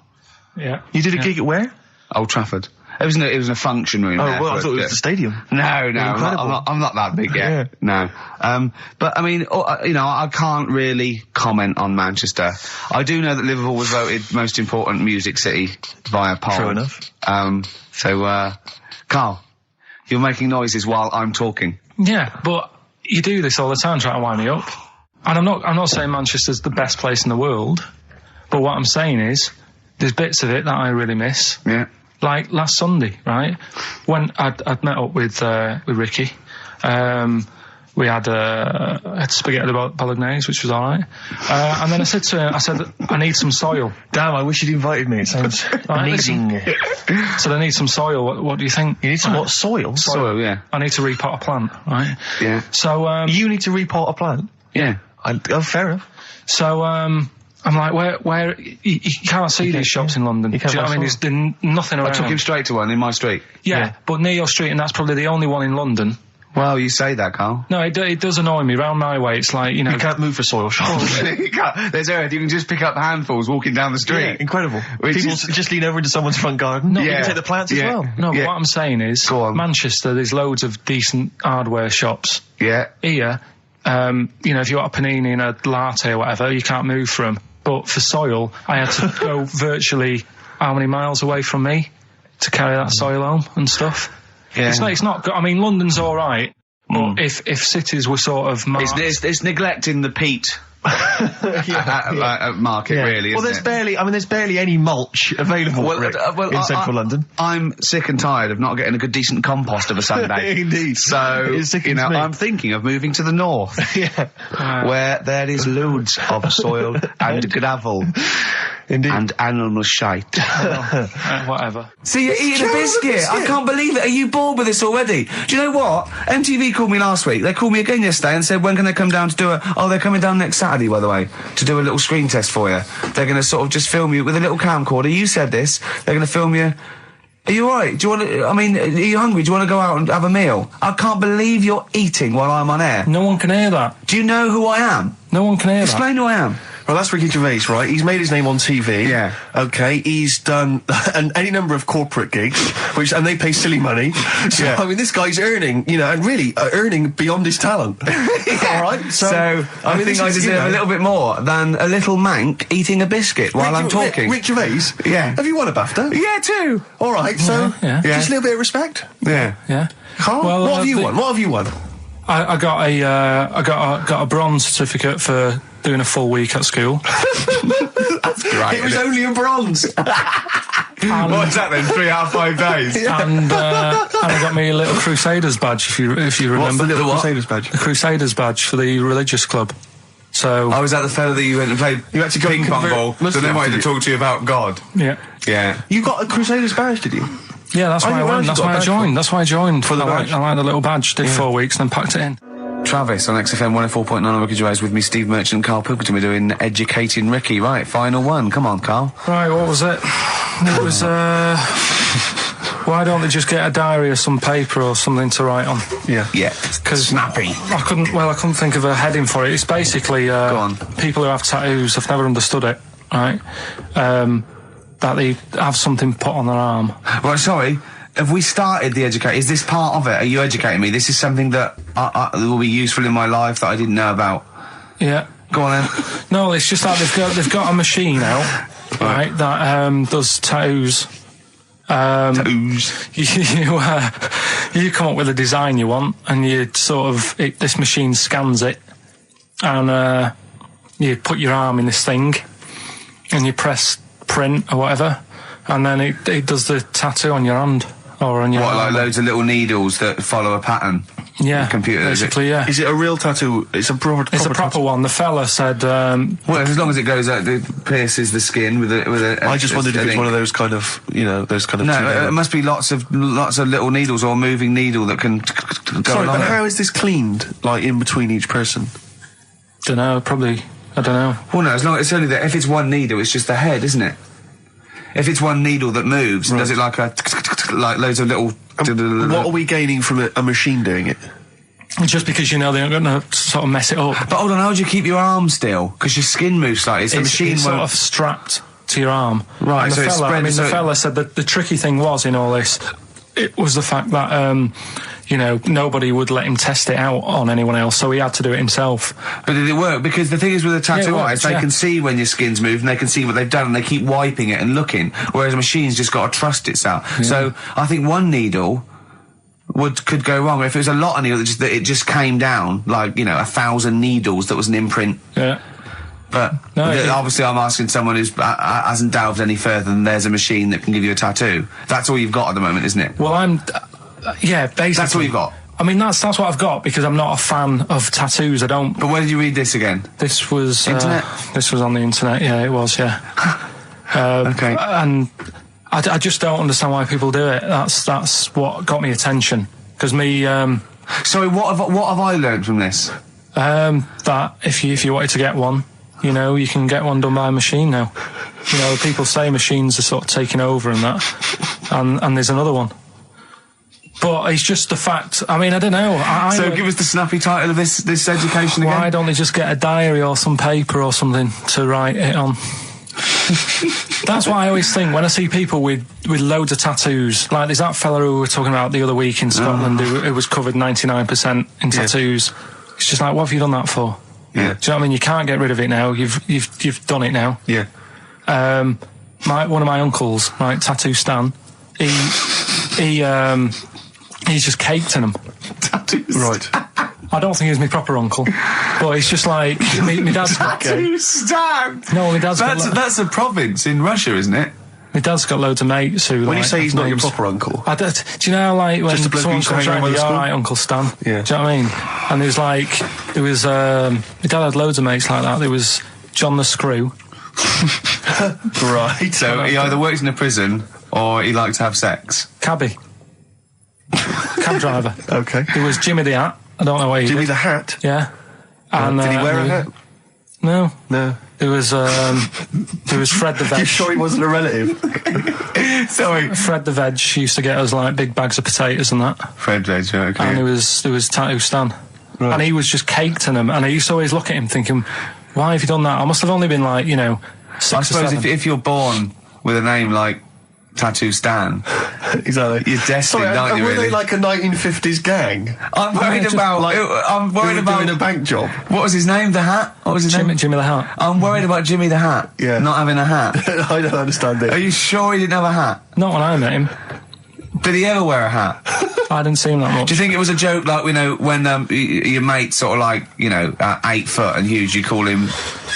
[SPEAKER 3] Yeah.
[SPEAKER 2] You did a gig at where?
[SPEAKER 1] Old Trafford. It was in a function room.
[SPEAKER 2] Oh, well, I thought it was the stadium.
[SPEAKER 1] No, I'm not that big yet.
[SPEAKER 2] Yeah.
[SPEAKER 1] No. But I mean, I can't really comment on Manchester. I do know that Liverpool was voted most important music city via poll.
[SPEAKER 2] True enough.
[SPEAKER 1] Carl, you're making noises while I'm talking.
[SPEAKER 3] Yeah, but you do this all the time trying to wind me up. And I'm not saying Manchester's the best place in the world, but what I'm saying is, there's bits of it that I really miss.
[SPEAKER 1] Yeah.
[SPEAKER 3] Like last Sunday, right? When I'd met up with Ricky, we had spaghetti bolognese, which was alright. And then I said to him, I need some soil.
[SPEAKER 2] Damn, I wish you'd invited me. It sounds amazing.
[SPEAKER 3] So I need some soil. What do you think?
[SPEAKER 2] You need some what? Soil?
[SPEAKER 1] Soil, yeah.
[SPEAKER 3] I need to repot a plant, right?
[SPEAKER 1] Yeah.
[SPEAKER 3] So,
[SPEAKER 2] you need to repot a plant?
[SPEAKER 1] Yeah.
[SPEAKER 2] Fair enough.
[SPEAKER 3] So, I'm like, where you can't see these shops in London.
[SPEAKER 2] You can't.
[SPEAKER 3] Do you know what I mean? There's nothing around.
[SPEAKER 1] I took him straight to one in my street.
[SPEAKER 3] Yeah, but near your street, and that's probably the only one in London.
[SPEAKER 1] Well, you say that, Carl.
[SPEAKER 3] No, it does annoy me. Round my way, it's like,
[SPEAKER 2] you can't move for soil shops.
[SPEAKER 1] You can't. There's earth. You can just pick up handfuls walking down the street.
[SPEAKER 2] Yeah, incredible. People just lean over into someone's front garden. No, you can take the plants as well.
[SPEAKER 3] No, but what I'm saying is, Manchester, there's loads of decent hardware shops.
[SPEAKER 1] Yeah.
[SPEAKER 3] Here, if you want a panini and a latte or whatever, you can't move for them. But for soil, I had to go virtually how many miles away from me to carry that soil home and stuff. Yeah. It's not good. I mean, London's alright, but if cities were sort of...
[SPEAKER 1] It's neglecting the peat market, really,
[SPEAKER 2] well, there's barely any mulch available in central London.
[SPEAKER 1] I'm sick and tired of not getting a good, decent compost of a Sunday.
[SPEAKER 2] Indeed.
[SPEAKER 1] So, I'm thinking of moving to the north, where there is loads of soil and gravel.
[SPEAKER 2] Indeed.
[SPEAKER 1] And animal shite.
[SPEAKER 3] Whatever.
[SPEAKER 1] See, you're eating a biscuit. I can't believe it. Are you bored with this already? Do you know what? MTV called me last week. They called me again yesterday and said, when can they come down to do they're coming down next Saturday, by the way, to do a little screen test for you. They're going to sort of just film you with a little camcorder. You said this. They're going to film you. Are you alright? Do you want to, are you hungry? Do you want to go out and have a meal? I can't believe you're eating while I'm on air.
[SPEAKER 3] No one can hear that.
[SPEAKER 1] Do you know who I am?
[SPEAKER 3] No one can hear that.
[SPEAKER 1] Explain who I am.
[SPEAKER 2] Well, that's Ricky Gervais, right? He's made his name on TV.
[SPEAKER 1] Yeah.
[SPEAKER 2] Okay, he's done any number of corporate gigs, and they pay silly money. So, I mean, this guy's earning, and really earning beyond his talent. All right? So
[SPEAKER 1] I think I deserve a little bit more than a little mank eating a biscuit while I'm talking.
[SPEAKER 2] Rick Gervais?
[SPEAKER 1] Yeah.
[SPEAKER 2] Have you won a BAFTA?
[SPEAKER 1] Yeah, too.
[SPEAKER 2] All right, so just a little bit of respect.
[SPEAKER 1] Yeah.
[SPEAKER 3] Yeah.
[SPEAKER 2] Carl,
[SPEAKER 3] well,
[SPEAKER 2] what have you won? What have you won?
[SPEAKER 3] I got a bronze certificate for doing a full week at school.
[SPEAKER 1] That's great.
[SPEAKER 2] It was only a bronze.
[SPEAKER 1] What's that then? 3 out of 5 days.
[SPEAKER 3] And I got me a little Crusaders badge, if you remember.
[SPEAKER 2] What's the little Crusaders badge?
[SPEAKER 3] The Crusaders badge for the religious club. So
[SPEAKER 1] was that the fella that you went and played? You had to go ping pong ball. So they wanted to talk to you about God.
[SPEAKER 3] Yeah.
[SPEAKER 1] Yeah.
[SPEAKER 2] You got a Crusaders badge, did you?
[SPEAKER 3] Yeah, that's why I went. That's why I joined. That's why I joined.
[SPEAKER 2] For the badge.
[SPEAKER 3] I like the little badge. Did 4 weeks and then packed it in.
[SPEAKER 1] Travis on XFM 104.9 on Ricky Gervais with me, Steve Merchant and Karl Pilkington. We're doing Educating Ricky. Right, final one. Come on, Karl.
[SPEAKER 3] Right, what was it? It was, why don't they just get a diary or some paper or something to write on?
[SPEAKER 1] Yeah. Because snappy.
[SPEAKER 3] I couldn't think of a heading for it. It's basically,
[SPEAKER 1] Go on.
[SPEAKER 3] people who have tattoos, I've never understood it, right? That they have something put on their arm.
[SPEAKER 1] Right, sorry. Have we started the educate? Is this part of it? Are you educating me? This is something that will be useful in my life that I didn't know about.
[SPEAKER 3] Yeah.
[SPEAKER 1] Go on then.
[SPEAKER 3] No, it's just that they've got a machine out, right, that does tattoos.
[SPEAKER 1] Tattoos.
[SPEAKER 3] You come up with a design you want, and you sort of this machine scans it, and you put your arm in this thing, and you press print or whatever, and then it does the tattoo on your hand. Or on your
[SPEAKER 1] what, like loads of little needles that follow a pattern?
[SPEAKER 3] Yeah,
[SPEAKER 1] the computer,
[SPEAKER 3] basically, yeah.
[SPEAKER 2] Is it a real tattoo? It's a proper
[SPEAKER 3] one. The fella said...
[SPEAKER 1] well, as long as it goes out, it pierces the skin with a
[SPEAKER 2] I just wondered if it's one of those kind of, those kind of...
[SPEAKER 1] No, it must be lots of little needles or a moving needle that can go
[SPEAKER 2] Sorry,
[SPEAKER 1] along
[SPEAKER 2] but how is this cleaned, like, in between each person?
[SPEAKER 3] Dunno, probably... I don't know.
[SPEAKER 1] Well, no, as long as it's only that... If it's one needle, it's just the head, isn't it? If it's one needle that moves, and does it like like loads of little...
[SPEAKER 2] What are we gaining from a machine doing it?
[SPEAKER 3] Just because, they're not going to sort of mess it up.
[SPEAKER 1] But hold on, how do you keep your arm still? Because your skin moves slightly. It's the machine
[SPEAKER 3] sort of strapped to your arm.
[SPEAKER 1] Right,
[SPEAKER 3] and
[SPEAKER 1] so
[SPEAKER 3] the fella,
[SPEAKER 1] it's spread...
[SPEAKER 3] the fella said that the tricky thing was in all this, it was the fact that, nobody would let him test it out on anyone else, so he had to do it himself.
[SPEAKER 1] But did it work? Because the thing is with a tattoo artist, they can see when your skin's moved and they can see what they've done and they keep wiping it and looking, whereas a machine's just got to trust itself. Yeah. So I think one needle could go wrong. If it was a lot of needles, that it just came down, like, 1,000 needles that was an imprint.
[SPEAKER 3] Yeah.
[SPEAKER 1] But obviously I'm asking someone who hasn't delved any further than there's a machine that can give you a tattoo. That's all you've got at the moment, isn't it?
[SPEAKER 3] Well, yeah, basically.
[SPEAKER 1] That's all you've got?
[SPEAKER 3] I mean, that's what I've got, because I'm not a fan of tattoos. I don't...
[SPEAKER 1] But where did you read this again?
[SPEAKER 3] This was...
[SPEAKER 1] Internet?
[SPEAKER 3] This was on the internet, yeah, it was, yeah.
[SPEAKER 1] Okay.
[SPEAKER 3] And I just don't understand why people do it. That's what got me attention. Because me...
[SPEAKER 1] Sorry, what have I learned from this?
[SPEAKER 3] That if you wanted to get one, you can get one done by a machine now. People say machines are sort of taking over and that. And there's another one. But it's just the fact. I mean, I don't know.
[SPEAKER 1] So give us the snappy title of this education again.
[SPEAKER 3] Why don't they just get a diary or some paper or something to write it on? That's what I always think when I see people with loads of tattoos. Like there's that fella who we were talking about the other week in Scotland who was covered 99% in tattoos. Yeah. It's just like, what have you done that for?
[SPEAKER 1] Yeah.
[SPEAKER 3] Do you know what I mean? You can't get rid of it now. You've done it now.
[SPEAKER 1] Yeah.
[SPEAKER 3] One of my uncles, right, Tattoo Stan, he's just caked in them.
[SPEAKER 1] Tattoos.
[SPEAKER 2] Right.
[SPEAKER 3] I don't think he's my proper uncle, but it's just like my dad's got...
[SPEAKER 1] Tattoo Stan!
[SPEAKER 3] No, my dad's got...
[SPEAKER 1] That's a province in Russia, isn't it?
[SPEAKER 3] My dad's got loads of mates who...
[SPEAKER 2] When you say he's not your proper uncle...
[SPEAKER 3] do you know, like, when someone comes around with, all right, Uncle Stan?
[SPEAKER 2] Yeah.
[SPEAKER 3] Do you know what I mean? And my dad had loads of mates like that. There was John the Screw.
[SPEAKER 1] Right. So he either works in a prison or he likes to have sex.
[SPEAKER 3] Cabbie. Cab driver.
[SPEAKER 2] Okay.
[SPEAKER 3] There was Jimmy the Hat. I don't know what he did.
[SPEAKER 2] Jimmy the Hat?
[SPEAKER 3] Yeah. And,
[SPEAKER 2] did he wear a hat?
[SPEAKER 3] No.
[SPEAKER 2] No.
[SPEAKER 3] There was Fred the Veg.
[SPEAKER 2] You sure he wasn't a relative?
[SPEAKER 1] Sorry.
[SPEAKER 3] Fred the Veg used to get us like big bags of potatoes and that.
[SPEAKER 1] Fred Veg, okay.
[SPEAKER 3] And there was Tattoo Stan. Right. And he was just caked in them. And I used to always look at him thinking, why have you done that? I must have only been like, 6
[SPEAKER 1] I suppose
[SPEAKER 3] or 7.
[SPEAKER 1] if you're born with a name like Tattoo Stan,
[SPEAKER 2] exactly,
[SPEAKER 1] you're destined, aren't you?
[SPEAKER 2] Were
[SPEAKER 1] really?
[SPEAKER 2] they like a 1950s gang?
[SPEAKER 1] I'm worried about. I'm worried about
[SPEAKER 2] doing a bank job.
[SPEAKER 1] What was his name? The Hat. What was his name?
[SPEAKER 3] Jimmy the Hat.
[SPEAKER 1] I'm worried about Jimmy the Hat.
[SPEAKER 2] Yeah.
[SPEAKER 1] Not having a hat.
[SPEAKER 2] I don't understand it.
[SPEAKER 1] Are you sure he didn't have a hat?
[SPEAKER 3] Not when I met him.
[SPEAKER 1] Did he ever wear a hat?
[SPEAKER 3] I didn't see him that much.
[SPEAKER 1] Do you think it was a joke, like, when your mate's sort of like, 8 foot and huge, you call him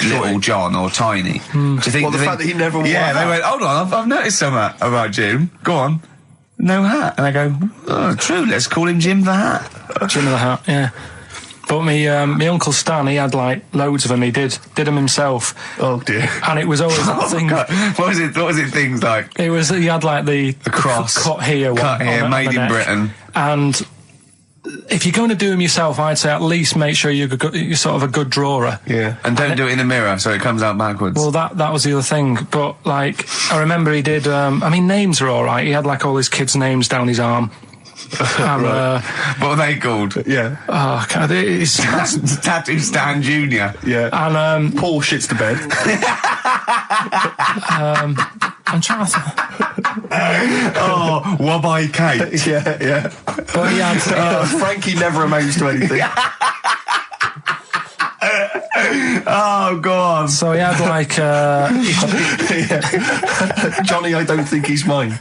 [SPEAKER 1] Little John or Tiny? Do you think...
[SPEAKER 2] the fact that he never wore a hat?
[SPEAKER 1] They went, hold on, I've noticed something about Jim. Go on. No hat. And I go, oh, true, let's call him Jim the Hat.
[SPEAKER 3] Jim the Hat, yeah. But my Uncle Stan, he had like loads of them. He did them himself.
[SPEAKER 2] Oh dear!
[SPEAKER 3] And it was always that thing.
[SPEAKER 1] God. What was it? Things like
[SPEAKER 3] he had like the
[SPEAKER 1] cross
[SPEAKER 3] cut here,
[SPEAKER 1] made in Britain,
[SPEAKER 3] and if you're going to do them yourself, I'd say at least make sure you're sort of a good drawer.
[SPEAKER 1] Yeah. And don't do it in the mirror so it comes out backwards.
[SPEAKER 3] Well, that was the other thing. But, like, I remember he did, names are alright. He had, like, all his kids' names down his arm. And,
[SPEAKER 1] what are they called?
[SPEAKER 3] Yeah. Oh, God, it's...
[SPEAKER 1] Tattoo Stan Jr.
[SPEAKER 2] Yeah.
[SPEAKER 3] And,
[SPEAKER 2] Paul shits to bed.
[SPEAKER 3] I'm trying to...
[SPEAKER 2] Oh, Wabbai Kate. Yeah.
[SPEAKER 3] But he had...
[SPEAKER 2] Frankie never amounts to anything.
[SPEAKER 1] Oh, God.
[SPEAKER 3] So he had, like,
[SPEAKER 2] Johnny, I don't think he's mine.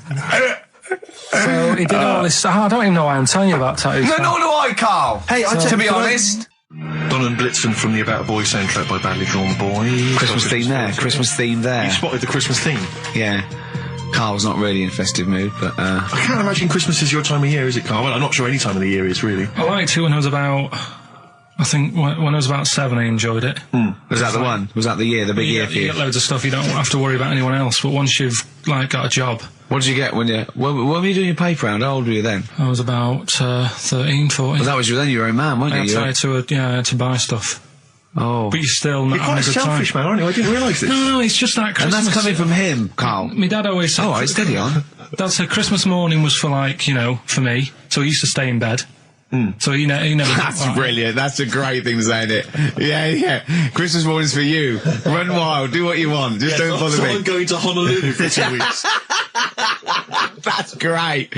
[SPEAKER 3] So he did all this... I don't even know why I'm telling you about tattoos.
[SPEAKER 1] No, nor do I, Carl.
[SPEAKER 2] Hey,
[SPEAKER 1] to be honest...
[SPEAKER 2] Don and Blitzen from the About a Boy soundtrack by Badly Drawn Boy.
[SPEAKER 1] Christmas theme there. Christmas theme there.
[SPEAKER 2] You spotted the Christmas theme?
[SPEAKER 1] Yeah. Carl's not really in a festive mood, but...
[SPEAKER 2] I can't imagine Christmas is your time of year, is it, Carl? Well, I'm not sure any time of the year is, really.
[SPEAKER 3] I liked it when I was about... I think when I was about 7, I enjoyed it.
[SPEAKER 1] Was that the one? Was that the year, the big year for you?
[SPEAKER 3] You get loads of stuff, you don't have to worry about anyone else, but once you've, like, got a job...
[SPEAKER 1] What did you get when you... When were you doing your paper round? How old were you then?
[SPEAKER 3] I was about 13, 14.
[SPEAKER 1] Well, that was then you were a man, weren't you?
[SPEAKER 3] I had to buy stuff.
[SPEAKER 1] Oh.
[SPEAKER 3] But you're still not
[SPEAKER 2] You're quite a selfish man, aren't you? I didn't realise this.
[SPEAKER 3] No, it's just that Christmas...
[SPEAKER 1] And that's coming from him, Carl.
[SPEAKER 3] My dad always said...
[SPEAKER 1] Oh, right, steady on.
[SPEAKER 3] Dad said Christmas morning was for, like, you know, for me, so he used to stay in bed. So he never...
[SPEAKER 1] That's brilliant. That's a great thing to say, isn't it? Yeah. Christmas morning's for you. Run wild. Do what you want. Just don't bother me.
[SPEAKER 2] I'm going to Honolulu for 2 weeks.
[SPEAKER 1] That's great.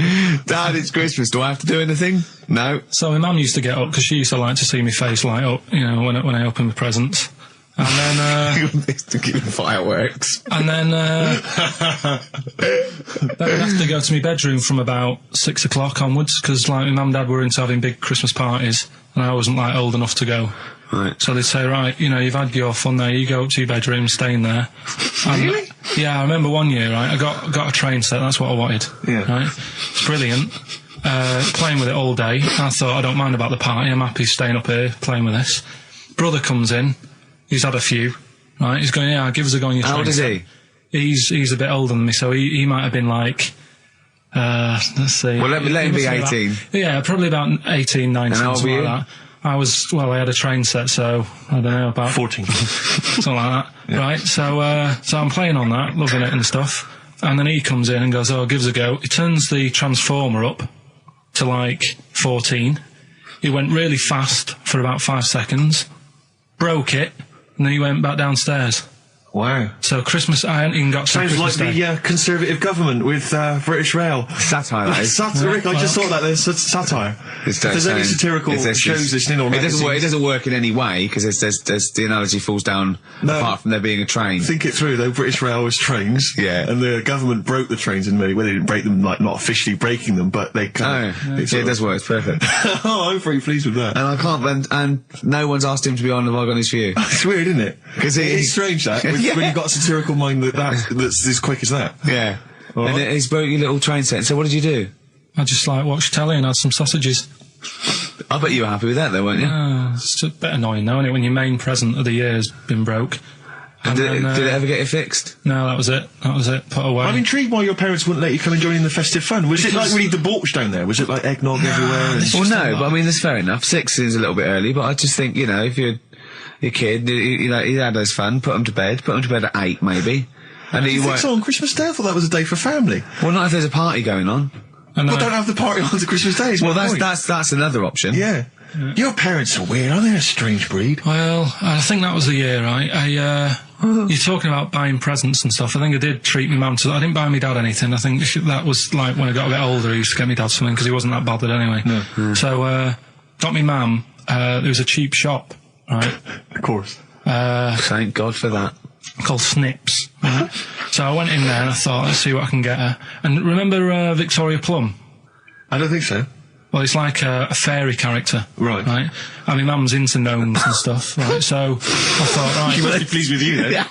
[SPEAKER 1] Dad, it's Christmas. Do I have to do anything? No.
[SPEAKER 3] So my mum used to get up because she used to like to see my face light up, you know, when I opened the presents. And then,
[SPEAKER 1] to keep the fireworks.
[SPEAKER 3] And then I'd have to go to my bedroom from about 6 o'clock onwards, because, like, my mum and dad were into having big Christmas parties, and I wasn't, like, old enough to go.
[SPEAKER 1] Right.
[SPEAKER 3] So they'd say, right, you know, you've had your fun there, you go up to your bedroom, stay in there.
[SPEAKER 1] Really?
[SPEAKER 3] Yeah, I remember one year, right, I got a train set, that's what I wanted.
[SPEAKER 2] Yeah.
[SPEAKER 3] Right? It's brilliant. Playing with it all day. I thought, I don't mind about the party, I'm happy staying up here, playing with this. Brother comes in. He's had a few, right? He's going, yeah, give us a go on your train.
[SPEAKER 1] How old is he?
[SPEAKER 3] He's a bit older than me, so he might have been like, let's see.
[SPEAKER 1] Well, let him be 18.
[SPEAKER 3] Yeah, probably about 18, 19,
[SPEAKER 1] and
[SPEAKER 3] something like that. I had a train set, so, I don't know, about...
[SPEAKER 2] 14.
[SPEAKER 3] Something like that,
[SPEAKER 2] yeah.
[SPEAKER 3] Right? So I'm playing on that, loving it and stuff, and then he comes in and goes, oh, give us a go. He turns the transformer up to, like, 14. He went really fast for about 5 seconds, broke it, and then he went back downstairs.
[SPEAKER 2] Wow.
[SPEAKER 3] So Christmas, I hadn't even got to
[SPEAKER 2] Sounds
[SPEAKER 3] Christmas
[SPEAKER 2] like
[SPEAKER 3] Day.
[SPEAKER 2] the Conservative government with British Rail.
[SPEAKER 1] Satire, that is.
[SPEAKER 2] Rick, I just thought that there's satire. If there's any satirical shows listening or magazines...
[SPEAKER 1] It doesn't work in any way, because there's the analogy falls down apart from there being a train.
[SPEAKER 2] Think it through, though. British Rail was trains.
[SPEAKER 1] Yeah.
[SPEAKER 2] And the government broke the trains in many... Well, they didn't break them, like, not officially breaking them, but they kind of...
[SPEAKER 1] It does work. It's perfect.
[SPEAKER 2] Oh, I'm very pleased with that.
[SPEAKER 1] And I can't... And no one's asked him to be on Have I Got News For You.
[SPEAKER 2] It's weird, isn't it? Because it's strange, that, when you've got a satirical mind that's as quick as that.
[SPEAKER 1] Yeah. All and he's broke your little train set. So what did you do?
[SPEAKER 3] I just, like, watched telly and had some sausages.
[SPEAKER 1] I bet you were happy with that, though, weren't you?
[SPEAKER 3] It's a bit annoying, though, isn't it, when your main present of the year has been broke.
[SPEAKER 1] And did it ever get it fixed?
[SPEAKER 3] No, that was it. Put away.
[SPEAKER 2] I'm intrigued why your parents wouldn't let you come and join in the festive fun. Was it like really debauched down there? Was it like eggnog everywhere?
[SPEAKER 1] Well, no, but I mean, that's fair enough. 6 is a little bit early, but I just think, you know, if you're your kid, you know, he had his fun, put him to bed at 8, maybe. And
[SPEAKER 2] you think so on Christmas Day? I thought that was a day for family.
[SPEAKER 1] Well, not if there's a party going on.
[SPEAKER 2] Well, don't have the party on to Christmas Day.
[SPEAKER 1] Well, that's another option.
[SPEAKER 2] Yeah. Your parents are weird, aren't they? A strange breed.
[SPEAKER 3] Well, I think that was the year, right? You're talking about buying presents and stuff. I think I did treat my mum to that. I didn't buy my dad anything. I think that was like when I got a bit older, I used to get my dad something because he wasn't that bothered anyway.
[SPEAKER 2] No.
[SPEAKER 3] So, got me mum, there was a cheap shop, right?
[SPEAKER 2] Of course.
[SPEAKER 1] Thank God for that.
[SPEAKER 3] Called Snips, right? So I went in there and I thought, let's see what I can get her. And remember Victoria Plum?
[SPEAKER 2] I don't think so.
[SPEAKER 3] Well, it's like a fairy character.
[SPEAKER 2] Right.
[SPEAKER 3] Right? And my mum's into gnomes and stuff, right? So I thought, right...
[SPEAKER 2] She must be pleased with you, then.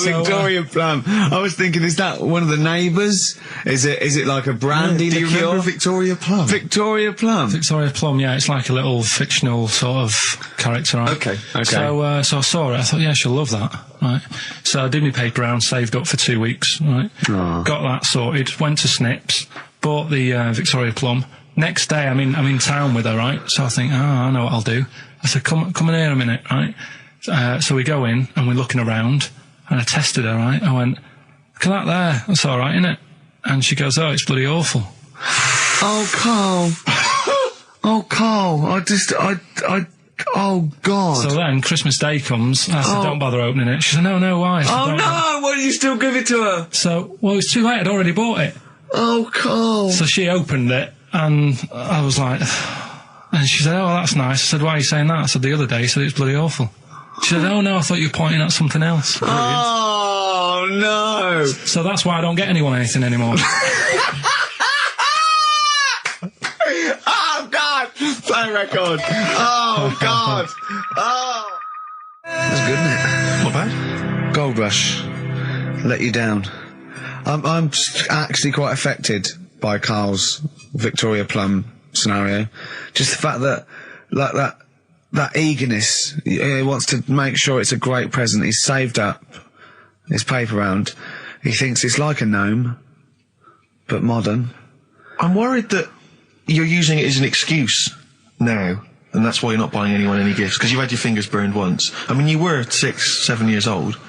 [SPEAKER 1] Victoria Plum. I was thinking, is that one of the neighbours? Is it like a brandy
[SPEAKER 2] liqueur? Do you remember Victoria Plum?
[SPEAKER 1] Victoria Plum?
[SPEAKER 3] Victoria Plum, yeah, it's like a little fictional sort of character, right?
[SPEAKER 2] Okay.
[SPEAKER 3] So I saw it, I thought, yeah, she'll love that, right? So I did my paper round, saved up for 2 weeks, right?
[SPEAKER 1] Oh.
[SPEAKER 3] Got that sorted, went to Snips, bought the Victoria Plum, next day I'm in town with her, right? So I think, I know what I'll do. I said, come in here a minute, right? So we go in and we're looking around, and I tested her, right? I went, look at that there, that's alright, isn't it? And she goes, oh, it's bloody awful.
[SPEAKER 1] Oh, Karl. Oh, Karl, oh, God.
[SPEAKER 3] So then Christmas Day comes, I said, don't bother opening it. She said, no, why? Said,
[SPEAKER 1] oh, no, why did you still give it to her?
[SPEAKER 3] So, well, it's too late, I'd already bought it.
[SPEAKER 1] Oh, Karl.
[SPEAKER 3] So she opened it, and I was like, and she said, oh, that's nice. I said, why are you saying that? I said, the other day, you said it's bloody awful. She said, oh, no, I thought you were pointing at something else.
[SPEAKER 1] Oh, no.
[SPEAKER 3] So that's why I don't get anyone anything anymore.
[SPEAKER 1] Oh, God. Play record. Oh, God. Oh. That's good, isn't it?
[SPEAKER 2] Not bad.
[SPEAKER 1] Gold Rush. Let you down. I'm actually quite affected by Karl's Victoria Plum scenario. Just the fact that, like, that eagerness, he wants to make sure it's a great present. He's saved up his paper round. He thinks it's like a gnome, but modern.
[SPEAKER 2] I'm worried that you're using it as an excuse now, and that's why you're not buying anyone any gifts, because you've had your fingers burned once. I mean, you were 6, 7 years old.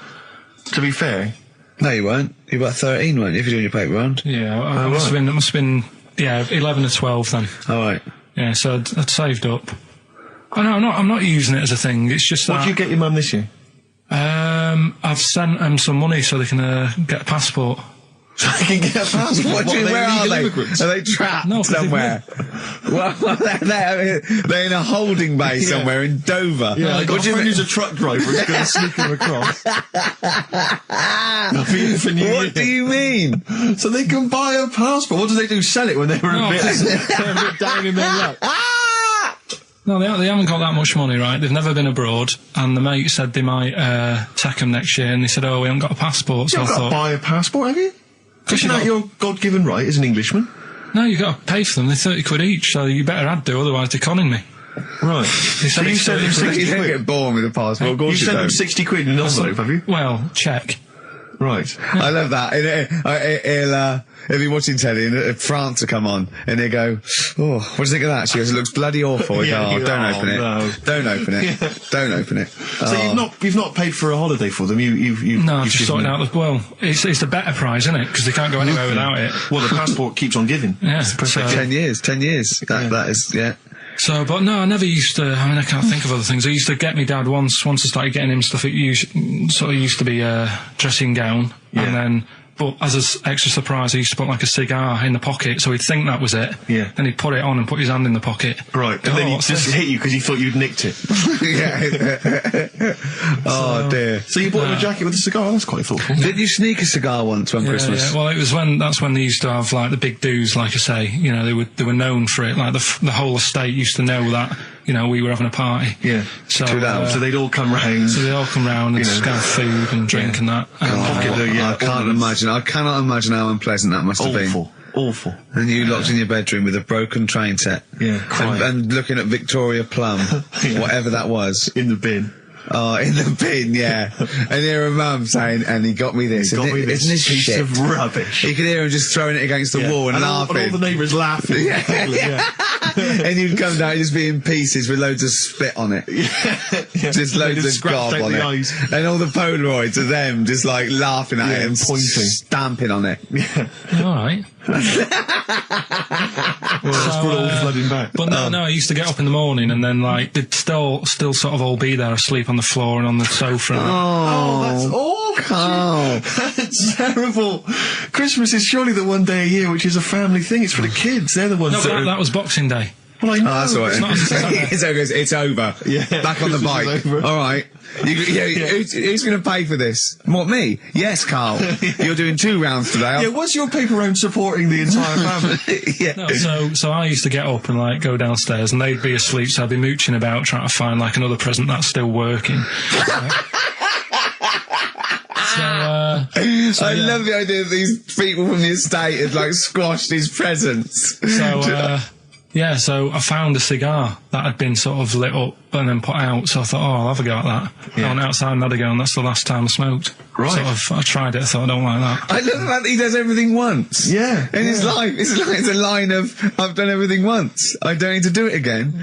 [SPEAKER 2] To be fair.
[SPEAKER 1] No, you weren't. You were about 13, weren't you, if you're doing your paper round?
[SPEAKER 3] Yeah, it must have been, 11 or 12 then.
[SPEAKER 1] All right.
[SPEAKER 3] Yeah, so I'd saved up. Oh, no, I'm not using it as a thing. It's just that...
[SPEAKER 2] What did you get your mum this year?
[SPEAKER 3] I've sent them some money so they can get a passport.
[SPEAKER 2] So they can get a passport?
[SPEAKER 1] Where are they? Are they trapped somewhere? Well, they're in a holding bay somewhere in Dover.
[SPEAKER 2] Yeah, I got a friend who's a truck driver who's going to sneak them across.
[SPEAKER 1] What do you mean?
[SPEAKER 2] So they can buy a passport. What do they do? Sell it when they're a bit down in their luck?
[SPEAKER 3] No, they haven't got that much money, right? They've never been abroad, and the mate said they might take them next year, and they said, oh, we haven't got a passport. So
[SPEAKER 2] you haven't got to buy a passport, have you? Isn't that your God-given right as an Englishman?
[SPEAKER 3] No, you've got to pay for them. They're 30 quid each, so you better do, otherwise they're conning me.
[SPEAKER 2] Right. So you sent them 60 quid?
[SPEAKER 1] You don't get born with a passport, of course
[SPEAKER 2] you sent them 60 quid in an envelope, have you?
[SPEAKER 3] Well, check.
[SPEAKER 2] Right.
[SPEAKER 1] I love that. He'll be watching telly and France will come on and he'll go, oh, what do you think of that? She goes, it looks bloody awful.
[SPEAKER 2] Yeah,
[SPEAKER 1] don't open it.
[SPEAKER 2] No.
[SPEAKER 1] Don't open it.
[SPEAKER 2] Yeah.
[SPEAKER 1] Don't open it.
[SPEAKER 2] So you've not paid for a holiday for them?
[SPEAKER 3] No, I've just sorted out it's the better prize, isn't it? Because they can't go anywhere without it.
[SPEAKER 2] Well, the passport keeps on giving.
[SPEAKER 3] Yeah.
[SPEAKER 1] So 10 years. That is, yeah.
[SPEAKER 3] So, but no, I never used to, I can't think of other things. I used to get my dad once I started getting him stuff, it used to be a dressing gown, and then, but as an extra surprise, I used to put like a cigar in the pocket, so he'd think that was it.
[SPEAKER 2] Yeah.
[SPEAKER 3] Then he'd put it on and put his hand in the pocket.
[SPEAKER 2] Right, and then he'd just hit you because he thought you'd nicked it.
[SPEAKER 1] Yeah. Oh dear.
[SPEAKER 2] So you bought him a jacket with a cigar? That's quite thoughtful.
[SPEAKER 1] Did you sneak a cigar once one Christmas?
[SPEAKER 3] Yeah. Well, that's when they used to have like the big do's, like I say. You know, they were known for it. Like the whole estate used to know that. You know, we were having a party.
[SPEAKER 2] Yeah.
[SPEAKER 3] So
[SPEAKER 2] they'd all come round.
[SPEAKER 3] So they'd all come round and just have food and drink and that.
[SPEAKER 1] I cannot imagine how unpleasant that must have been.
[SPEAKER 2] Awful.
[SPEAKER 1] And you locked in your bedroom with a broken train set.
[SPEAKER 2] Yeah,
[SPEAKER 1] and looking at Victoria Plum, whatever that was.
[SPEAKER 2] In the bin.
[SPEAKER 1] Oh, in the bin, yeah. And hear a mum saying, and he got me this.
[SPEAKER 2] Isn't this
[SPEAKER 1] piece
[SPEAKER 2] shit of rubbish?
[SPEAKER 1] You could hear him just throwing it against the wall and laughing.
[SPEAKER 2] And all the neighbours laughing.
[SPEAKER 1] And you'd come down just be in pieces with loads of spit on it. Just loads of gob on it.
[SPEAKER 2] Eyes.
[SPEAKER 1] And all the Polaroids of them just like laughing at him,
[SPEAKER 2] pointing,
[SPEAKER 1] stamping on it.
[SPEAKER 3] Yeah. Alright.
[SPEAKER 2] Well, all flooding back.
[SPEAKER 3] But no, I used to get up in the morning and then like they'd still sort of all be there asleep on the floor and on the sofa.
[SPEAKER 2] Oh, that's awful.
[SPEAKER 1] Oh,
[SPEAKER 2] that's terrible. Christmas is surely the one day a year which is a family thing. It's for the kids. They're the ones
[SPEAKER 3] that was Boxing Day.
[SPEAKER 2] Well, I know.
[SPEAKER 1] Oh, that's all right. It's over.
[SPEAKER 2] Yeah.
[SPEAKER 1] Back on the bike. All right. Who's going to pay for this? What, me? Yes, Karl. You're doing 2 rounds today.
[SPEAKER 2] Yeah, what's your paper round supporting the entire family?
[SPEAKER 1] Yeah.
[SPEAKER 3] No, so I used to get up and like go downstairs and they'd be asleep, so I'd be mooching about trying to find like another present that's still working.
[SPEAKER 1] I love the idea that these people from the estate had like squashed his presents.
[SPEAKER 3] So Yeah, so I found a cigar that had been sort of lit up and then put out, so I thought, I'll have a go at that. Yeah. I went outside and had a go, and that's the last time I smoked.
[SPEAKER 2] Right.
[SPEAKER 3] Sort of, I tried it, I thought, I don't like that.
[SPEAKER 1] I love the fact that he does everything once.
[SPEAKER 2] Yeah.
[SPEAKER 1] In his life. It's a line of, I've done everything once. I don't need to do it again.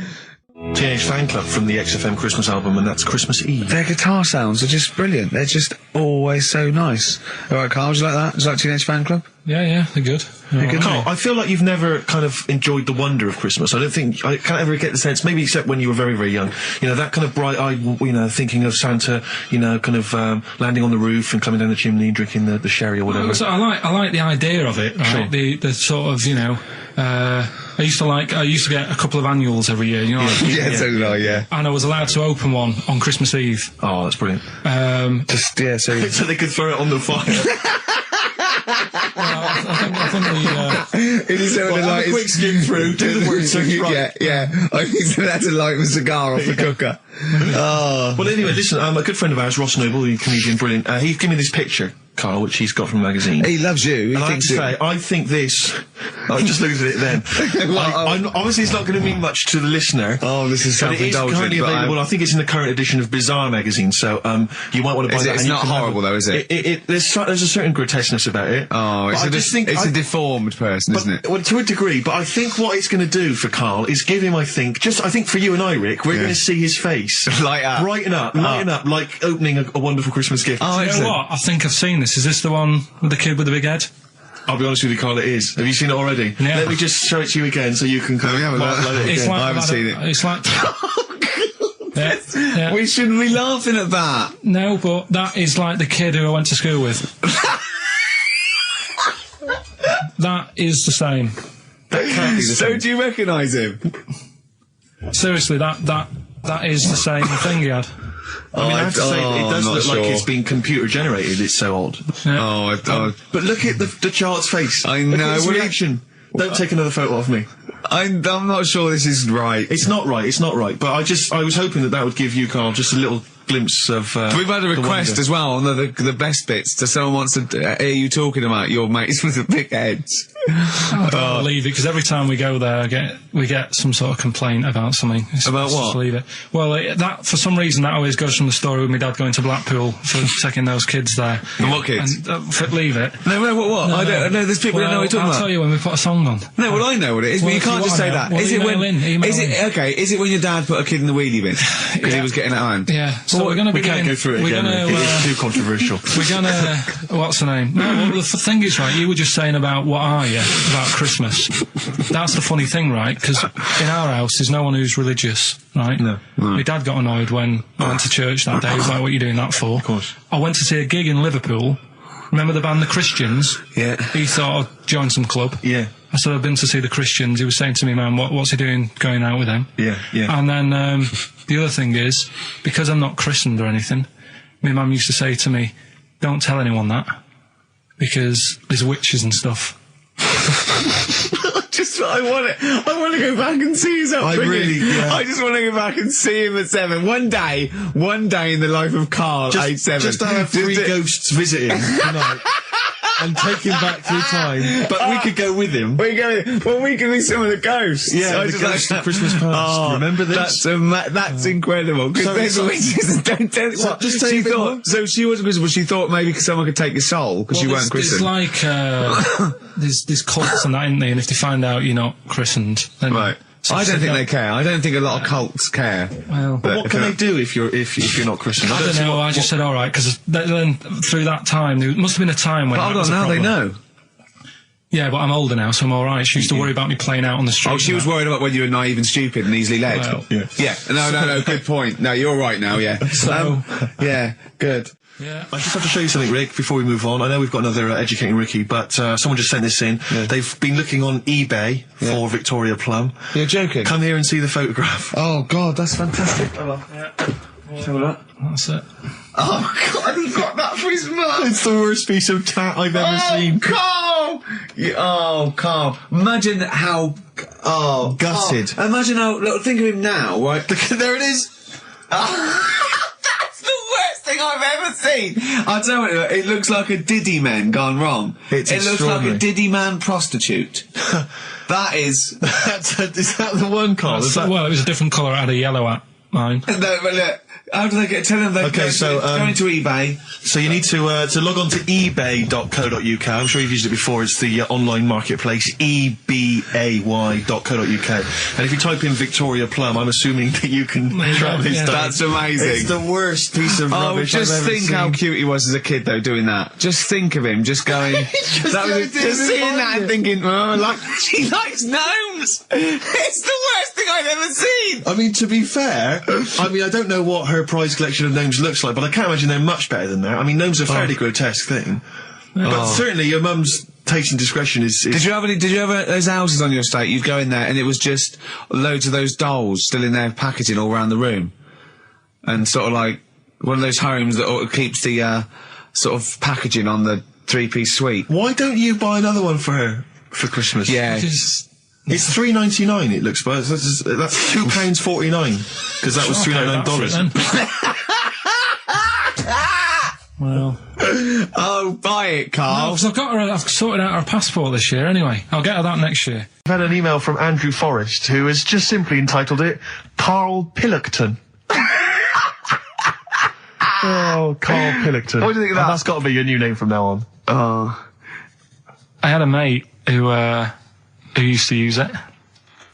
[SPEAKER 2] Teenage Fan Club from the XFM Christmas album, and that's Christmas Eve.
[SPEAKER 1] Their guitar sounds are just brilliant. They're just always so nice. Alright, Carl, would you like that? Would you like Teenage Fan Club?
[SPEAKER 3] Yeah, they're good.
[SPEAKER 2] Carl, I feel like you've never kind of enjoyed the wonder of Christmas. I can't ever get the sense, maybe except when you were very, very young, you know, that kind of bright-eyed, you know, thinking of Santa, you know, kind of landing on the roof and climbing down the chimney and drinking the sherry or whatever.
[SPEAKER 3] So I like the idea of it, right?
[SPEAKER 2] Sure.
[SPEAKER 3] The sort of, you know, I used to get a couple of annuals every year, you know.
[SPEAKER 1] So did I, yeah.
[SPEAKER 3] And I was allowed to open one on Christmas Eve.
[SPEAKER 2] Oh, that's brilliant.
[SPEAKER 1] So
[SPEAKER 2] they could throw it on the fire.
[SPEAKER 3] I think
[SPEAKER 2] a quick skim through, do the word search right.
[SPEAKER 1] Yeah. I think that's a light of a cigar off the cooker. Oh.
[SPEAKER 2] Well, anyway, listen, a good friend of ours, Ross Noble, the comedian, brilliant, he gave me this picture, Carl, which he's got from a magazine.
[SPEAKER 1] He loves you.
[SPEAKER 2] And I have to say, I think this... I just looked at it then. Obviously, it's not going to mean much to the listener.
[SPEAKER 1] Oh, this is self-indulgent.
[SPEAKER 2] But it is currently available. I think it's in the current edition of Bizarre magazine, so you might want to buy that.
[SPEAKER 1] It's not horrible, though, is it?
[SPEAKER 2] There's a certain grotesqueness about it.
[SPEAKER 1] Oh, it's a deformed person, isn't it?
[SPEAKER 2] Well, to a degree, but I think what it's going to do for Carl is give him, I think for you and I, Rick, we're going to see his face.
[SPEAKER 1] Light up.
[SPEAKER 2] Brighten up, like opening a wonderful Christmas gift.
[SPEAKER 3] Oh, you know what? I think I've seen this. Is this the one with the kid with the big head?
[SPEAKER 2] I'll be honest with you, Carl, it is. Have you seen it already?
[SPEAKER 3] Yeah.
[SPEAKER 2] Let me just show it to you again so you can kind of
[SPEAKER 1] I haven't seen it.
[SPEAKER 3] It's like... yeah.
[SPEAKER 1] We shouldn't be laughing at that.
[SPEAKER 3] No, but that is like the kid who I went to school with. That is the same.
[SPEAKER 2] That can't be the same.
[SPEAKER 1] So do you recognise him?
[SPEAKER 3] Seriously, that is the same thing he had.
[SPEAKER 2] I mean, I have to say, it does look like it's been computer generated. It's so odd.
[SPEAKER 3] Yeah.
[SPEAKER 2] But look at the child's face.
[SPEAKER 1] I know.
[SPEAKER 2] Look at his reaction. Don't take another photo of me.
[SPEAKER 1] I'm not sure this is right.
[SPEAKER 2] It's not right. But I was hoping that would give you, Carl, just a little glimpse of.
[SPEAKER 1] We've had a request as well on the best bits. Someone wants to hear you talking about your mates with the big heads.
[SPEAKER 3] I don't believe it, because every time we go there, we get some sort of complaint about something.
[SPEAKER 1] About what?
[SPEAKER 3] Just leave it. Well, that for some reason that always goes from the story with my dad going to Blackpool for taking those kids there.
[SPEAKER 1] And what kids?
[SPEAKER 3] And, leave it.
[SPEAKER 1] No, what? I don't know. There's people who don't know what you're talking about.
[SPEAKER 3] I'll tell you when we put a song on.
[SPEAKER 1] No, well, I know what it is, but you can't just say that.
[SPEAKER 3] Is it when?
[SPEAKER 1] Is it when your dad put a kid in the wheelie bin because he was getting it home?
[SPEAKER 3] Yeah. So we're going to
[SPEAKER 2] can't go through it again. It's too controversial.
[SPEAKER 3] We're going to. What's the name? No, well, the thing is, right, you were just saying about what are you about Christmas. That's the funny thing, right? Because in our house there's no one who's religious, right? No. My dad got annoyed when I went to church that day. He was like, what are you doing that for?
[SPEAKER 2] Of course.
[SPEAKER 3] I went to see a gig in Liverpool. Remember the band The Christians?
[SPEAKER 1] Yeah.
[SPEAKER 3] He thought I'd join some club.
[SPEAKER 2] Yeah.
[SPEAKER 3] I said, I've been to see The Christians. He was saying to me, man, what's he doing going out with them?
[SPEAKER 2] Yeah.
[SPEAKER 3] And then the other thing is, because I'm not christened or anything, my mum used to say to me, don't tell anyone that, because there's witches and stuff.
[SPEAKER 1] I want to go back and see his upbringing. I just want to go back and see him at 7. One day in the life of Karl, age 7.
[SPEAKER 2] Just to have 3 ghosts visit him tonight. And take him back through time. But we could go with him.
[SPEAKER 1] We can be some of the ghosts.
[SPEAKER 2] Yeah, the ghosts of Christmas past.
[SPEAKER 1] Oh,
[SPEAKER 2] remember this?
[SPEAKER 1] That's incredible. Because
[SPEAKER 2] just say
[SPEAKER 1] so she wasn't Christian, but she thought maybe someone could take your soul because you weren't christened.
[SPEAKER 3] There's like, there's cults and that, isn't there? And if they find out you're not christened, then...
[SPEAKER 1] Right. So I don't think they care. I don't think a lot of cults care.
[SPEAKER 3] Well,
[SPEAKER 2] but what can they do if you're not Christian?
[SPEAKER 3] I don't know. I just said all right, because then through that time there must have been a time when.
[SPEAKER 1] But hold on, now they know.
[SPEAKER 3] Yeah, but I'm older now, so I'm all right. She used to worry about me playing out on the street.
[SPEAKER 1] Oh, she was worried about when you were naive and stupid and easily led.
[SPEAKER 3] Well,
[SPEAKER 1] yeah. No. Good point. No, you're right now. Yeah.
[SPEAKER 3] So
[SPEAKER 1] yeah, good.
[SPEAKER 3] Yeah.
[SPEAKER 2] I just have to show you something, Rick, before we move on. I know we've got another Educating Ricky, but someone just sent this in. Yeah. They've been looking on eBay for Victoria Plum.
[SPEAKER 1] You're joking?
[SPEAKER 2] Come here and see the photograph.
[SPEAKER 1] Oh, God, that's fantastic. Oh, well.
[SPEAKER 3] Yeah.
[SPEAKER 1] Let's have a look.
[SPEAKER 3] That's it.
[SPEAKER 1] Oh, God, he got that for his mum.
[SPEAKER 2] It's the worst piece of tat I've ever seen.
[SPEAKER 1] Carl! Carl. Imagine how... Oh,
[SPEAKER 2] gutted.
[SPEAKER 1] Carl. Imagine how... Look, think of him now, right?
[SPEAKER 2] There it is.
[SPEAKER 1] Thing I've ever seen. I'll tell you what, it looks like a Diddy man gone wrong.
[SPEAKER 2] It
[SPEAKER 1] looks like a Diddy man prostitute. That is...
[SPEAKER 2] is that the one, Carl?
[SPEAKER 3] Well, it was a different colour. It had a yellow at mine.
[SPEAKER 1] No, but look, how do they get... Tell them they go into eBay.
[SPEAKER 2] So you need to log on to ebay.co.uk. I'm sure you've used it before. It's the online marketplace, ebay.co.uk. And if you type in Victoria Plum, I'm assuming that you can track this down.
[SPEAKER 1] That's amazing.
[SPEAKER 2] It's the worst piece of rubbish I've ever
[SPEAKER 1] just think
[SPEAKER 2] seen.
[SPEAKER 1] how cute he was as a kid, though, doing that. Just think of him, just going... just seeing that and thinking, she likes gnomes! It's the worst thing I've ever seen!
[SPEAKER 2] I mean, to be fair, I don't know what her prize collection of gnomes looks like, but I can't imagine they're much better than that. I mean, gnomes are a fairly grotesque thing. But certainly your mum's taste and discretion is...
[SPEAKER 1] Did you have those houses on your estate? You'd go in there and it was just loads of those dolls still in their packaging all around the room. And sort of like one of those homes that keeps the sort of packaging on the three-piece suite.
[SPEAKER 2] Why don't you buy another one for her for Christmas?
[SPEAKER 1] Yeah.
[SPEAKER 2] It's $3.99. It looks, but that's £2.49 because that was $399.
[SPEAKER 3] Well.
[SPEAKER 1] Oh, buy it, Carl.
[SPEAKER 3] No, 'cause I've sorted out her passport this year anyway. I'll get her that next year.
[SPEAKER 2] I've had an email from Andrew Forrest, who has just simply entitled it Karl Pilkington. Oh, Karl Pilkington.
[SPEAKER 1] What do you think of that?
[SPEAKER 2] That's got to be your new name from now on.
[SPEAKER 1] Oh.
[SPEAKER 3] I had a mate who used to use it.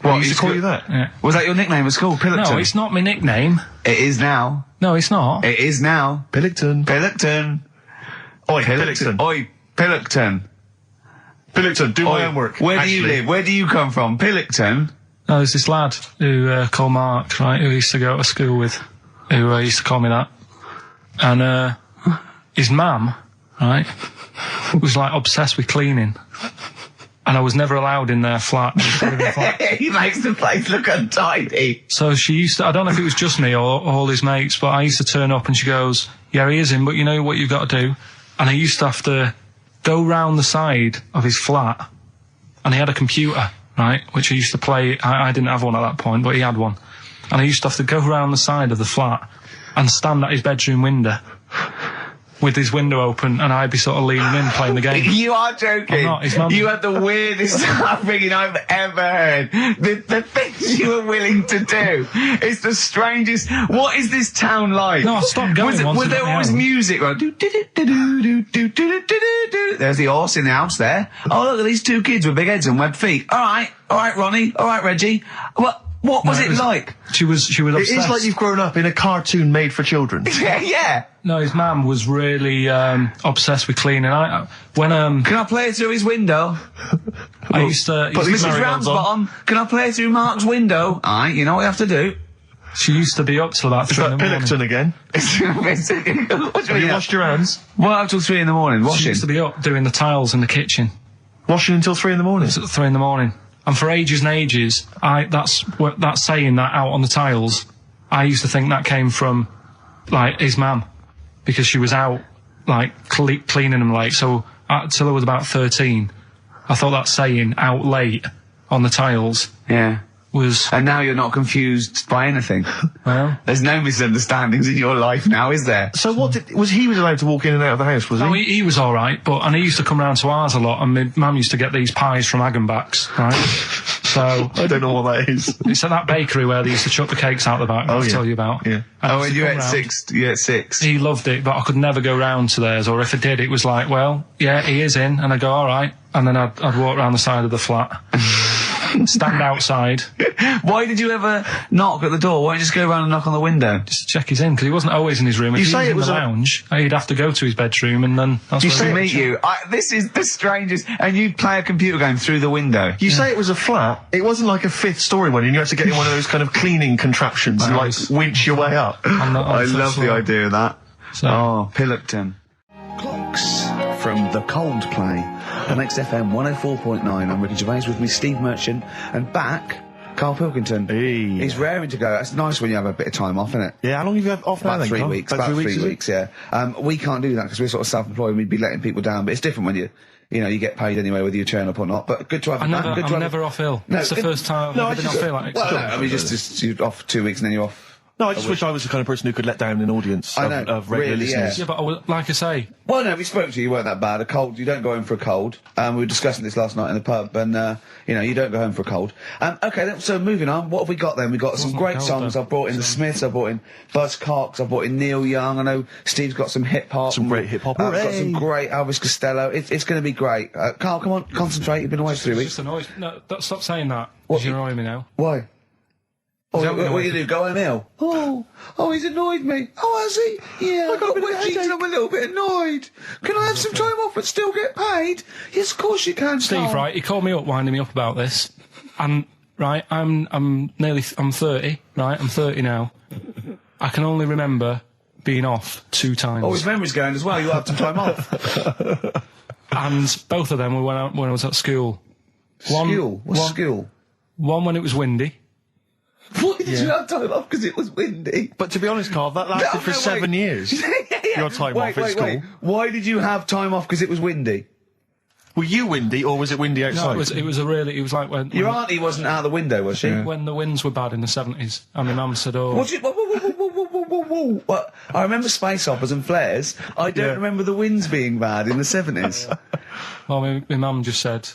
[SPEAKER 2] What, he used to call you that?
[SPEAKER 3] Yeah.
[SPEAKER 1] Was that your nickname at school, Pilkington?
[SPEAKER 3] No, it's not my nickname.
[SPEAKER 1] It is now.
[SPEAKER 3] No, it's not.
[SPEAKER 1] It is now.
[SPEAKER 2] Pilkington.
[SPEAKER 1] Pilkington.
[SPEAKER 2] Oi, Pilkington.
[SPEAKER 1] Oi, Pilkington.
[SPEAKER 2] Pilkington, do my homework.
[SPEAKER 1] Where do you live? Where do you come from? Pilkington?
[SPEAKER 3] No, there's this lad who, called Mark, right, who used to go to school with, who used to call me that. And, his mum, right, was like obsessed with cleaning. And I was never allowed in their flat.
[SPEAKER 1] He makes the place look untidy.
[SPEAKER 3] So she used to, I don't know if it was just me or all his mates, but I used to turn up and she goes, yeah, he is in, but you know what you've got to do? And I used to have to go round the side of his flat, and he had a computer, right, which he used to play. I didn't have one at that point, but he had one. And I used to have to go round the side of the flat and stand at his bedroom window with his window open, and I'd be sort of leaning in playing the game.
[SPEAKER 1] You are joking.
[SPEAKER 3] I'm not. His mum...
[SPEAKER 1] You had the weirdest upbringing I've ever heard. The things you were willing to do. It's the strangest. What is this town like?
[SPEAKER 3] No, I stopped going.
[SPEAKER 1] Was there always music? Right? There's the horse in the house there. Oh, look at these two kids with big heads and webbed feet. All right, Ronnie. All right, Reggie. What was it like? She was obsessed.
[SPEAKER 2] It is like you've grown up in a cartoon made for children.
[SPEAKER 1] Yeah.
[SPEAKER 3] No, his mum was really obsessed with cleaning. Can
[SPEAKER 1] I play it through his window?
[SPEAKER 3] I used to...
[SPEAKER 1] Put Mrs. Ramsbottom, can I play it through Mark's window? Aye, you know what you have to do.
[SPEAKER 3] She used to be up till about 3 in the morning.
[SPEAKER 2] Pilkington again?
[SPEAKER 1] Have
[SPEAKER 2] you washed your hands?
[SPEAKER 1] Well, up till 3 in the morning, washing.
[SPEAKER 3] She used to be up doing the tiles in the kitchen.
[SPEAKER 2] Washing until 3 in the morning?
[SPEAKER 3] It was at 3 in the morning. And for ages and ages, that's saying that out on the tiles, I used to think that came from, like, his mum. Because she was out, like, cleaning them late. So, till I was about 13, I thought that saying, out late, on the tiles...
[SPEAKER 1] Yeah.
[SPEAKER 3] Was...
[SPEAKER 1] And now you're not confused by anything.
[SPEAKER 3] Well...
[SPEAKER 1] There's no misunderstandings in your life now, is there?
[SPEAKER 2] So he was allowed to walk in and out of the house, was he?
[SPEAKER 3] No, he was alright, and he used to come round to ours a lot, and my mum used to get these pies from Hagenbach's, right? So...
[SPEAKER 2] I don't know what that is.
[SPEAKER 3] It's at that bakery where they used to chuck the cakes out the back, I'll tell you about.
[SPEAKER 2] Yeah.
[SPEAKER 1] And you ate six?
[SPEAKER 3] He loved it, but I could never go round to theirs, or if I did, it was like, well, yeah, he is in, and I'd go, alright, and then I'd walk round the side of the flat. Stand outside.
[SPEAKER 1] Why did you ever knock at the door? Why don't you just go around and knock on the window?
[SPEAKER 3] Just to check he's in, because he wasn't always in his room. If he was in the lounge, he'd have to go to his bedroom, and then...
[SPEAKER 1] You say meet you. This is the strangest... And you'd play a computer game through the window.
[SPEAKER 2] You say it was a flat. It wasn't like a 5th story one, and you had to get in one of those kind of cleaning contraptions and, like, winch your way up.
[SPEAKER 1] I love the idea of that.
[SPEAKER 3] So.
[SPEAKER 1] Oh, Pilkington. Clocks from The Coldplay on XFM 104.9. I'm Ricky Gervais, with me Steve Merchant, and back, Karl Pilkington.
[SPEAKER 2] Hey.
[SPEAKER 1] He's raring to go. It's nice when you have a bit of time off, isn't it?
[SPEAKER 2] Yeah, how long have you had off now?
[SPEAKER 1] About 3 weeks. About 3 weeks, yeah. We can't do that because we're sort of self-employed and we'd be letting people down, but it's different when you get paid anyway whether you turn up or not. But good to have you back.
[SPEAKER 3] I'm never off ill. That's the first time I've ever been off ill.
[SPEAKER 1] Well, no, I mean, just you're off 2 weeks and then you're off
[SPEAKER 2] No, I just wish I was the kind of person who could let down an audience of regular listeners.
[SPEAKER 3] Yeah, but like I say...
[SPEAKER 1] Well, no, we spoke to you weren't that bad. A cold, you don't go home for a cold. We were discussing this last night in the pub, and, you know, you don't go home for a cold. Okay, then, so moving on, what have we got then? We've got some great songs. I've brought in the Smiths, I've brought in Buzz Cox, I've brought in Neil Young, I know Steve's got some hip-hop.
[SPEAKER 2] Some great hip-hop.
[SPEAKER 1] I've got some great Elvis Costello. It's going to be great. Carl, come on, concentrate. You've been away for 3 weeks.
[SPEAKER 3] Just annoyed. No, stop saying that. What? You're annoying me now.
[SPEAKER 1] Why? What do you do? Go home ill? Oh, he's annoyed me. Oh, has he? Yeah, I got wet jeans and I'm a little bit annoyed. Can I have some time off but still get paid? Yes, of course you can,
[SPEAKER 3] Steve,
[SPEAKER 1] Carl.
[SPEAKER 3] right, he called me up, winding me up about this. And, right, I'm 30, right? I'm 30 now. I can only remember being off 2 times.
[SPEAKER 1] Oh, his memory's going as well. You had some time off.
[SPEAKER 3] And both of them were when I was at school.
[SPEAKER 1] What's school?
[SPEAKER 3] One when it was windy.
[SPEAKER 1] Why did you have time off? Because it was windy.
[SPEAKER 2] But to be honest, Carl, that lasted for 7 years. Your time off at school.
[SPEAKER 1] Why did you have time off? Because it was windy.
[SPEAKER 2] Were you windy, or was it windy outside?
[SPEAKER 3] No, it was like when...
[SPEAKER 1] Your auntie wasn't out the window, was she?
[SPEAKER 3] When the winds were bad in the 70s, and my mum said, oh...
[SPEAKER 1] What? I remember space operas and flares. I don't remember the winds being bad in the 70s.
[SPEAKER 3] Well, my mum just said,